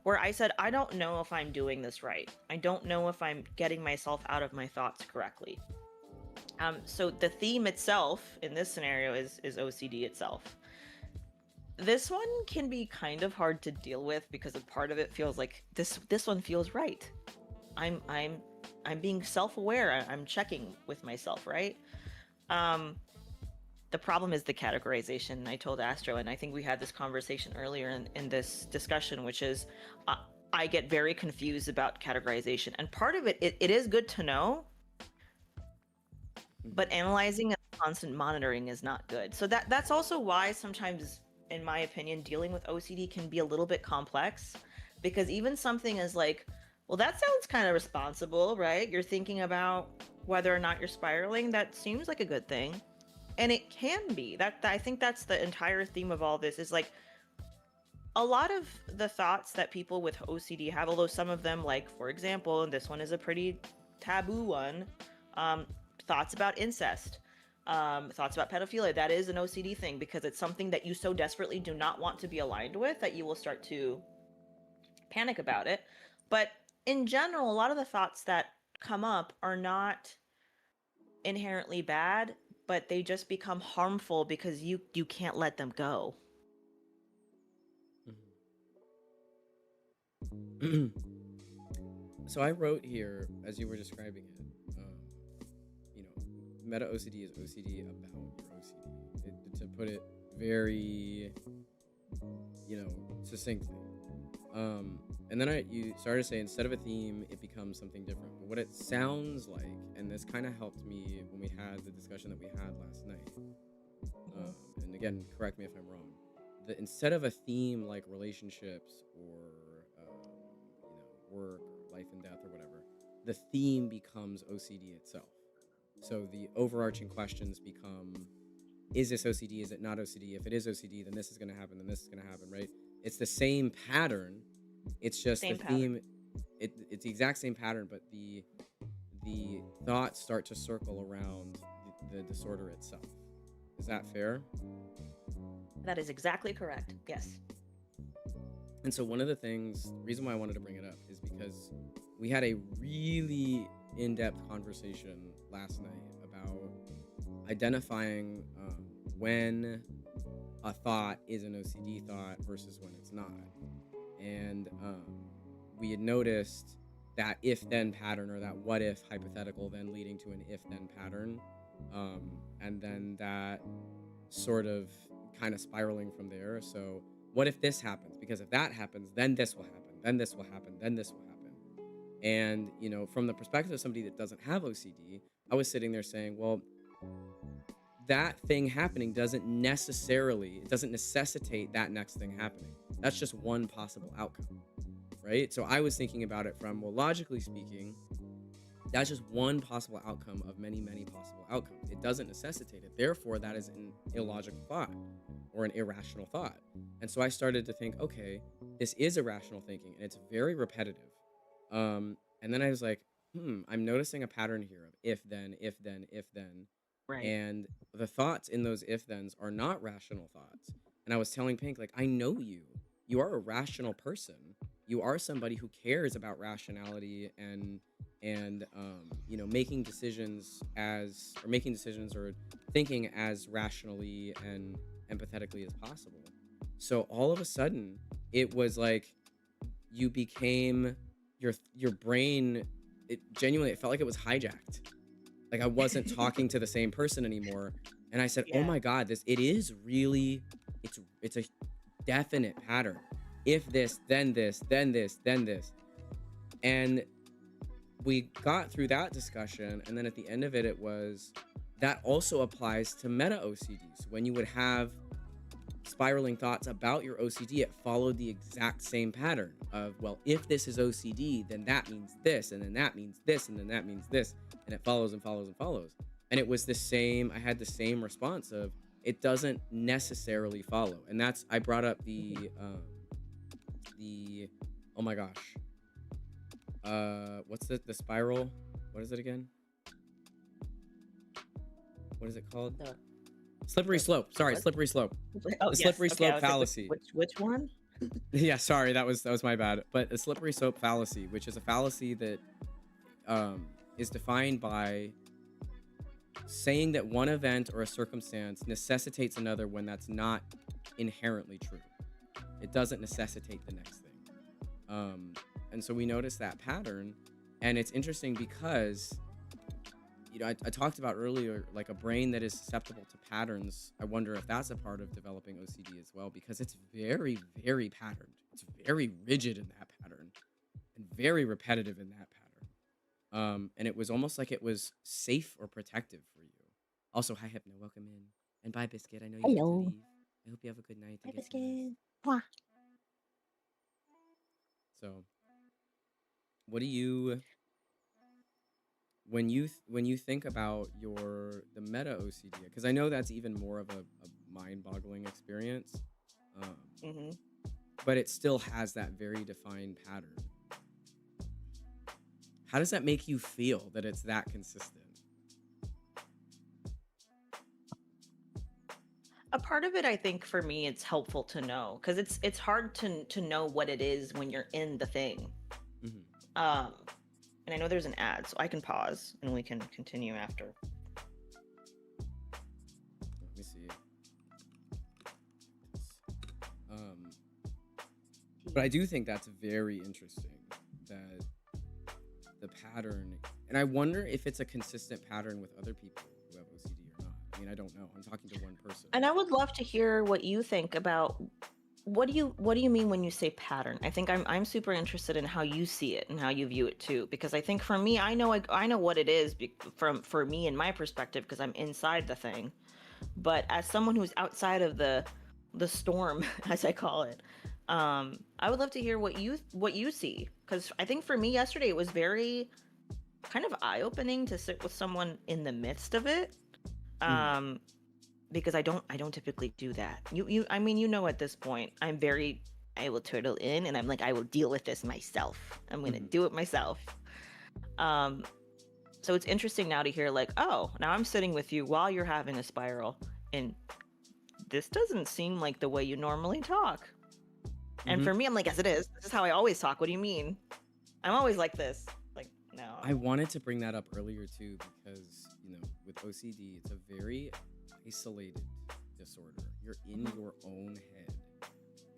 where I said, I don't know if I'm doing this right. I don't know if I'm getting myself out of my thoughts correctly. So the theme itself in this scenario is OCD itself. This one can be kind of hard to deal with because a part of it feels like this one feels right. I'm I'm I'm being self-aware. I'm checking with myself, right? Um, the problem is the categorization. I told Astro, and I think we had this conversation earlier in this discussion, which is uh, I get very confused about categorization. And part of it is good to know, Mhm. but analyzing and constant monitoring is not good. So that's also why sometimes, in my opinion, dealing with OCD can be a little bit complex, because even something as like, well, that sounds kind of responsible, right? You're thinking about whether or not you're spiraling. That seems like a good thing, and it can be. That I think that's the entire theme of all this, is like a lot of the thoughts that people with OCD have, although some of them, like for example, and this one is a pretty taboo one, um, thoughts about incest, thoughts about pedophilia, that is an OCD thing because it's something that you so desperately do not want to be aligned with that you will start to panic about it. But in general, a lot of the thoughts that come up are not inherently bad, but they just become harmful because you can't let them go. Mhm. So I wrote here, as you were describing it, you know, meta OCD is OCD about your OCD. To put it very succinctly. And then you started to say instead of a theme, it becomes something different. But what it sounds like, and this kind of helped me when we had the discussion that we had last night. And again, correct me if I'm wrong. That instead of a theme like relationships or work or life and death or whatever, the theme becomes OCD itself. So the overarching questions become: is this OCD? Is it not OCD? If it is OCD, then this is going to happen. Then this is going to happen, right? It's the same pattern. It's just the Same pattern. theme. It's the exact same pattern, but the thoughts start to circle around the disorder itself. Is that fair? That is exactly correct. Yes. And so one of the reason why I wanted to bring it up is because we had a really in-depth conversation last night about identifying when a thought is an OCD thought versus when it's not. And we had noticed that if-then pattern, or that what-if hypothetical then leading to an if-then pattern. And then that sort of kind of spiraling from there. So what if this happens? Because if that happens, then this will happen, then this will happen, then this will happen. And, from the perspective of somebody that doesn't have OCD, I was sitting there saying, well, that thing happening doesn't necessitate that next thing happening. That's just one possible outcome, right? So I was thinking about it from, well, logically speaking, that's just one possible outcome of many, many possible outcomes. It doesn't necessitate it. Therefore, that is an illogical thought or an irrational thought. And so I started to think, okay, this is irrational thinking, and it's very repetitive. And then I was like, I'm noticing a pattern here of if then, if then, if then. Right. And the thoughts in those if-thens are not rational thoughts. And I was telling Pink, like, I know you. You are a rational person. You are somebody who cares about rationality and making decisions or thinking as rationally and empathetically as possible. So all of a sudden, it was like you became your brain. It felt like it was hijacked. Like I wasn't talking to the same person anymore. And I said, Yeah. oh my God, it is really, it's a definite pattern. If this, then this, then this, then this. And we got through that discussion. And then at the end of it, it was, that also applies to meta OCDs. When you would have spiraling thoughts about your OCD, it followed the exact same pattern of, well, if this is OCD, then that means this, and then that means this, and then that means this. And it follows and follows and follows. And it was I had the same response of, it doesn't necessarily follow. And I brought up the oh my gosh. What's the spiral? What is it again? What is it called? Slippery slope. Sorry, slippery slope. Oh, the slippery yes. slope fallacy. Which one? Yeah, sorry, that was my bad. But a slippery slope fallacy, which is a fallacy that is defined by saying that one event or a circumstance necessitates another when that's not inherently true. It doesn't necessitate the next thing. And so we notice that pattern, and it's interesting because I talked about earlier, like a brain that is susceptible to patterns. I wonder if that's a part of developing OCD as well, because it's very, very patterned. It's very rigid in that pattern and very repetitive in that pattern. And it was almost like it was safe or protective for you. Also, hi, Hypno, welcome in. And bye, Biscuit. I know you have to leave. I hope you have a good night. Hi, and get some rest. Biscuit. So, what do you, when you think about the meta OCD, because I know that's even more of a mind-boggling experience, but it still has that very defined pattern. How does that make you feel that it's that consistent? A part of it, I think, for me, it's helpful to know, because it's hard to know what it is when you're in the thing. And I know there's an ad, so I can pause and we can continue after. Let me see. But I do think that's very interesting, that the pattern, and I wonder if it's a consistent pattern with other people who have OCD or not. I mean, I don't know. I'm talking to one person. And I would love to hear what you think about what do you mean when you say pattern? I think I'm super interested in how you see it and how you view it too, because I think for me, I know what it is from for me and my perspective because I'm inside the thing. But as someone who's outside of the storm, as I call it, I would love to hear what you see, because I think for me yesterday it was very kind of eye-opening to sit with someone in the midst of it. Um, because I don't typically do that. You I mean, at this point, I will turtle in and I'm like, I will deal with this myself. I'm gonna do it myself. Um, so it's interesting now to hear like, oh, now I'm sitting with you while you're having a spiral, and this doesn't seem like the way you normally talk. And for me, I'm like, yes, it is. This is how I always talk. What do you mean? I'm always like this. Like, no. I wanted to bring that up earlier too because, with OCD, it's a very isolated disorder. You're in your own head.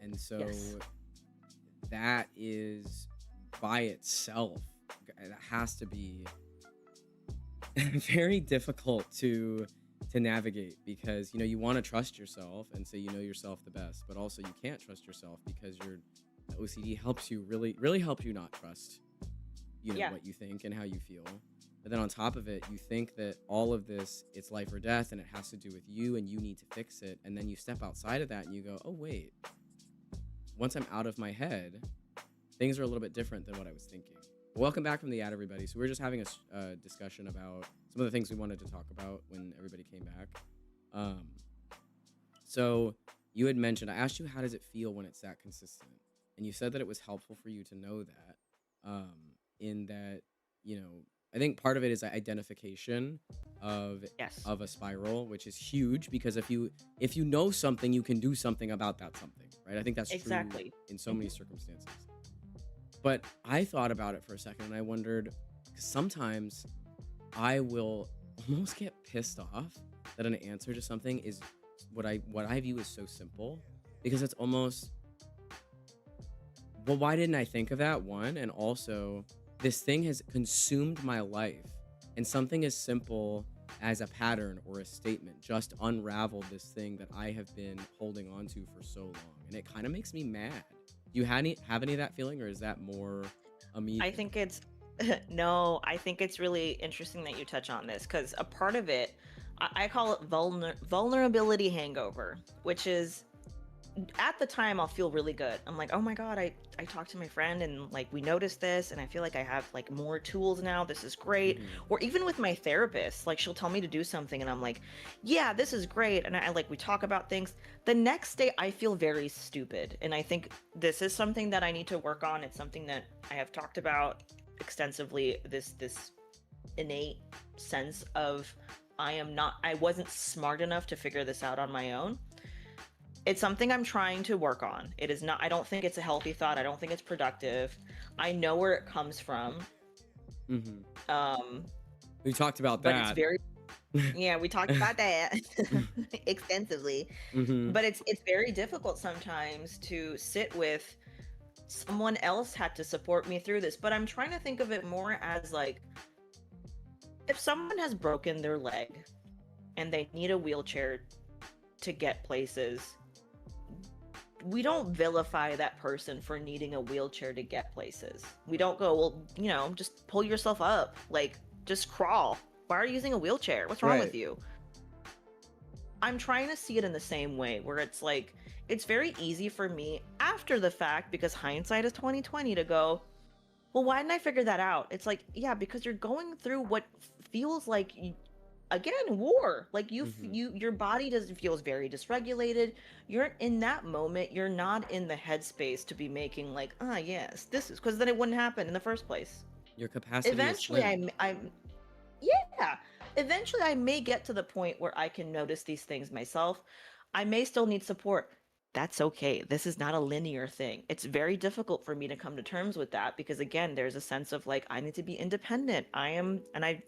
And so Yes. that is by itself, that has to be very difficult to navigate because, you want to trust yourself and say you know yourself the best, but also you can't trust yourself because your OCD helps you really help you not trust Yeah. what you think and how you feel. But then on top of it, you think that all of this, it's life or death and it has to do with you and you need to fix it. And then you step outside of that and you go, oh, wait, once I'm out of my head, things are a little bit different than what I was thinking. Welcome back from the ad, everybody. So we're just having a discussion about some of the things we wanted to talk about when everybody came back. So you had mentioned, I asked you, how does it feel when it's that consistent? And you said that it was helpful for you to know that, in that, I think part of it is identification of Yes. a spiral, which is huge because if you know something, you can do something about that something, right? I think that's true Exactly. in so many circumstances. But I thought about it for a second and I wondered, 'cause sometimes I will almost get pissed off that an answer to something is what I view as so simple, because it's almost, well, why didn't I think of that? One, and also this thing has consumed my life, and something as simple as a pattern or a statement just unraveled this thing that I have been holding on to for so long, and it kind of makes me mad. Do you have any of that feeling, or is that more a me I thing? think it's no, I think it's really interesting that you touch on this because a part of it, I call it vulnerability hangover, which is at the time I'll feel really good. I'm like, oh my God, I talked to my friend and like we noticed this and I feel like I have like more tools now. This is great. Mm-hmm. Or even with my therapist, like she'll tell me to do something and I'm like, yeah, this is great. And I like we talk about things. The next day I feel very stupid. And I think this is something that I need to work on. It's something that I have talked about extensively, this innate sense of I wasn't smart enough to figure this out on my own. It's something I'm trying to work on. It is not, I don't think it's a healthy thought. I don't think it's productive. I know where it comes from. Mm-hmm. Um, We talked about but it's that. very, yeah, we talked about that extensively. Mm-hmm. But it's very difficult sometimes to sit with someone else had to support me through this. But I'm trying to think of it more as like if someone has broken their leg and they need a wheelchair to get places, we don't vilify that person for needing a wheelchair to get places. We don't go, well, just pull yourself up, like just crawl. Why are you using a wheelchair? What's wrong Right. with you? I'm trying to see it in the same way where it's like it's very easy for me after the fact, because hindsight is 2020, to go, well, why didn't I figure that out? It's like, yeah, because you're going through what feels like again, war. Like Mm-hmm. your body feels very dysregulated. You're in that moment, you're not in the headspace to be making like, ah, yes, this is, because then it wouldn't happen in the first place. Your capacity is Eventually slim. I'm yeah, eventually I may get to the point where I can notice these things myself. I may still need support. That's okay. This is not a linear thing. It's very difficult for me to come to terms with that because again, there's a sense of like I need to be independent. I am, and I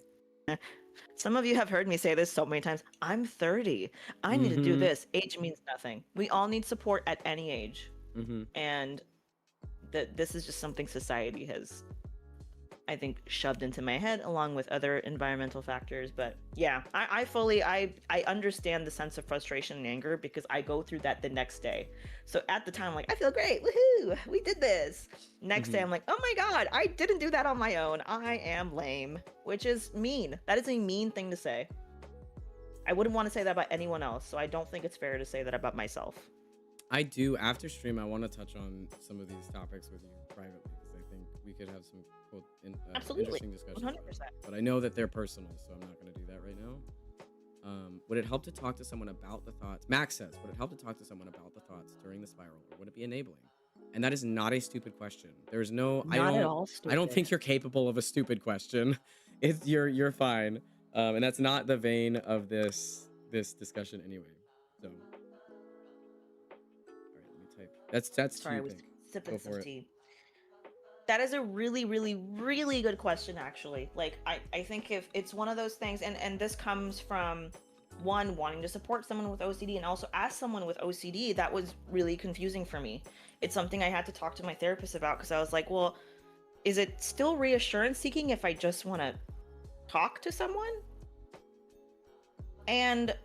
some of you have heard me say this so many times. I'm 30. I need to do Mm-hmm. this. Age means nothing. We all need support at any age. Mm-hmm. And that this is just something society has I think, shoved into my head along with other environmental factors. But yeah, I understand the sense of frustration and anger because I go through that the next day. So at the time, I'm like, I feel great, woohoo, we did this. Next day, Hmm. I'm like, oh my God, I didn't do that on my own. I am lame, which is mean. That is a mean thing to say. I wouldn't want to say that about anyone else, so I don't think it's fair to say that about myself. I do, after stream, I want to touch on some of these topics with you privately because I think we could have some cool, Absolutely, interesting discussions about it. 100%. But I know that they're personal, so I'm not going to do that right now. Would it help to talk to someone about the thoughts? Max says, would it help to talk to someone about the thoughts during the spiral, or would it be enabling? And that is not a stupid question. There's no, Not at all I don't stupid. think you're capable of a stupid question. It's you're fine. And that's not the vein of this discussion anyway. So, all right, let me type. That's Sorry, I cute, was Pink. sipping Go some for it. tea. That is a really, really, really good question, actually. Like, I think if it's one of those things, and this comes from one, wanting to support someone with OCD, and also as someone with OCD, that was really confusing for me. It's something I had to talk to my therapist about because I was like, well, is it still reassurance seeking if I just want to talk to someone? And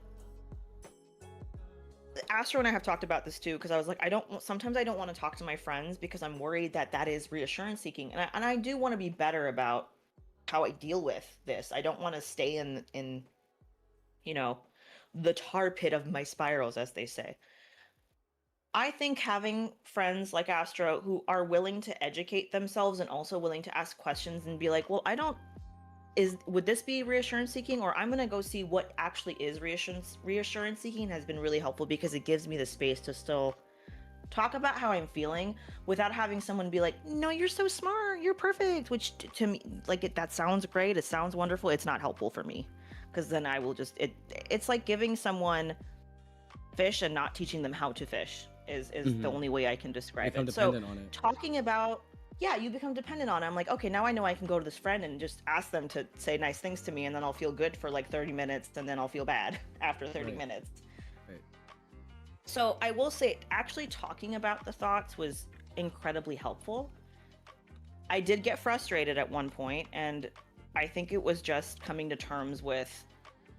Astro and I have talked about this too because I was like, sometimes I don't want to talk to my friends because I'm worried that that is reassurance seeking, and I do want to be better about how I deal with this. I don't want to stay in you know the tar pit of my spirals, as they say. I think having friends like Astro who are willing to educate themselves and also willing to ask questions and be like, well, I don't is would this be reassurance seeking, or I'm gonna go see what actually is reassurance seeking, has been really helpful because it gives me the space to still talk about how I'm feeling without having someone be like, no, you're so smart, you're perfect, which to me, like, that sounds great, it sounds wonderful, it's not helpful for me because then I will just it's like giving someone fish and not teaching them how to fish is the Hmm. only way I can describe Become it. So dependent on it. talking about, yeah, you become dependent on it. I'm like, okay, now I know I can go to this friend and just ask them to say nice things to me, and then I'll feel good for like 30 minutes, and then I'll feel bad after 30 Right. minutes. Right. So I will say, actually talking about the thoughts was incredibly helpful. I did get frustrated at one point, and I think it was just coming to terms with,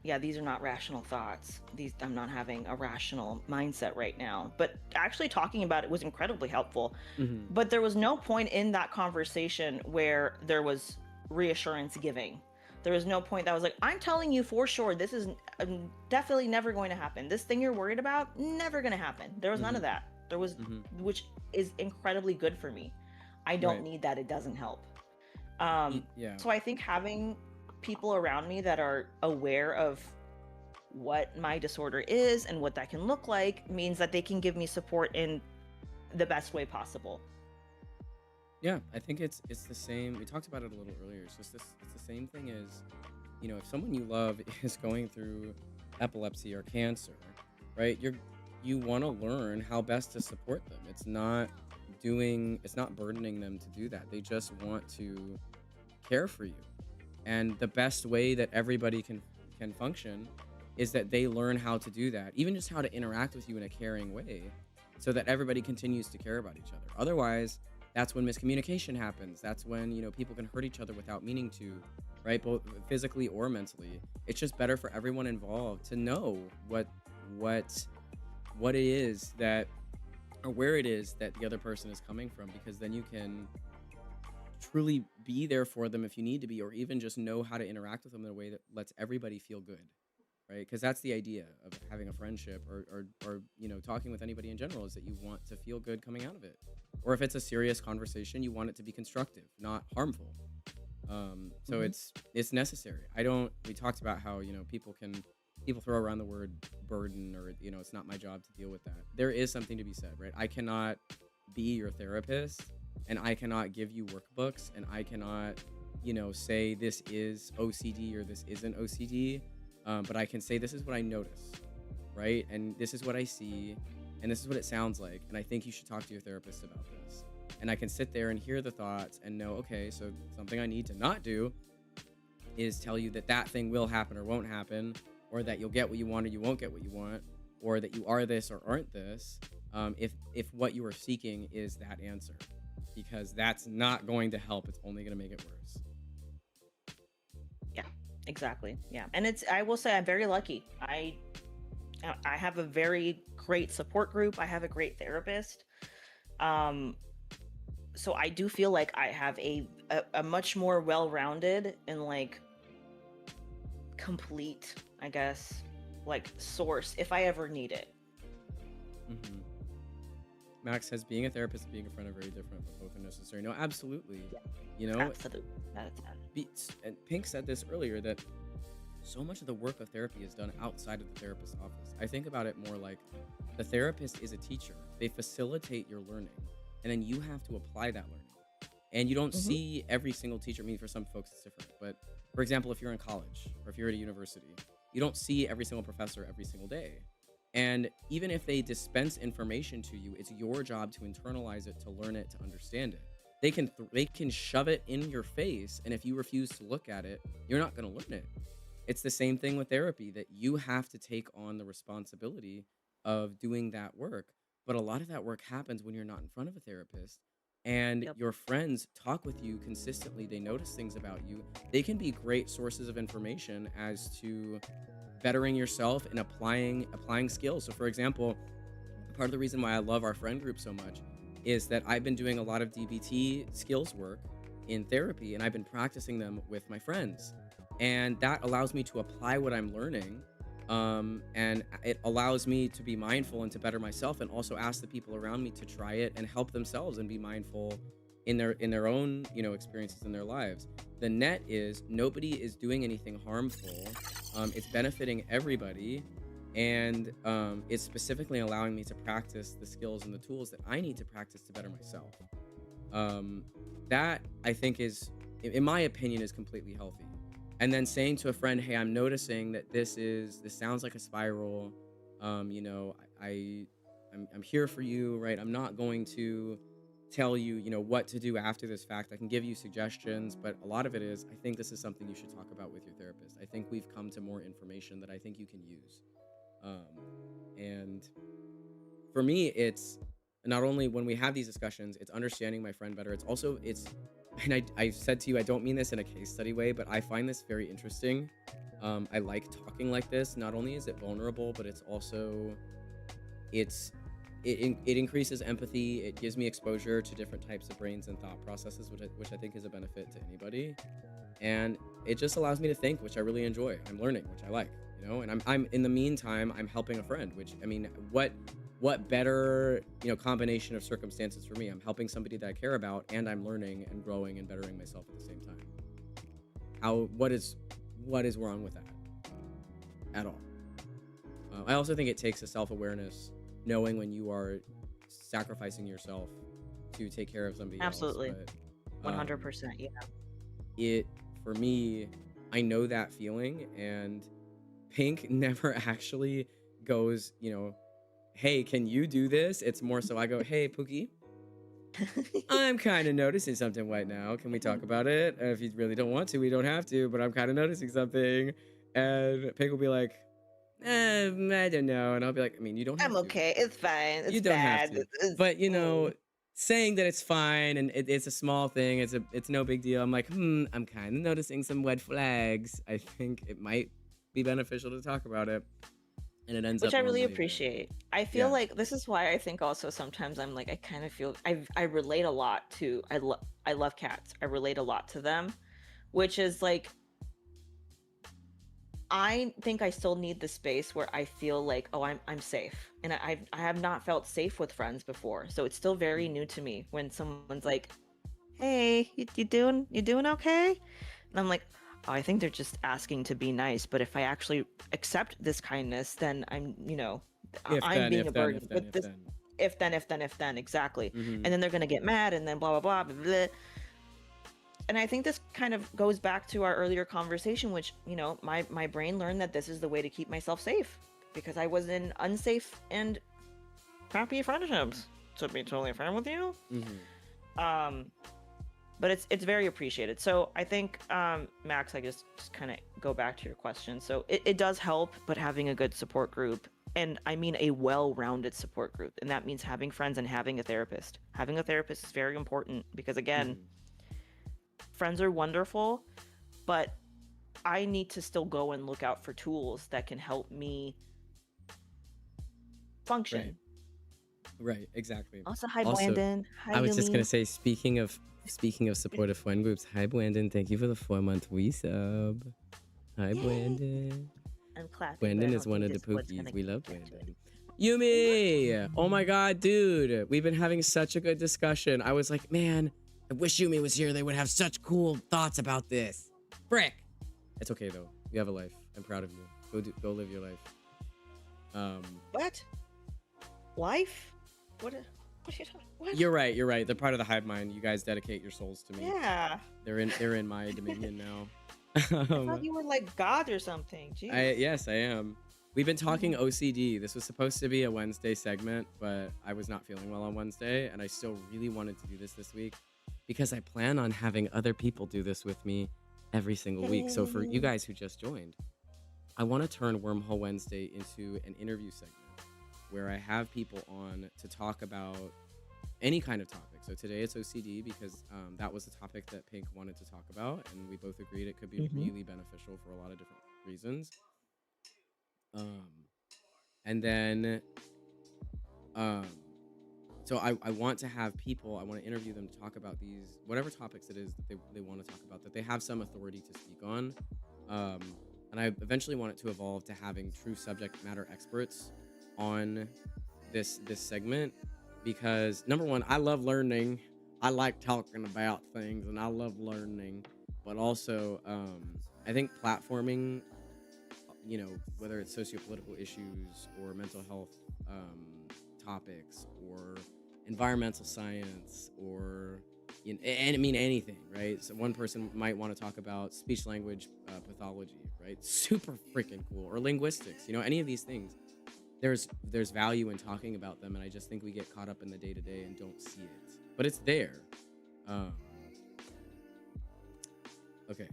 yeah, these are not rational thoughts. I'm not having a rational mindset right now. But actually talking about it was incredibly helpful. Hmm. But there was no point in that conversation where there was reassurance giving. There was no point that was like, I'm telling you for sure, this is definitely never going to happen. This thing you're worried about, never going to happen. There was none Hmm. of that. There was, Hmm. which is incredibly good for me. I don't Right. need that. It doesn't help. Um, Yeah. so I think having people around me that are aware of what my disorder is and what that can look like means that they can give me support in the best way possible. Yeah, I think it's the same. We talked about it a little earlier. It's just this. It's the same thing as, if someone you love is going through epilepsy or cancer, right? You want to learn how best to support them. It's not burdening them to do that. They just want to care for you, and the best way that everybody can function is that they learn how to do that, even just how to interact with you in a caring way, so that everybody continues to care about each other. Otherwise, that's when miscommunication happens. That's when, people can hurt each other without meaning to, right? Both physically or mentally. It's just better for everyone involved to know what what it is that, or where it is that the other person is coming from, because then you can truly be there for them if you need to be, or even just know how to interact with them in a way that lets everybody feel good, right? Because that's the idea of having a friendship, or talking with anybody in general, is that you want to feel good coming out of it. Or if it's a serious conversation, you want it to be constructive, not harmful. So Hmm. it's necessary. I don't We talked about how, people throw around the word burden, or it's not my job to deal with that. There is something to be said, right? I cannot be your therapist, and I cannot give you workbooks, and I cannot, say this is OCD or this isn't OCD. But I can say this is what I notice, right? And this is what I see, and this is what it sounds like. And I think you should talk to your therapist about this. And I can sit there and hear the thoughts and know, okay, so something I need to not do is tell you that that thing will happen or won't happen, or that you'll get what you want or you won't get what you want, or that you are this or aren't this. If what you are seeking is that answer, because that's not going to help. It's only going to make it worse. Exactly. Yeah. And I will say I'm very lucky. I have a very great support group. I have a great therapist. Um, so I do feel like I have a much more well-rounded and like complete, I guess, like source if I ever need it. Hmm. Max says being a therapist and being a friend are very different, but both are necessary. No, absolutely. Yeah, You know, absolutely. That's and Pink said this earlier that so much of the work of therapy is done outside of the therapist's office. I think about it more like the therapist is a teacher. They facilitate your learning, and then you have to apply that learning. And you don't mm-hmm. see every single teacher. I mean, for some folks, it's different. But for example, if you're in college or if you're at a university, you don't see every single professor every single day. And even if they dispense information to you, it's your job to internalize it, to learn it, to understand it. They can shove it in your face, and if you refuse to look at it, you're not going to learn it. It's the same thing with therapy, that you have to take on the responsibility of doing that work. But a lot of that work happens when you're not in front of a therapist and Yep. your friends talk with you consistently. They notice things about you. They can be great sources of information as to bettering yourself and applying skills. So for example, part of the reason why I love our friend group so much is that I've been doing a lot of DBT skills work in therapy, and I've been practicing them with my friends. And that allows me to apply what I'm learning. And it allows me to be mindful and to better myself, and also ask the people around me to try it and help themselves and be mindful in their own, experiences in their lives. The net is nobody is doing anything harmful. It's benefiting everybody, and it's specifically allowing me to practice the skills and the tools that I need to practice to better myself. That I think is, in my opinion, is completely healthy. And then saying to a friend, "Hey, I'm noticing that this sounds like a spiral. I'm here for you, right? I'm not going to tell you, what to do after this fact. I can give you suggestions, but a lot of it is, I think this is something you should talk about with your therapist. I think we've come to more information that I think you can use." Um, and for me, it's not only when we have these discussions, it's understanding my friend better. It's also, and I said to you, I don't mean this in a case study way, but I find this very interesting. I like talking like this. Not only is it vulnerable, but it's also, it increases empathy. It gives me exposure to different types of brains and thought processes, which I think is a benefit to anybody. And it just allows me to think, which I really enjoy. I'm learning, which I like, and I'm in the meantime, I'm helping a friend, which, I mean, what better, combination of circumstances for me? I'm helping somebody that I care about, and I'm learning and growing and bettering myself at the same time. What is wrong with that at all? I also think it takes a self-awareness, knowing when you are sacrificing yourself to take care of somebody Absolutely. else. But 100%. Yeah. it for me, I know that feeling, and Pink never actually goes, "Hey, can you do this?" It's more so I go, "Hey, Pookie, I'm kind of noticing something right now. Can we talk about it? If you really don't want to, we don't have to, but I'm kind of noticing something." And Pink will be like, I don't know. And I'll be like, I mean, you don't I'm have to. okay. It's fine. It's You don't have bad. to. But, Mm. saying that it's fine and it's a small thing, it's no big deal. I'm like, I'm kind of noticing some red flags. I think it might be beneficial to talk about it. And it ends Which up I really normally there. appreciate. I feel Yeah. like this is why I think also sometimes I'm like I kind of feel I relate a lot to I love cats. I relate a lot to them, which is like I think I still need the space where I feel like, oh, I'm safe, and I have not felt safe with friends before, so it's still very new to me when someone's like, "Hey, you doing okay?" And I'm like, "Oh, I think they're just asking to be nice, but if I actually accept this kindness, then If I'm then, being a if then, burden if then, with if this." then. If then, exactly. Mm-hmm. And then they're gonna get mad, and then blah blah blah blah blah. And I think this kind of goes back to our earlier conversation, which, my brain learned that this is the way to keep myself safe because I was in unsafe and crappy friendships. To be totally fair with you. Mm-hmm. But it's very appreciated. So I think, Max, I just kind of go back to your question. So it does help, but having a good support group, and I mean a well-rounded support group, and that means having friends and having a therapist. Having a therapist is very important because, again, Mm-hmm. friends are wonderful, but I need to still go and look out for tools that can help me function. Right, exactly. Also, hi Also, Brandon. Hi I was just gonna Yumi. say, speaking of supportive friend groups, hi Brandon, thank you for the 4-month resub. Hi Yay! Brandon. I'm clapping, but I Brandon is don't one think of the Discord's gonna pookies. We love get to it. Brandon. Yumi! Oh my god, dude. We've been having such a good discussion. I was like, man, I wish Yumi was here. They would have such cool thoughts about this. Frick. It's okay though. You have a life. I'm proud of you. Go live your life. What? Life? What are you talking? What? You're right. They're part of the hive mind. You guys dedicate your souls to me. Yeah. They're in my dominion now. I thought you were like God or something. Jeez. Yes, I am. We've been talking OCD. This was supposed to be a Wednesday segment, but I was not feeling well on Wednesday, and I still really wanted to do this week because I plan on having other people do this with me every single week. So for you guys who just joined, I want to turn Wormhole Wednesday into an interview segment where I have people on to talk about any kind of topic. So today it's OCD because that was the topic that Pink wanted to talk about, and we both agreed it could be really beneficial for a lot of different reasons. And then so I want to have people, I want to interview them to talk about these whatever topics it is that they want to talk about, that they have some authority to speak on. And I eventually want it to evolve to having true subject matter experts on this segment, because number one, I love learning. I like talking about things and I love learning, but also I think platforming, you know, whether it's socio-political issues or mental health topics or environmental science or and I mean anything, right? So one person might want to talk about speech language pathology, right? Super freaking cool. Or linguistics, you know, any of these things. There's value in talking about them, and I just think we get caught up in the day-to-day and don't see it, but it's there. Okay.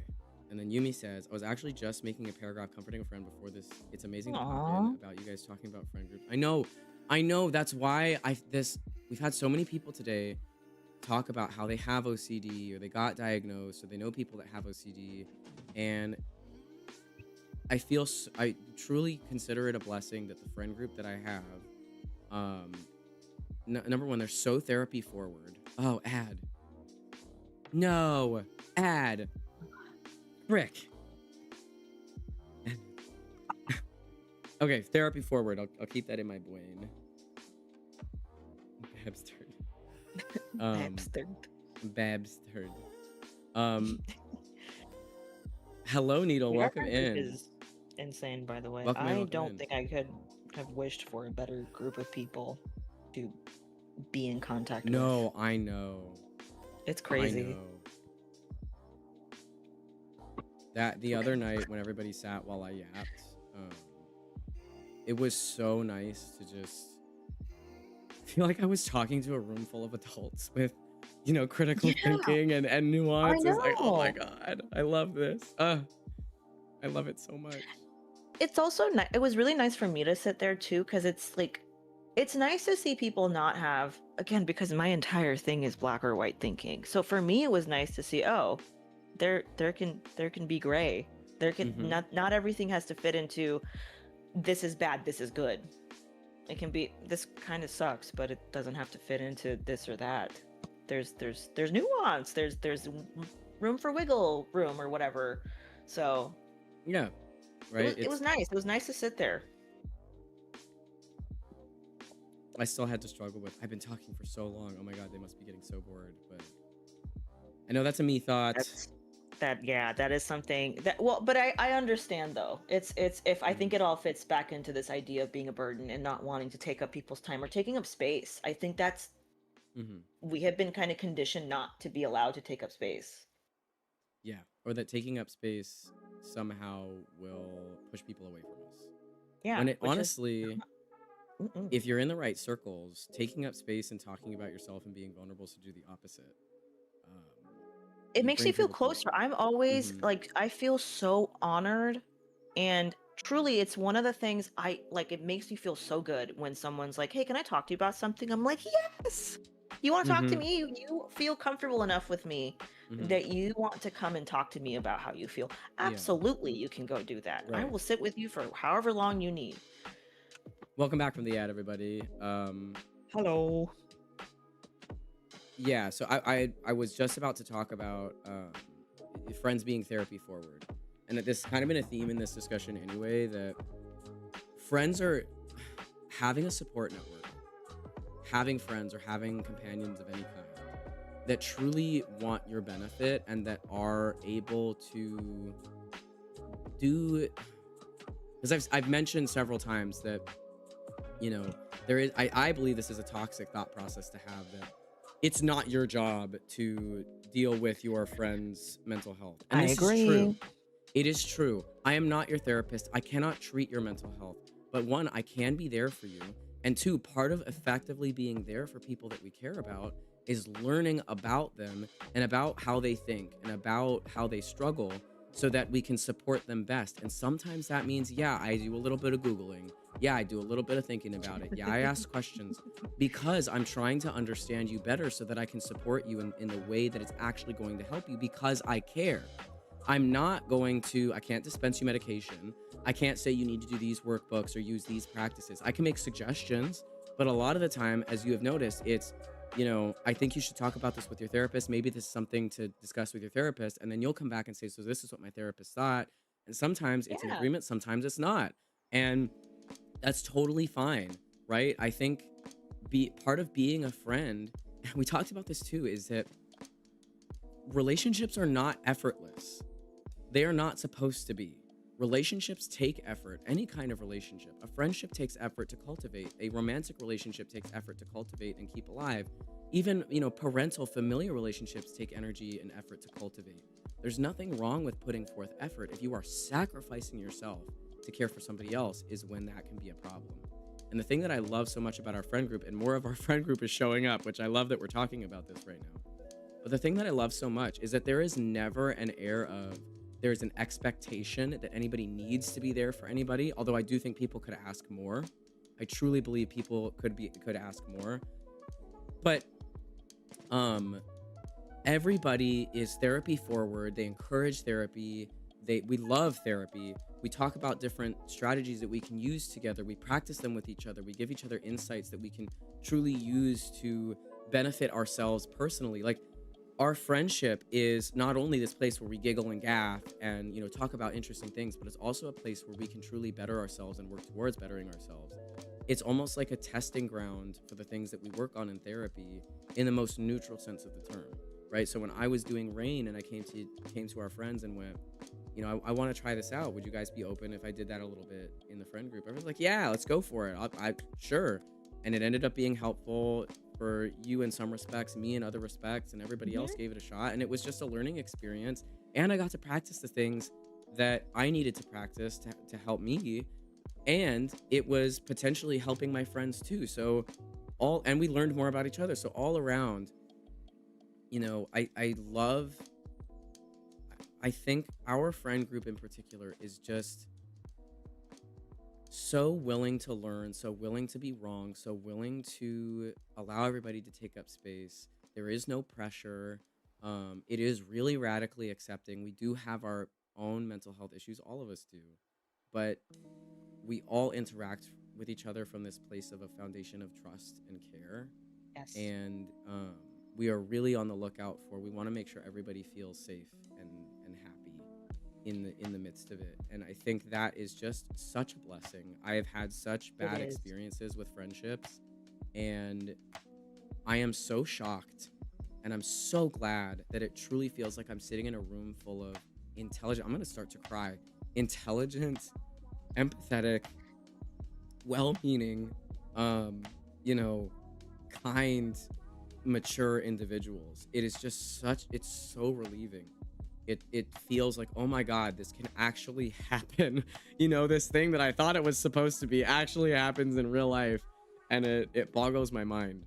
And then Yumi says, I was actually just making a paragraph comforting a friend before this. It's amazing to pop in about you guys talking about friend group. I know. That's why we've had so many people today talk about how they have OCD or they got diagnosed or they know people that have OCD. And I truly consider it a blessing that the friend group that I have, number one, they're so therapy forward. Oh, ad. No, ad. Frick. Okay, therapy forward. I'll keep that in my brain. Babstard. Hello, Needle. Welcome in. Is insane, by the way. Welcome I in, don't think I could have wished for a better group of people to be in contact with. No, I know. It's crazy. I know. That the other night when everybody sat while I yapped, it was so nice to just feel like I was talking to a room full of adults with, you know, critical thinking and nuance. It's like, oh my god, I love this. I love it so much. It's also it was really nice for me to sit there too, because it's like, it's nice to see people not have, again, because my entire thing is black or white thinking. So for me, it was nice to see, oh, there can be gray. There can not everything has to fit into this is bad, this is good. It can be, this kind of sucks, but it doesn't have to fit into this or that. There's nuance. There's room for wiggle room or whatever. So yeah, right. It was nice. It was nice to sit there. I still had to struggle with, I've been talking for so long. Oh my god, they must be getting so bored. But I know that's a me thought. That is something that, well, but I understand though. It's if I think it all fits back into this idea of being a burden and not wanting to take up people's time or taking up space. I think that's we have been kind of conditioned not to be allowed to take up space. Yeah, or that taking up space somehow will push people away from us. Yeah. When it honestly, if you're in the right circles, taking up space and talking about yourself and being vulnerable should do the opposite. It makes you feel closer. I'm always like, I feel so honored, and truly it's one of the things I like. It makes me feel so good when someone's like, hey, can I talk to you about something? I'm like, yes. You want to talk to me? You feel comfortable enough with me Mm-hmm. that you want to come and talk to me about how you feel, Yeah. absolutely you can go do that. I Right. will sit with you for however long you need. Welcome back from the ad, everybody. Hello. Yeah. So I was just about to talk about friends being therapy forward, and that this kind of been a theme in this discussion anyway. That friends are having a support network, having friends or having companions of any kind that truly want your benefit and that are able to do, because I've mentioned several times that, you know, there is, I believe this is a toxic thought process to have, that it's not your job to deal with your friend's mental health. And I this is agree. true. It is true. I am not your therapist. I cannot treat your mental health. But one, I can be there for you. And two, part of effectively being there for people that we care about is learning about them and about how they think and about how they struggle so that we can support them best. And sometimes that means, yeah, I do a little bit of Googling. Yeah, I do a little bit of thinking about it. Yeah, I ask questions because I'm trying to understand you better so that I can support you in the way that it's actually going to help you because I care. I'm not going to, I can't dispense you medication. I can't say you need to do these workbooks or use these practices. I can make suggestions, but a lot of the time, as you have noticed, it's, I think you should talk about this with your therapist. Maybe this is something to discuss with your therapist. And then you'll come back and say, so this is what my therapist thought. And sometimes it's in Yeah. agreement, sometimes it's not. And that's totally fine, right? I think part of being a friend, we talked about this too, is that relationships are not effortless. They are not supposed to be. Relationships take effort. Any kind of relationship. A friendship takes effort to cultivate. A romantic relationship takes effort to cultivate and keep alive. Even, parental, familiar relationships take energy and effort to cultivate. There's nothing wrong with putting forth effort. If you are sacrificing yourself to care for somebody else, is when that can be a problem. And the thing that I love so much about our friend group, and more of our friend group is showing up, which I love that we're talking about this right now. But the thing that I love so much is that there is never an air of, there's an expectation that anybody needs to be there for anybody. Although I do think people could ask more. I truly believe people could ask more. But everybody is therapy forward. They encourage therapy. We love therapy. We talk about different strategies that we can use together. We practice them with each other. We give each other insights that we can truly use to benefit ourselves personally. Like, our friendship is not only this place where we giggle and gaff and talk about interesting things, but it's also a place where we can truly better ourselves and work towards bettering ourselves. It's almost like a testing ground for the things that we work on in therapy in the most neutral sense of the term, right? So when I was doing Rain and I came to our friends and went, I want to try this out. Would you guys be open if I did that a little bit in the friend group? Everyone's like, yeah, let's go for it. I sure. And it ended up being helpful for you in some respects, me in other respects, and everybody else gave it a shot. And it was just a learning experience. And I got to practice the things that I needed to practice to help me. And it was potentially helping my friends too. So and we learned more about each other. So all around, I think our friend group in particular is just so willing to learn, so willing to be wrong, so willing to allow everybody to take up space. There is no pressure. It is really radically accepting. We do have our own mental health issues, all of us do, but we all interact with each other from this place of a foundation of trust and care. Yes. And we are really on the lookout we want to make sure everybody feels safe and happy in the midst of it. And I think that is just such a blessing. I have had such bad experiences with friendships, and I am so shocked, and I'm so glad that it truly feels like I'm sitting in a room full of intelligent, I'm going to start to cry, intelligent, empathetic, well-meaning, kind, mature individuals. It is just it's so relieving. It feels like, oh my God, this can actually happen. This thing that I thought it was supposed to be actually happens in real life, and it boggles my mind.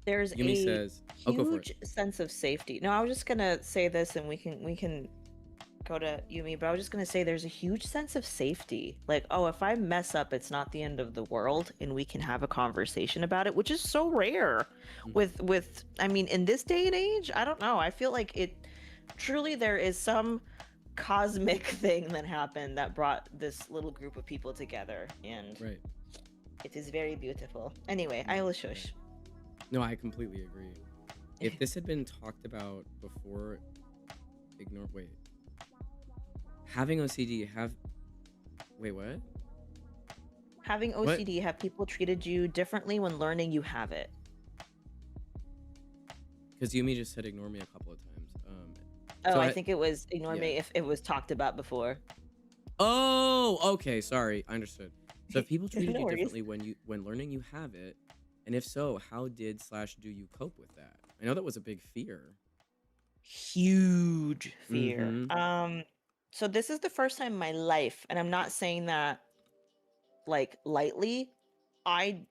There's Yumi a says, oh, go for it. huge sense of safety. No, I was just gonna say this, and we can go to Yumi, but I was just gonna say there's a huge sense of safety. Like, oh, if I mess up, it's not the end of the world, and we can have a conversation about it, which is so rare. Mhm. With I mean, in this day and age, I don't know. I feel like it truly there is some cosmic thing that happened that brought this little group of people together, and Right. it is very beautiful. Anyway, I No, will right. shush. No, I completely agree. If this had been talked about before, ignore. Wait, having OCD. Wait, what? Having What? OCD, have people treated you differently when learning you have it? Because Yumi just said ignore me a couple of times. Oh, So I think it was ignore yeah. me if it was talked about before. Oh, okay. Sorry, I understood. So if people treated No you worries. differently when learning you have it, and if so, how did / do you cope with that? I know that was a big fear. Huge fear. Mm-hmm. So this is the first time in my life, and I'm not saying that like lightly. I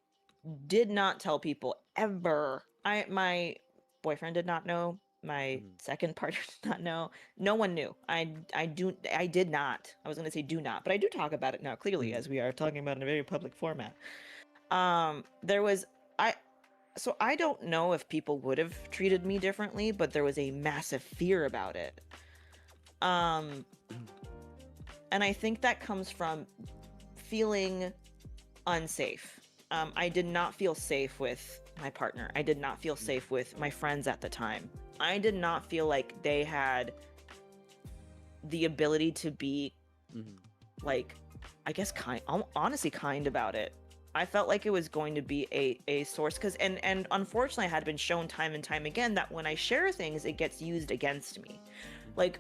did not tell people ever. My boyfriend did not know. My Mm-hmm. second partner did not know. No one knew. I did not. I was gonna say do not, but I do talk about it now clearly Mm-hmm. as we are talking about in a very public format. There was I so I don't know if people would have treated me differently, but there was a massive fear about it. Um, and I think that comes from feeling unsafe. I did not feel safe with my partner. I did not feel safe with my friends at the time. I did not feel like they had the ability to be Mm-hmm. like, I guess honestly kind about it. I felt like it was going to be a source because and unfortunately I had been shown time and time again that when I share things it gets used against me. Like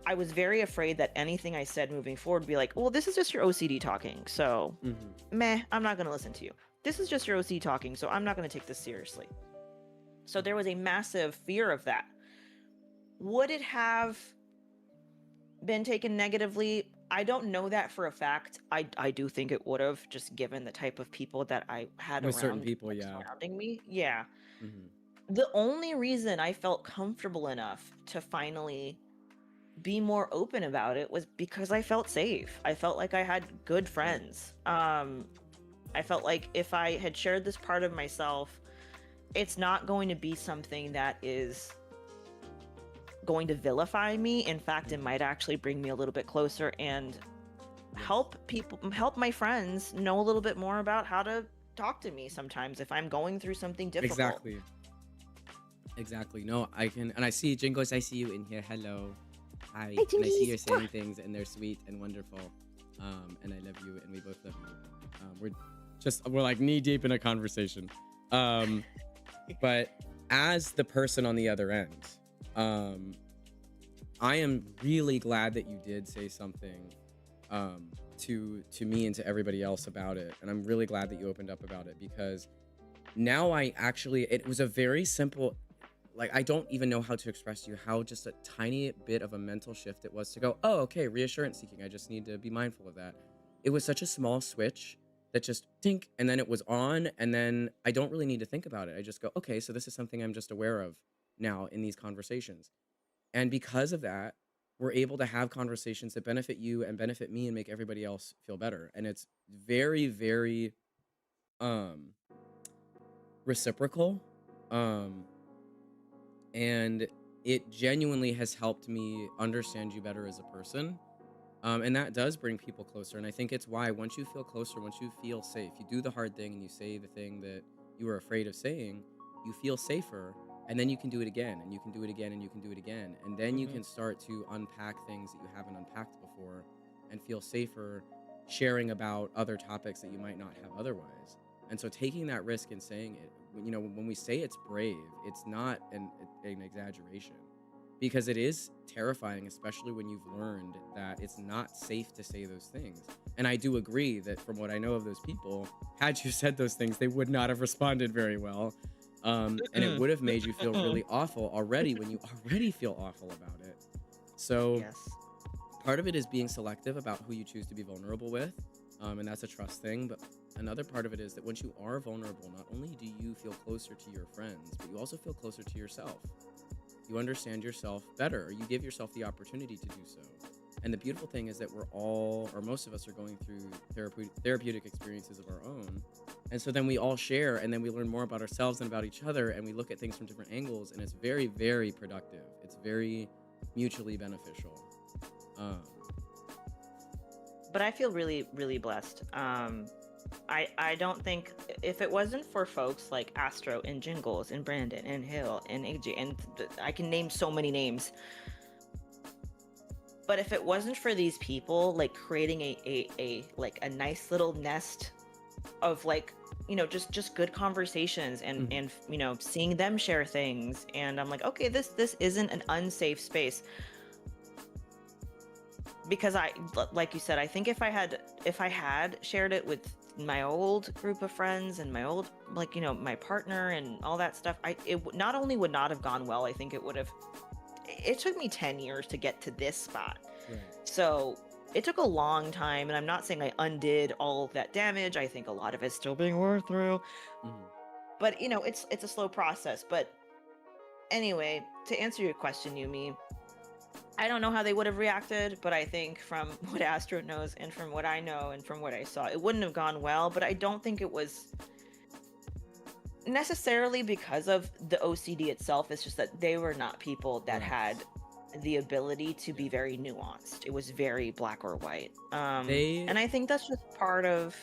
I was very afraid that anything I said moving forward would be like, well, this is just your OCD talking, so Mm-hmm. meh, I'm not gonna listen to you. This is just your OCD talking, so I'm not gonna take this seriously. So there was a massive fear of that. Would it have been taken negatively? I don't know that for a fact. I do think it would have, just given the type of people that I had With certain around, people, like yeah. surrounding me. Yeah. Mm-hmm. The only reason I felt comfortable enough to finally be more open about it was because I felt safe. I felt like I had good Right. friends. I felt like if I had shared this part of myself, it's not going to be something that is going to vilify me. In fact, it Mm-hmm. might actually bring me a little bit closer and Yes. help my friends know a little bit more about how to talk to me sometimes if I'm going through something difficult. Exactly. Exactly. No, I can, and I see Jingles. I see you in here. Hello, hi, Hey, and I see Jinkies! you're saying things, and they're sweet and wonderful. And I love you, and we both love you. We're like knee deep in a conversation. But as the person on the other end, um, I am really glad that you did say something, to me and to everybody else about it, and I'm really glad that you opened up about it because now it was a very simple, like, I don't even know how to express to you how just a tiny bit of a mental shift it was to go, oh, okay, reassurance seeking. I just need to be mindful of that. It was such a small switch that just tink, and then it was on, and then I don't really need to think about it. I just go, okay, so this is something I'm just aware of now in these conversations. And because of that, we're able to have conversations that benefit you and benefit me and make everybody else feel better. And it's very, very um reciprocal. Um and it genuinely has helped me understand you better as a person. And that does bring people closer. And I think it's why once you feel closer, once you feel safe, you do the hard thing and you say the thing that you were afraid of saying, you feel safer. And then you can do it again, and you can do it again, and you can do it again. And then you Hmm. can start to unpack things that you haven't unpacked before and feel safer sharing about other topics that you might not have otherwise. And so taking that risk and saying it, when we say it's brave, it's not an exaggeration, because it is terrifying, especially when you've learned that it's not safe to say those things. And I do agree that from what I know of those people, had you said those things, they would not have responded very well. And it Mm-mm. would have made you feel Mm-mm. really awful already when you already feel awful about it. So Yes. part of it is being selective about who you choose to be vulnerable with. And that's a trust thing. But another part of it is that once you are vulnerable, not only do you feel closer to your friends, but you also feel closer to yourself. you understand yourself better, or you give yourself the opportunity to do so. And the beautiful thing is that we're all, or most of us, are going through therapeutic experiences of our own. And so then we all share, and then we learn more about ourselves and about each other, and we look at things from different angles, and it's very, very productive. It's very mutually beneficial. But I feel really, really blessed. I don't think, if it wasn't for folks like Astro and Jingles and Brandon and Hill and AJ, and I can name so many names, but if it wasn't for these people like creating a like a nice little nest of like, you know, just good conversations, and you know, seeing them share things, and I'm like, okay, this isn't an unsafe space. Because like you said, I think if I had shared it with my old group of friends and my old, like, you know, my partner and all that stuff, it not only would not have gone well, I think it took me 10 years to get to this spot. Right. So it took a long time, and I'm not saying I undid all of that damage. I think a lot of it's still being worked through. But, you know, it's a slow process. But anyway, to answer your question, Yumi, I don't know how they would have reacted, but I think from what Astro knows and from what I know and from what I saw, it wouldn't have gone well. But I don't think it was necessarily because of the OCD itself. It's just that they were not people that had the ability to be very nuanced. It was very black or white. And I think that's just part of...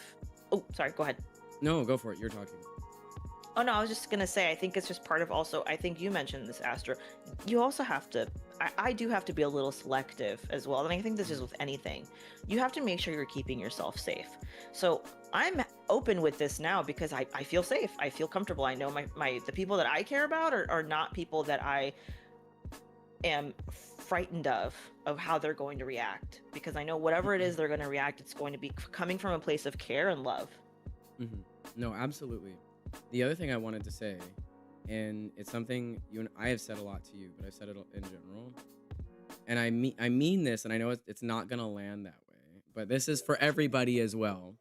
Oh, sorry, go ahead. No, go for it. You're talking. Oh, no, I was just going to say, I think it's just part of also... I think you mentioned this, Astro. You also have to... I do have to be a little selective as well. And I think this is with anything. You have to make sure you're keeping yourself safe. So I'm open with this now because I feel safe. I feel comfortable. I know the people that I care about are not people that I am frightened of how they're going to react, because I know whatever it is they're going to react, it's going to be coming from a place of care and love. No, absolutely. The other thing I wanted to say, and it's something you and I have said a lot to you, but I've said it in general, and I mean this, and I know it's not gonna land that way, but this is for everybody as well.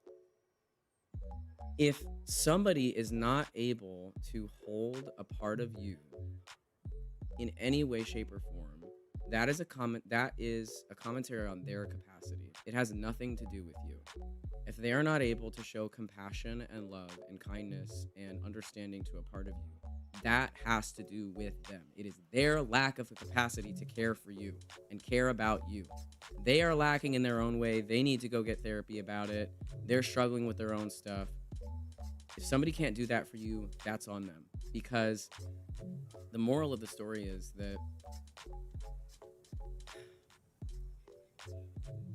If somebody is not able to hold a part of you in any way, shape, or form, that is a commentary on their capacity. It has nothing to do with you. If they are not able to show compassion and love and kindness and understanding to a part of you, that has to do with them. It is their lack of the capacity to care for you and care about you. They are lacking in their own way. They need to go get therapy about it. They're struggling with their own stuff. If somebody can't do that for you, that's on them. Because the moral of the story is that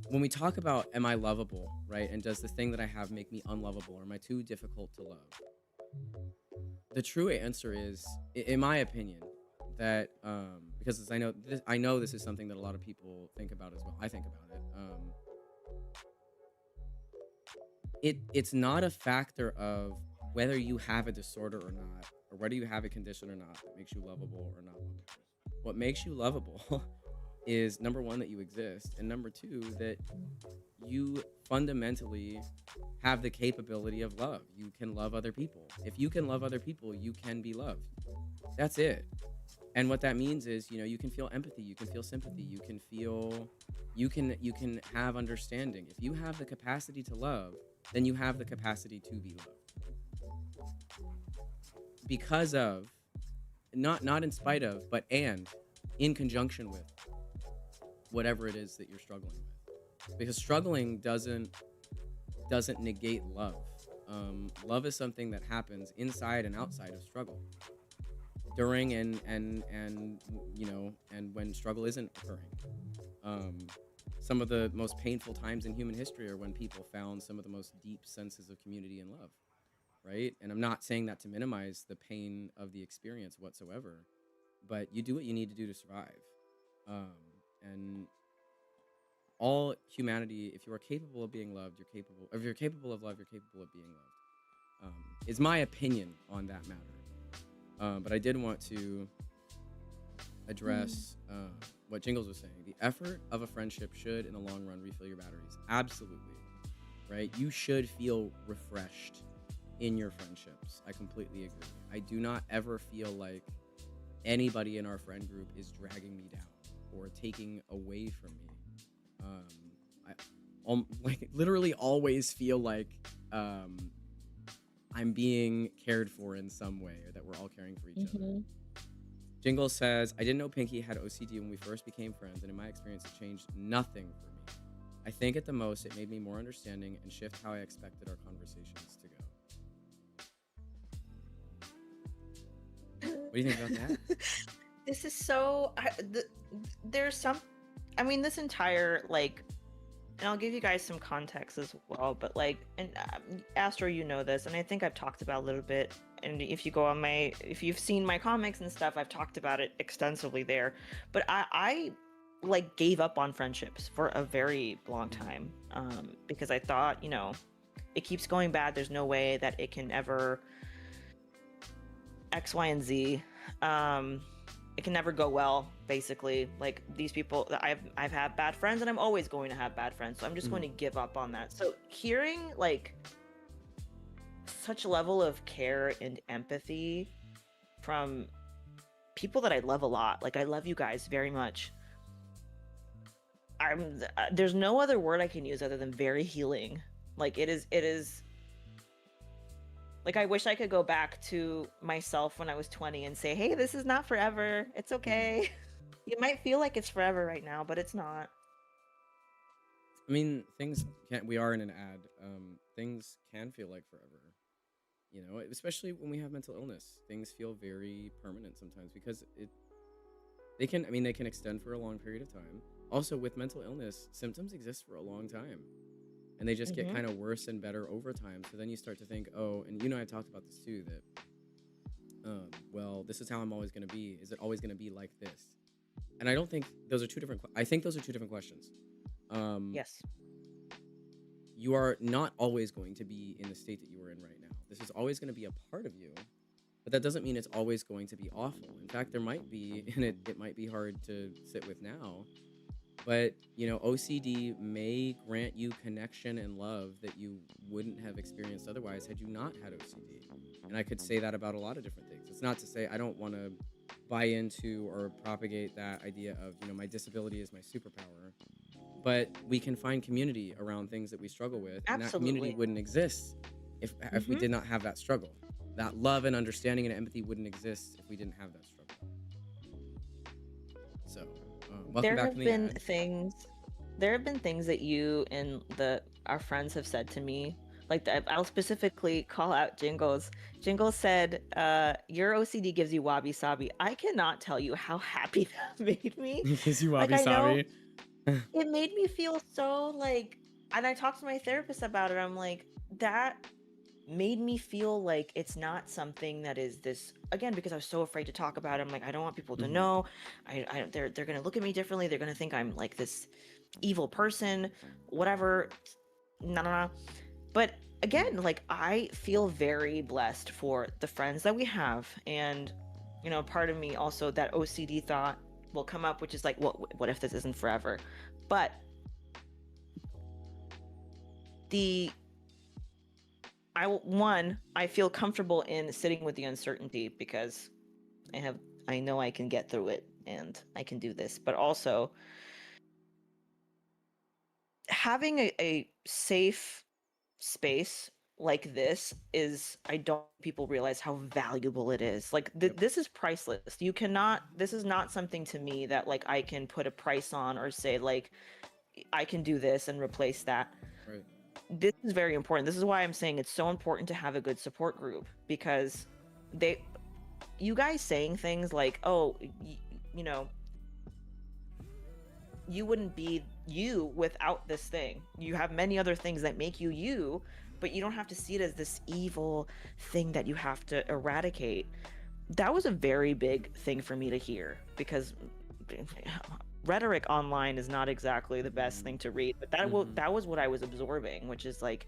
when we talk about, am I lovable, right? And does the thing that I have make me unlovable? Or am I too difficult to love? The true answer is, in my opinion, that because I know this is something that a lot of people think about as well. I think about it. It's not a factor of whether you have a disorder or not, or whether you have a condition or not that makes you lovable or not lovable. What makes you lovable is, number one, that you exist, and number two, that you fundamentally have the capability of love. You can love other people. If you can love other people, you can be loved. That's it. And what that means is, you know, you can feel empathy, you can feel sympathy, you can have understanding. If you have the capacity to love, then you have the capacity to be loved. Because of, not in spite of, but and in conjunction with whatever it is that you're struggling with. Because struggling doesn't negate love. Love is something that happens inside and outside of struggle, during and you know, and when struggle isn't occurring. Some of the most painful times in human history are when people found some of the most deep senses of community and love, right? And I'm not saying that to minimize the pain of the experience whatsoever, but you do what you need to do to survive. And all humanity, if you are capable of being loved, if you're capable of love, you're capable of being loved, is my opinion on that matter. But I did want to address what Jingles was saying. The effort of a friendship should, in the long run, refill your batteries. Absolutely, right? You should feel refreshed in your friendships. I completely agree. I do not ever feel like anybody in our friend group is dragging me down or taking away from me. I like literally always feel like I'm being cared for in some way, or that we're all caring for each other. Mm-hmm. Jingle says, I didn't know Pinky had OCD when we first became friends, and in my experience, it changed nothing for me. I think at the most, it made me more understanding and shift how I expected our conversations to go. What do you think about that? This is so. There's some. I mean, this entire like, and I'll give you guys some context as well. But like, and Astro, you know this, and I think I've talked about a little bit. And if you go on if you've seen my comics and stuff, I've talked about it extensively there. But I like gave up on friendships for a very long time, because I thought, it keeps going bad. There's no way that it can ever X, Y, and Z. It can never go well, basically. Like, these people, I've had bad friends, and I'm always going to have bad friends, so I'm just going to give up on that. So hearing like such a level of care and empathy from people that I love a lot, like I love you guys very much. There's no other word I can use other than very healing. Like, it is like, I wish I could go back to myself when I was 20 and say, hey, this is not forever. It's okay. It might feel like it's forever right now, but it's not. I mean, things can't, we are in an ad. Things can feel like forever, especially when we have mental illness. Things feel very permanent sometimes because they can extend for a long period of time. Also, with mental illness, symptoms exist for a long time, and they just get kind of worse and better over time. So then you start to think, oh, and I talked about this too, that, well, this is how I'm always going to be. Is it always going to be like this? And I don't think those are two different. I think those are two different questions. Yes. You are not always going to be in the state that you are in right now. This is always going to be a part of you, but that doesn't mean it's always going to be awful. In fact, there might be, and it might be hard to sit with now, but OCD may grant you connection and love that you wouldn't have experienced otherwise had you not had OCD. And I could say that about a lot of different things. It's not to say I don't want to buy into or propagate that idea of, my disability is my superpower, but we can find community around things that we struggle with. And that community wouldn't exist if we did not have that struggle. That love and understanding and empathy wouldn't exist if we didn't have that struggle. So, welcome back to the ad. There have been things that you and our friends have said to me. Like, I'll specifically call out Jingles. Jingles said, your OCD gives you wabi-sabi. I cannot tell you how happy that made me. It gives you wabi-sabi. It made me feel so like, and I talked to my therapist about it. I'm like, that made me feel like it's not something that is this, again, because I was so afraid to talk about it. I'm like, I don't want people to know. They're going to look at me differently. They're going to think I'm like this evil person, whatever. No. But again, like, I feel very blessed for the friends that we have. And, part of me also, that OCD thought will come up, which is like, what if this isn't forever? But I feel comfortable in sitting with the uncertainty because I know I can get through it and I can do this. But also, having a safe space like this is, I don't think people realize how valuable it is. Like, this is priceless. This is not something to me that like I can put a price on or say like I can do this and replace that. Right. This is very important. This is why I'm saying it's so important to have a good support group, because you guys saying things like, oh, you wouldn't be you without this thing. You have many other things that make you you, but you don't have to see it as this evil thing that you have to eradicate. That was a very big thing for me to hear, because rhetoric online is not exactly the best thing to read, but that was what I was absorbing, which is like,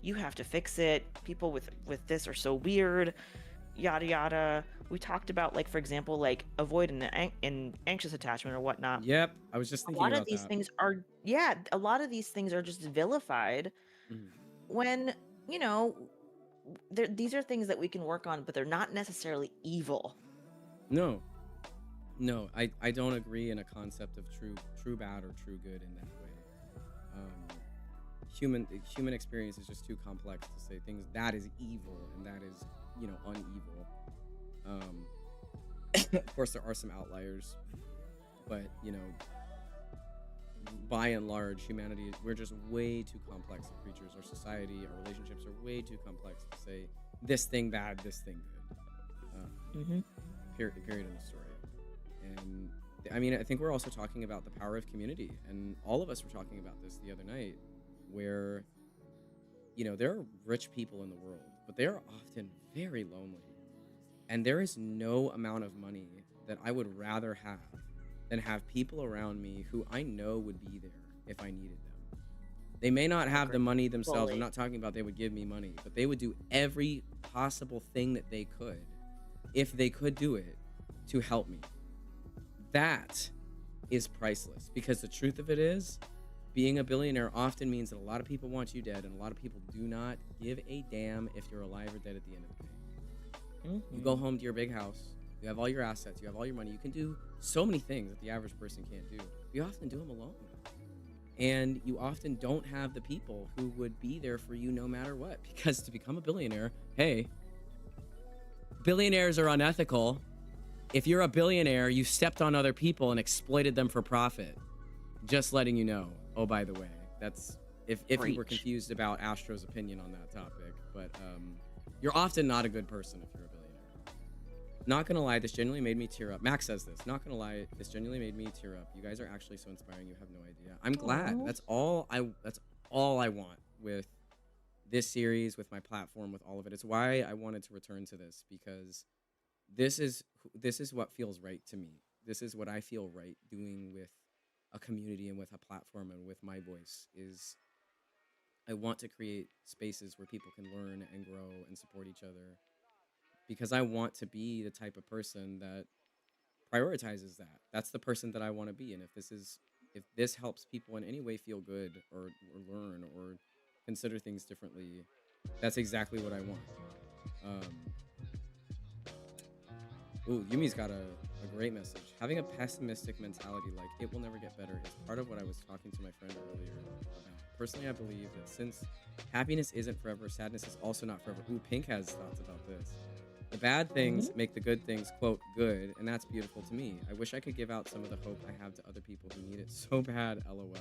you have to fix it. People with this are so weird, yada yada. We talked about, like, for example, like avoidant and anxious attachment or whatnot. Yep, I was just thinking about that. A lot of these things are just vilified when, these are things that we can work on, but they're not necessarily evil. No, No, I don't agree in a concept of true bad or true good in that way. Um, human experience is just too complex to say things that is evil and that is, uneval. Um, of course, there are some outliers, but by and large, humanity, we're just way too complex of creatures. Our society, our relationships are way too complex to say this thing bad, this thing good. Mm-hmm. Period in the story. And I mean, I think we're also talking about the power of community, and all of us were talking about this the other night, where there are rich people in the world, but they are often very lonely. And there is no amount of money that I would rather have than have people around me who I know would be there if I needed them. They may not have the Agree. money themselves. I'm Fully. not talking about they would give me money, but they would do every possible thing that they could, if they could do it, to help me. That is priceless, because the truth of it is, being a billionaire often means that a lot of people want you dead, and a lot of people do not give a damn if you're alive or dead at the end of the day. Mm-hmm. You go home to your big house, you have all your assets, you have all your money, you can do so many things that the average person can't do. You often do them alone. And you often don't have the people who would be there for you no matter what. Because to become a billionaire, hey, billionaires are unethical. If you're a billionaire, you stepped on other people and exploited them for profit. Just letting you know. Oh, by the way, that's if you were Preach. confused about Astro's opinion on that topic. But you're often not a good person if you're a billionaire. Not gonna lie, this genuinely made me tear up. Max says this. Not gonna lie, this genuinely made me tear up. You guys are actually so inspiring. You have no idea. I'm glad. Aw. That's all I want with this series, with my platform, with all of it. It's why I wanted to return to this, because this is what feels right to me. This is what I feel right doing with a community and with a platform and with my voice. Is I want to create spaces where people can learn and grow and support each other, because I want to be the type of person that prioritizes that. That's the person that I want to be. And if this helps people in any way feel good, or learn or consider things differently, that's exactly what I want. Um, Ooh, Yumi's got a great message. Having a pessimistic mentality, like it will never get better, is part of what I was talking to my friend earlier about. Personally, I believe that since happiness isn't forever, sadness is also not forever. Ooh, Pink has thoughts about this. The bad things Mm-hmm. make the good things, quote, good, and that's beautiful to me. I wish I could give out some of the hope I have to other people who need it so bad, lol.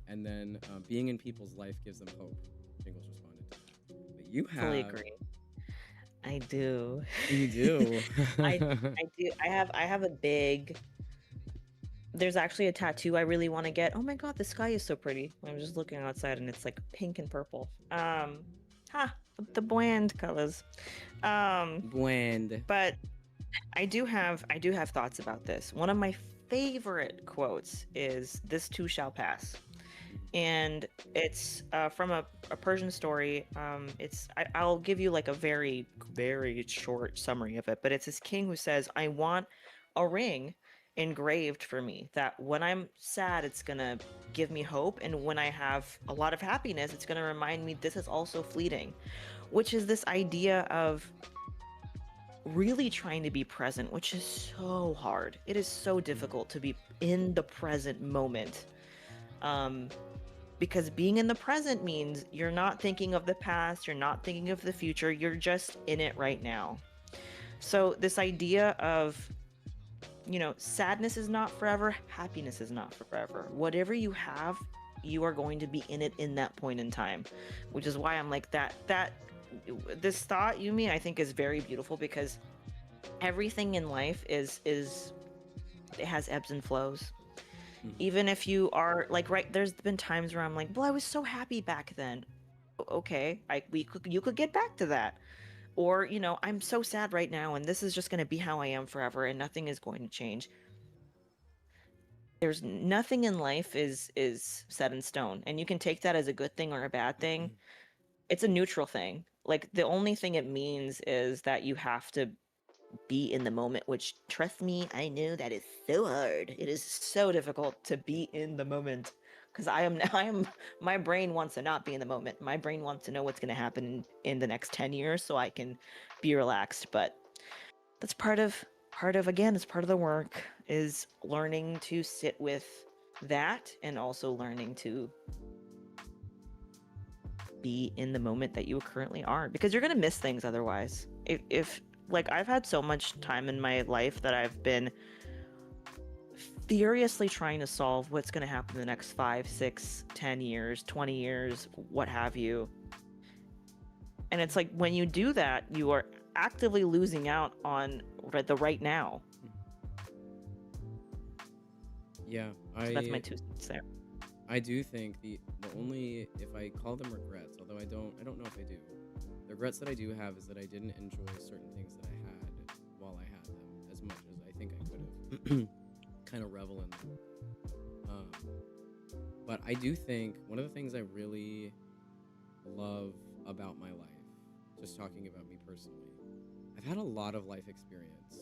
And then being in people's life gives them hope. Jingles responded to that. But you Fully have. agree. I do. You do. I do. I have a big. There's actually a tattoo I really want to get. Oh my god, the sky is so pretty. I'm just looking outside and it's like pink and purple. The bland colors. Bland. But I do have thoughts about this. One of my favorite quotes is "This too shall pass." And it's from a Persian story. I'll give you like a very short summary of it, but it's this king who says, "I want a ring engraved for me that when I'm sad, it's gonna give me hope, and when I have a lot of happiness, it's gonna remind me this is also fleeting," which is this idea of really trying to be present, which is so hard. It is so difficult to be in the present moment. Um, because being in the present means you're not thinking of the past, you're not thinking of the future, you're just in it right now. So, this idea of, sadness is not forever, happiness is not forever. Whatever you have, you are going to be in it in that point in time, which is why I'm like this thought, Yumi, I think is very beautiful, because everything in life is it has ebbs and flows. Even if you are like, right, there's been times where I'm like, well, I was so happy back then. Okay, you could get back to that. Or, I'm so sad right now and this is just going to be how I am forever and nothing is going to change. There's nothing in life is set in stone, and you can take that as a good thing or a bad thing. It's a neutral thing. Like, the only thing it means is that you have to be in the moment, which, trust me, I know that is so hard. It is so difficult to be in the moment, because my brain wants to not be in the moment. My brain wants to know what's going to happen in the next 10 years so I can be relaxed. But that's part of it's part of the work is learning to sit with that and also learning to be in the moment that you currently are, because you're going to miss things otherwise. If like I've had so much time in my life that I've been furiously trying to solve what's going to happen in the next 5, 6, 10 years, 20 years, what have you. And it's like when you do that, you are actively losing out on the right now. Yeah, So that's my 2 cents there. I do think the only, if I call them regrets, although I don't know if I do. The regrets that I do have is that I didn't enjoy certain things that I had while I had them as much as I think I could have. Kind of revel in them. But I do think one of the things I really love about my life, just talking about me personally, I've had a lot of life experience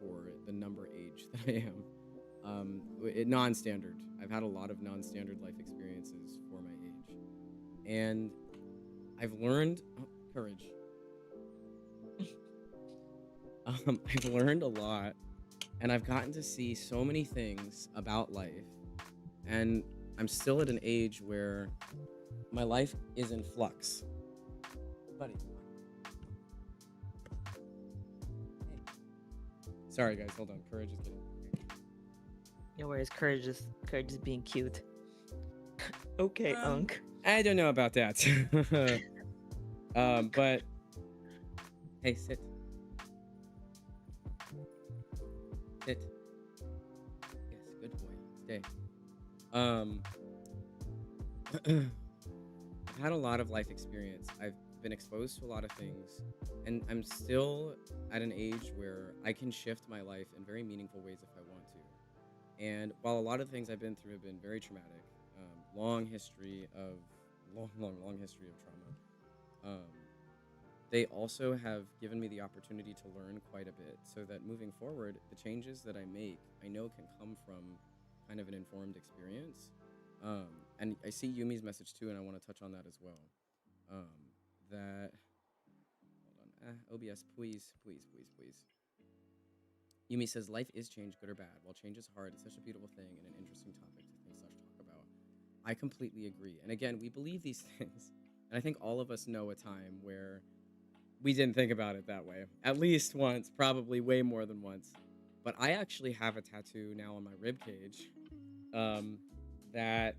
for the number age that I am. Non-standard. I've had a lot of non-standard life experiences for my age, and I've learned courage. I've learned a lot, and I've gotten to see so many things about life, and I'm still at an age where my life is in flux. Buddy. Hey. Sorry guys, hold on. Courage is getting... No worries, courage is being cute. Okay, Unc. I don't know about that. But hey, sit. Sit. Yes, good boy. Stay. I've had a lot of life experience. I've been exposed to a lot of things, and I'm still at an age where I can shift my life in very meaningful ways if I want to. And while a lot of the things I've been through have been very traumatic, long history of trauma, they also have given me the opportunity to learn quite a bit, so that moving forward, the changes that I make, I know can come from kind of an informed experience. And I see Yumi's message too, and I want to touch on that as well. That, hold on, OBS, please. Yumi says, life is change, good or bad. While change is hard, it's such a beautiful thing and an interesting topic to think slash talk about. I completely agree. And again, we believe these things. And I think all of us know a time where we didn't think about it that way. At least once, probably way more than once. But I actually have a tattoo now on my rib cage that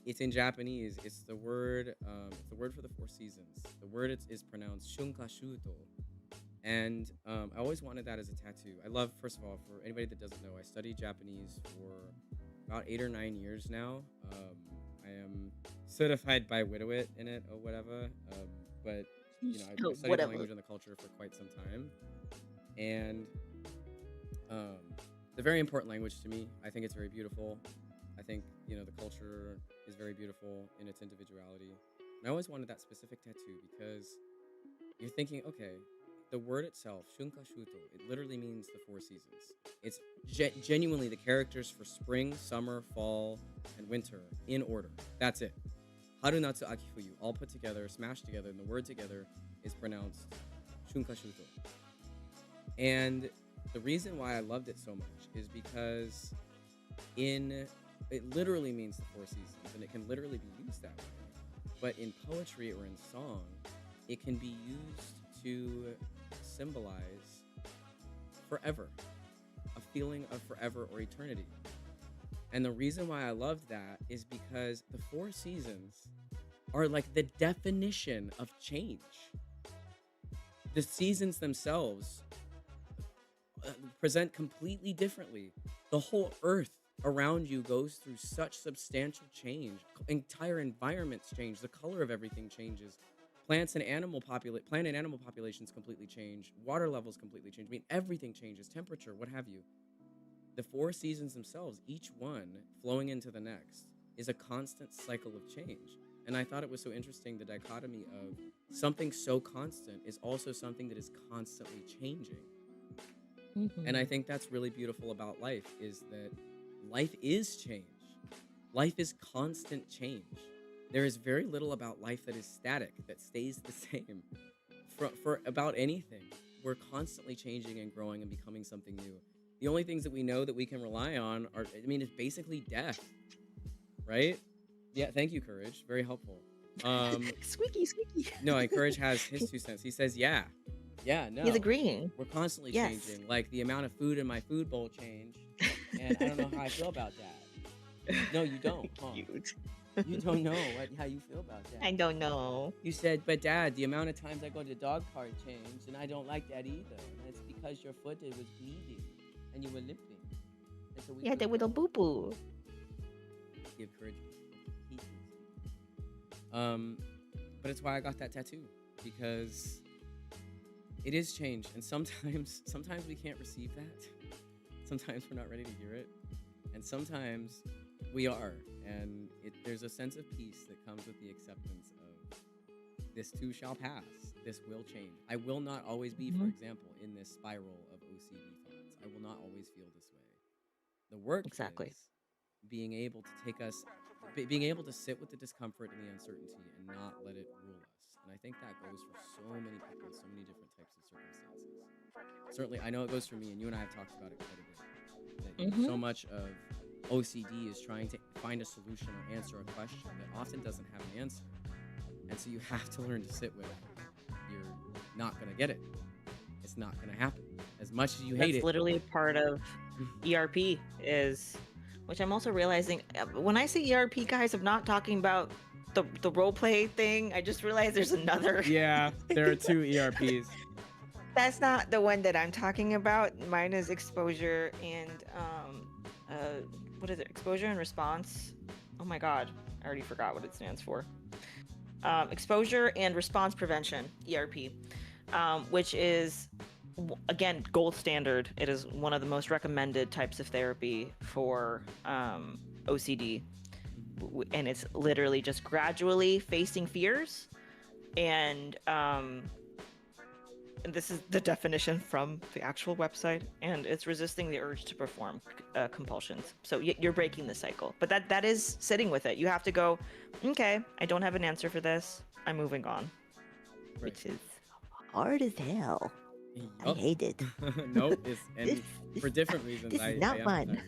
it's in Japanese. It's the word for the 4 seasons. The word is pronounced shunkashuto. And I always wanted that as a tattoo. I love, first of all, for anybody that doesn't know, I studied Japanese for about 8 or 9 years now. I am certified by Witowit in it or whatever. But, you know, I studied the language and the culture for quite some time. And it's a very important language to me. I think it's very beautiful. I think, you know, the culture is very beautiful in its individuality. And I always wanted that specific tattoo because you're thinking, okay, the word itself, shunkashuto, it literally means the 4 seasons. It's genuinely the characters for spring, summer, fall, and winter in order. That's it. Haru, natsu, aki, fuyu, all put together, smashed together, and the word together is pronounced shunkashuto. And the reason why I loved it so much is because it literally means the 4 seasons, and it can literally be used that way. But in poetry or in song, it can be used to symbolize forever, a feeling of forever or eternity. And the reason why I loved that is because the 4 seasons are like the definition of change. The seasons themselves present completely differently. The whole earth around you goes through such substantial change. Entire environments change. The color of everything changes. Plant and animal populations completely change. Water levels completely change. I mean, everything changes. Temperature, what have you. The 4 seasons themselves, each one flowing into the next, is a constant cycle of change. And I thought it was so interesting, the dichotomy of something so constant is also something that is constantly changing. Mm-hmm. And I think that's really beautiful about life, is that life is change. Life is constant change. There is very little about life that is static, that stays the same for about anything. we're constantly changing and growing and becoming something new. The only things that we know that we can rely on are, I mean, it's basically death, right? Yeah, thank you, Courage. Very helpful. Squeaky, squeaky. No, and Courage has his 2 cents. He says, yeah, no. He's agreeing. We're constantly Yes. changing. Like the amount of food in my food bowl changed, and I don't know how I feel about that. No, you don't, huh? Cute. You don't know how you feel about that. I don't know. You said, but Dad, the amount of times I go to the dog park changed, and I don't like that either. And it's because your foot was bleeding, and you were limping. And so we Yeah, the little boo boo. give Courage pieces. But it's why I got that tattoo, because it is change, and sometimes we can't receive that. Sometimes we're not ready to hear it, and sometimes we are, and there's a sense of peace that comes with the acceptance of this too shall pass. This will change. I will not always be, for example, in this spiral of OCD thoughts. I will not always feel this way. The work Exactly. is being able to being able to sit with the discomfort and the uncertainty and not let it rule us. And I think that goes for so many people in so many different types of circumstances. Certainly, I know it goes for me, and you and I have talked about it quite a bit. That so much of OCD is trying to find a solution or answer a question that often doesn't have an answer. And so you have to learn to sit with it. You're not going to get it. It's not going to happen. As much as you hate it. That's literally part of ERP is, which I'm also realizing, when I say ERP, guys, I'm not talking about the role play thing. I just realized there's another. Yeah, there are 2 ERPs. That's not the one that I'm talking about. Mine is exposure and what is it? Exposure and response. Oh my god, I already forgot what it stands for. Exposure and response prevention, ERP, which is again gold standard. It is one of the most recommended types of therapy for OCD, and it's literally just gradually facing fears and this is the definition from the actual website, and it's resisting the urge to perform compulsions. So you're breaking the cycle, but that is sitting with it. You have to go, okay, I don't have an answer for this, I'm moving on. Right. Which is hard as hell. I hate it. Nope, for different reasons. This is not fun.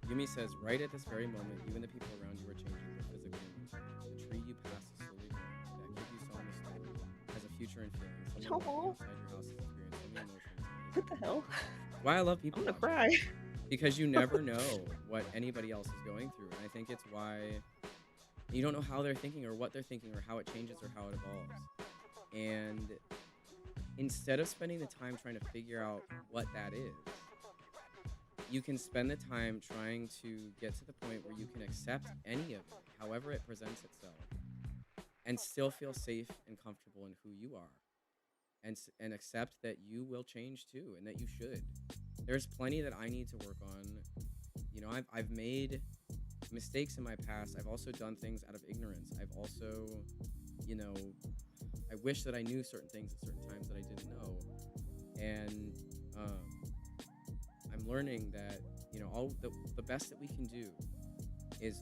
Yumi says, right at this very moment, even the people around you are changing their physical emotions. The tree you pass is slowly growing. That kid you saw in the store has a future and feelings. Someone outside your house is experiencing so many emotions. What the hell? Why I love people. I'm gonna cry. Because you never know what anybody else is going through. And I think it's why you don't know how they're thinking or what they're thinking or how it changes or how it evolves. And instead of spending the time trying to figure out what that is, you can spend the time trying to get to the point where you can accept any of it, however it presents itself, and still feel safe and comfortable in who you are, and accept that you will change too, and that you should. There's plenty that I need to work on. You know, I've made mistakes in my past. I've also done things out of ignorance. I've also, you know, I wish that I knew certain things at certain times that I didn't know. And I'm learning that, you know, all the best that we can do is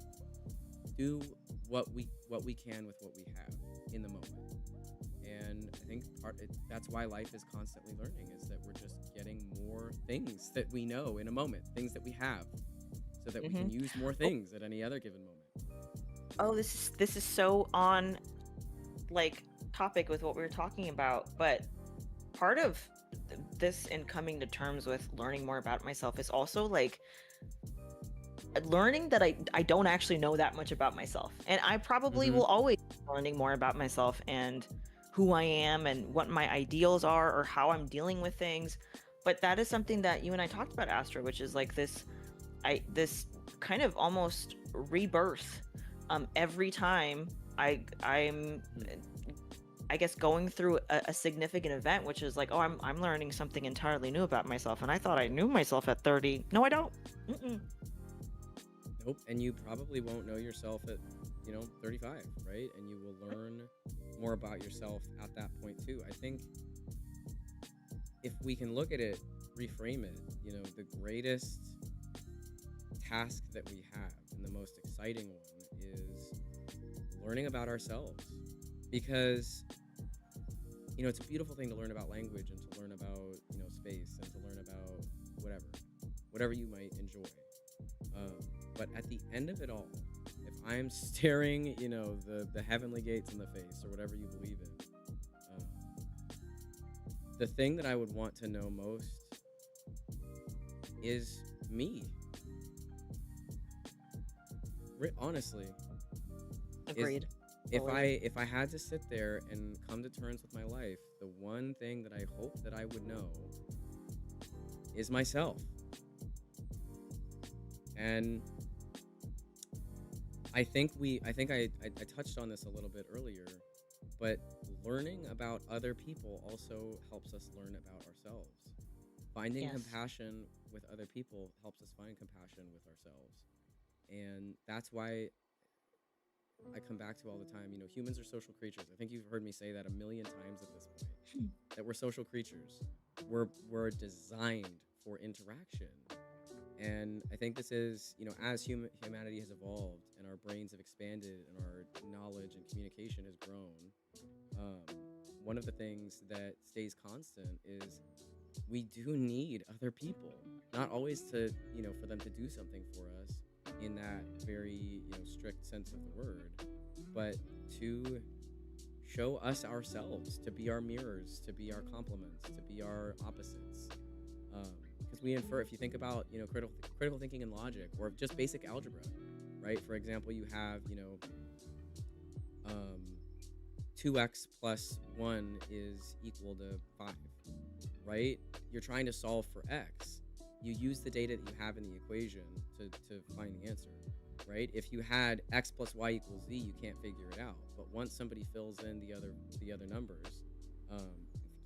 do what we can with what we have in the moment. And I think that's why life is constantly learning, is that we're just getting more things that we know in a moment, things that we have, so that we can use more things at any other given moment. Oh, this is so on like topic with what we were talking about, but part of this and coming to terms with learning more about myself is also like learning that I don't actually know that much about myself, and I probably will always be learning more about myself and who I am and what my ideals are or how I'm dealing with things. But that is something that you and I talked about, Astra, which is like this kind of almost rebirth every time I'm I guess going through a significant event, which is like, oh, I'm learning something entirely new about myself, and I thought I knew myself at 30. No, I don't. Nope. And you probably won't know yourself at 35, right? And you will learn more about yourself at that point too. I think if we can look at it, reframe it, the greatest task that we have and the most exciting one is learning about ourselves. Because it's a beautiful thing to learn about language and to learn about, space and to learn about whatever you might enjoy. But at the end of it all, if I'm staring, the heavenly gates in the face or whatever you believe in, the thing that I would want to know most is me. Honestly, Agreed. if I had to sit there and come to terms with my life, the one thing that I hope that I would know is myself. And I think I touched on this a little bit earlier, but learning about other people also helps us learn about ourselves. Finding Yes. compassion with other people helps us find compassion with ourselves. And that's why I come back to all the time, humans are social creatures. I think you've heard me say that a million times at this point, that we're social creatures. We're designed for interaction. And I think this is, as humanity has evolved and our brains have expanded and our knowledge and communication has grown, one of the things that stays constant is we do need other people. Not always to, for them to do something for us in that very, strict sense of the word, but to show us ourselves, to be our mirrors, to be our complements, to be our opposites. Because we infer, if you think about, critical thinking and logic, or just basic algebra, right? For example, you have, 2x plus 1 is equal to 5, right? You're trying to solve for x. You use the data that you have in the equation to find the answer, right? If you had x plus y equals z, you can't figure it out. But once somebody fills in the other numbers,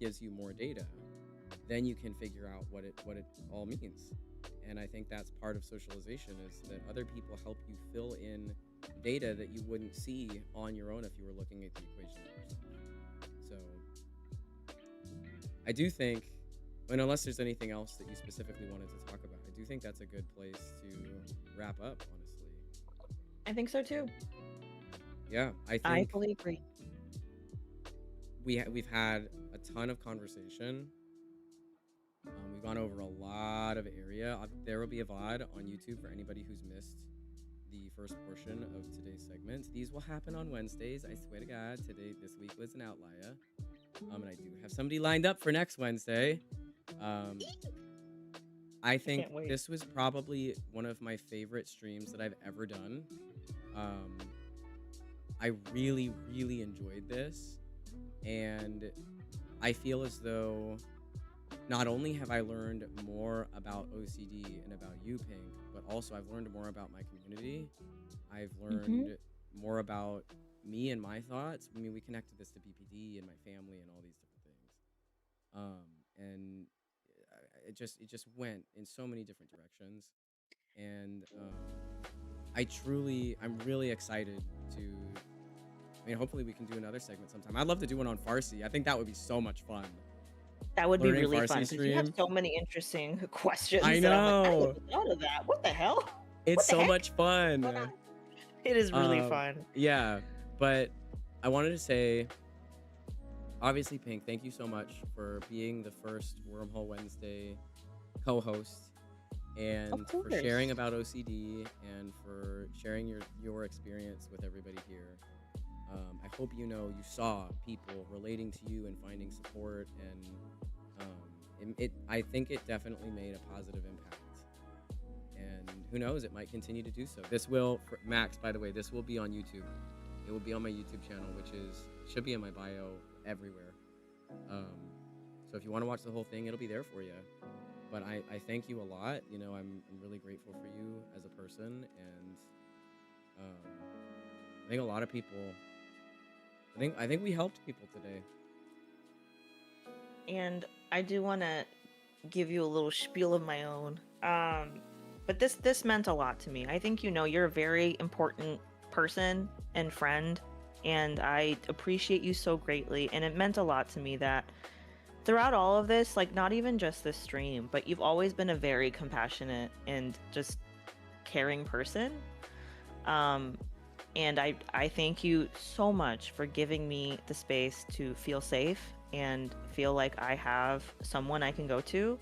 gives you more data, then you can figure out what it all means. And I think that's part of socialization, is that other people help you fill in data that you wouldn't see on your own if you were looking at the equation yourself. So I do think, and unless there's anything else that you specifically wanted to talk about, I do think that's a good place to wrap up, honestly. I think so too. Yeah, I I think fully agree. we've had a ton of conversation. We've gone over a lot of area. There will be a VOD on YouTube for anybody who's missed the first portion of today's segment. These will happen on Wednesdays. I swear to God, this week was an outlier. And I do have somebody lined up for next Wednesday. I think can't wait. this was probably one of my favorite streams that I've ever done. I really, really enjoyed this. And I feel as though not only have I learned more about OCD and about you, Pink, but also I've learned more about my community. I've learned more about me and my thoughts. I mean, we connected this to BPD and my family and all these different things. And it just went in so many different directions. And I'm really excited to, hopefully we can do another segment sometime. I'd love to do one on Farsi. I think that would be so much fun. That would be Learning really Farsi fun, because you have stream. so many interesting questions. I that I'm like, I know. never thought of that. What the hell? It's What the so heck? much fun. It is really fun. Yeah, but I wanted to say, obviously, Pink, thank you so much for being the first Wormhole Wednesday co-host, and for course. sharing about OCD and for sharing your experience with everybody here. I hope you saw people relating to you and finding support, and I think it definitely made a positive impact. And who knows, it might continue to do so. This will, Max, by the way, this will be on YouTube. It will be on my YouTube channel, which should be in my bio everywhere. So if you want to watch the whole thing, it'll be there for you. But I thank you a lot. I'm really grateful for you as a person, and I think a lot of people. I think we helped people today. And I do want to give you a little spiel of my own. But this meant a lot to me. I think you're a very important person and friend, and I appreciate you so greatly. And it meant a lot to me that throughout all of this, like, not even just this stream, but you've always been a very compassionate and just caring person. And I thank you so much for giving me the space to feel safe and feel like I have someone I can go to.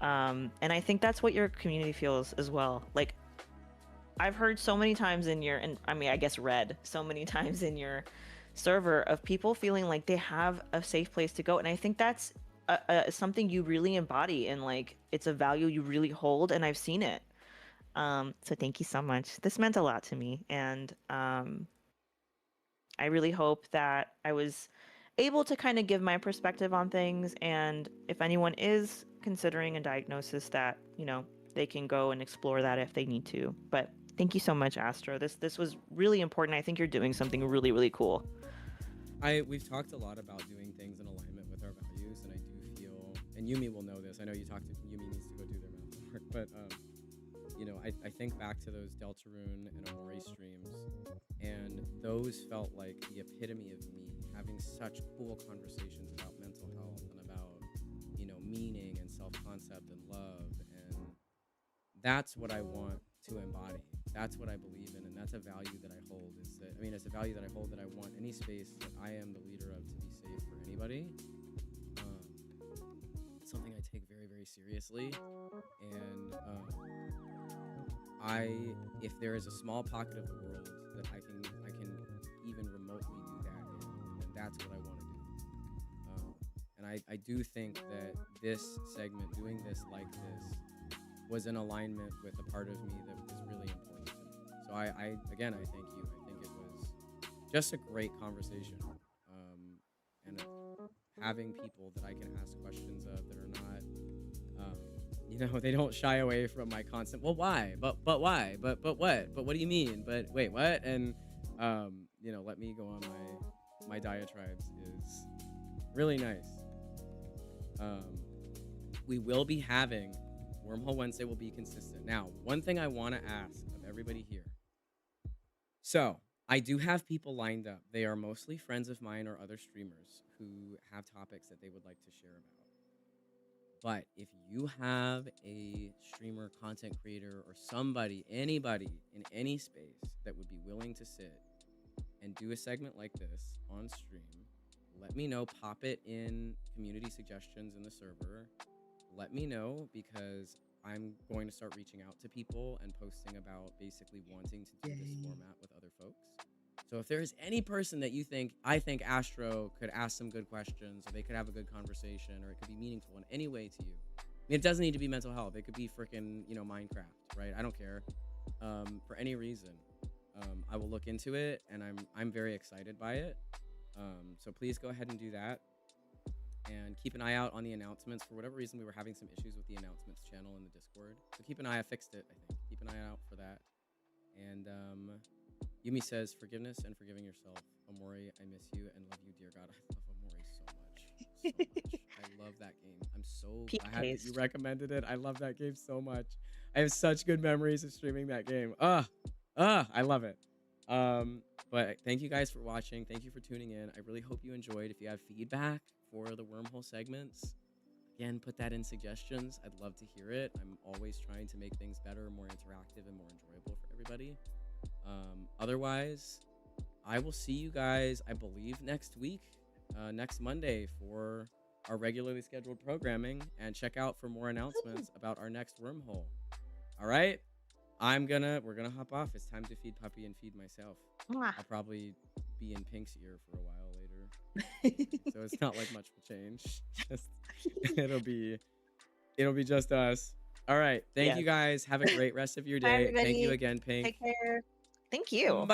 And I think that's what your community feels as well. Like, I've heard so many times in your, and I mean, I guess read so many times in your server of people feeling like they have a safe place to go. And I think that's something you really embody, and like it's a value you really hold. And I've seen it. So thank you so much. This meant a lot to me. And I really hope that I was able to kind of give my perspective on things. And if anyone is considering a diagnosis, that, you know, they can go and explore that if they need to. But thank you so much, Astro. This was really important. I think you're doing something really, really cool. We've talked a lot about doing things in alignment with our values, and I do feel, and Yumi will know this. I know you talked to Yumi needs to go do their math homework, but you know, I think back to those Deltarune and Omori streams, and those felt like the epitome of me having such cool conversations about mental health and about, you know, meaning and self-concept and love, and that's what I want to embody. That's what I believe in, and that's a value that I hold. Is that, I mean, it's a value that I hold, that I want any space that I am the leader of to be safe for anybody. It's something I take very, very seriously, and if there is a small pocket of the world that I can even remotely do that in, then that's what I want to do. And I do think that this segment, doing this like this, was in alignment with a part of me that was really important to me. So I again, I thank you. I think it was just a great conversation, and having people that I can ask questions of that are not, you know, they don't shy away from my constant, well, why? But why? But what? But what do you mean? But wait, what? And you know, let me go on my diatribes is really nice. We will be having Wormhole Wednesday will be consistent. Now, one thing I want to ask of everybody here. So, I do have people lined up. They are mostly friends of mine or other streamers who have topics that they would like to share about. But if you have a streamer, content creator, or somebody, anybody in any space that would be willing to sit and do a segment like this on stream, let me know. Pop it in community suggestions in the server. Let me know, because I'm going to start reaching out to people and posting about basically wanting to do this format with other folks. So if there's any person that I think Astro could ask some good questions, or they could have a good conversation, or it could be meaningful in any way to you. I mean, it doesn't need to be mental health. It could be freaking, you know, Minecraft, right? I don't care. For any reason, I will look into it, and I'm very excited by it. So please go ahead and do that. And keep an eye out on the announcements. For whatever reason, we were having some issues with the announcements channel in the Discord. So keep an eye. I fixed it, I think. Keep an eye out for that. And Yumi says, forgiveness and forgiving yourself. Omori, I miss you and love you, dear God. I love Omori so much. So much. I love that game. I'm so glad that you recommended it. I love that game so much. I have such good memories of streaming that game. I love it. But thank you guys for watching. Thank you for tuning in. I really hope you enjoyed. If you have feedback for the Wormhole segments, again, put that in suggestions. I'd love to hear it. I'm always trying to make things better, more interactive, and more enjoyable for everybody. Otherwise, I will see you guys, I believe, next week, next Monday, for our regularly scheduled programming, and check out for more announcements about our next Wormhole. All right? We're gonna hop off. It's time to feed Puppy and feed myself. I'll probably be in Pink's ear for a while later. So it's not like much will change. Just it'll be just us. All right. Thank you guys. Have a great rest of your day. Thank you again, Pink. Take care. Thank you. Bye.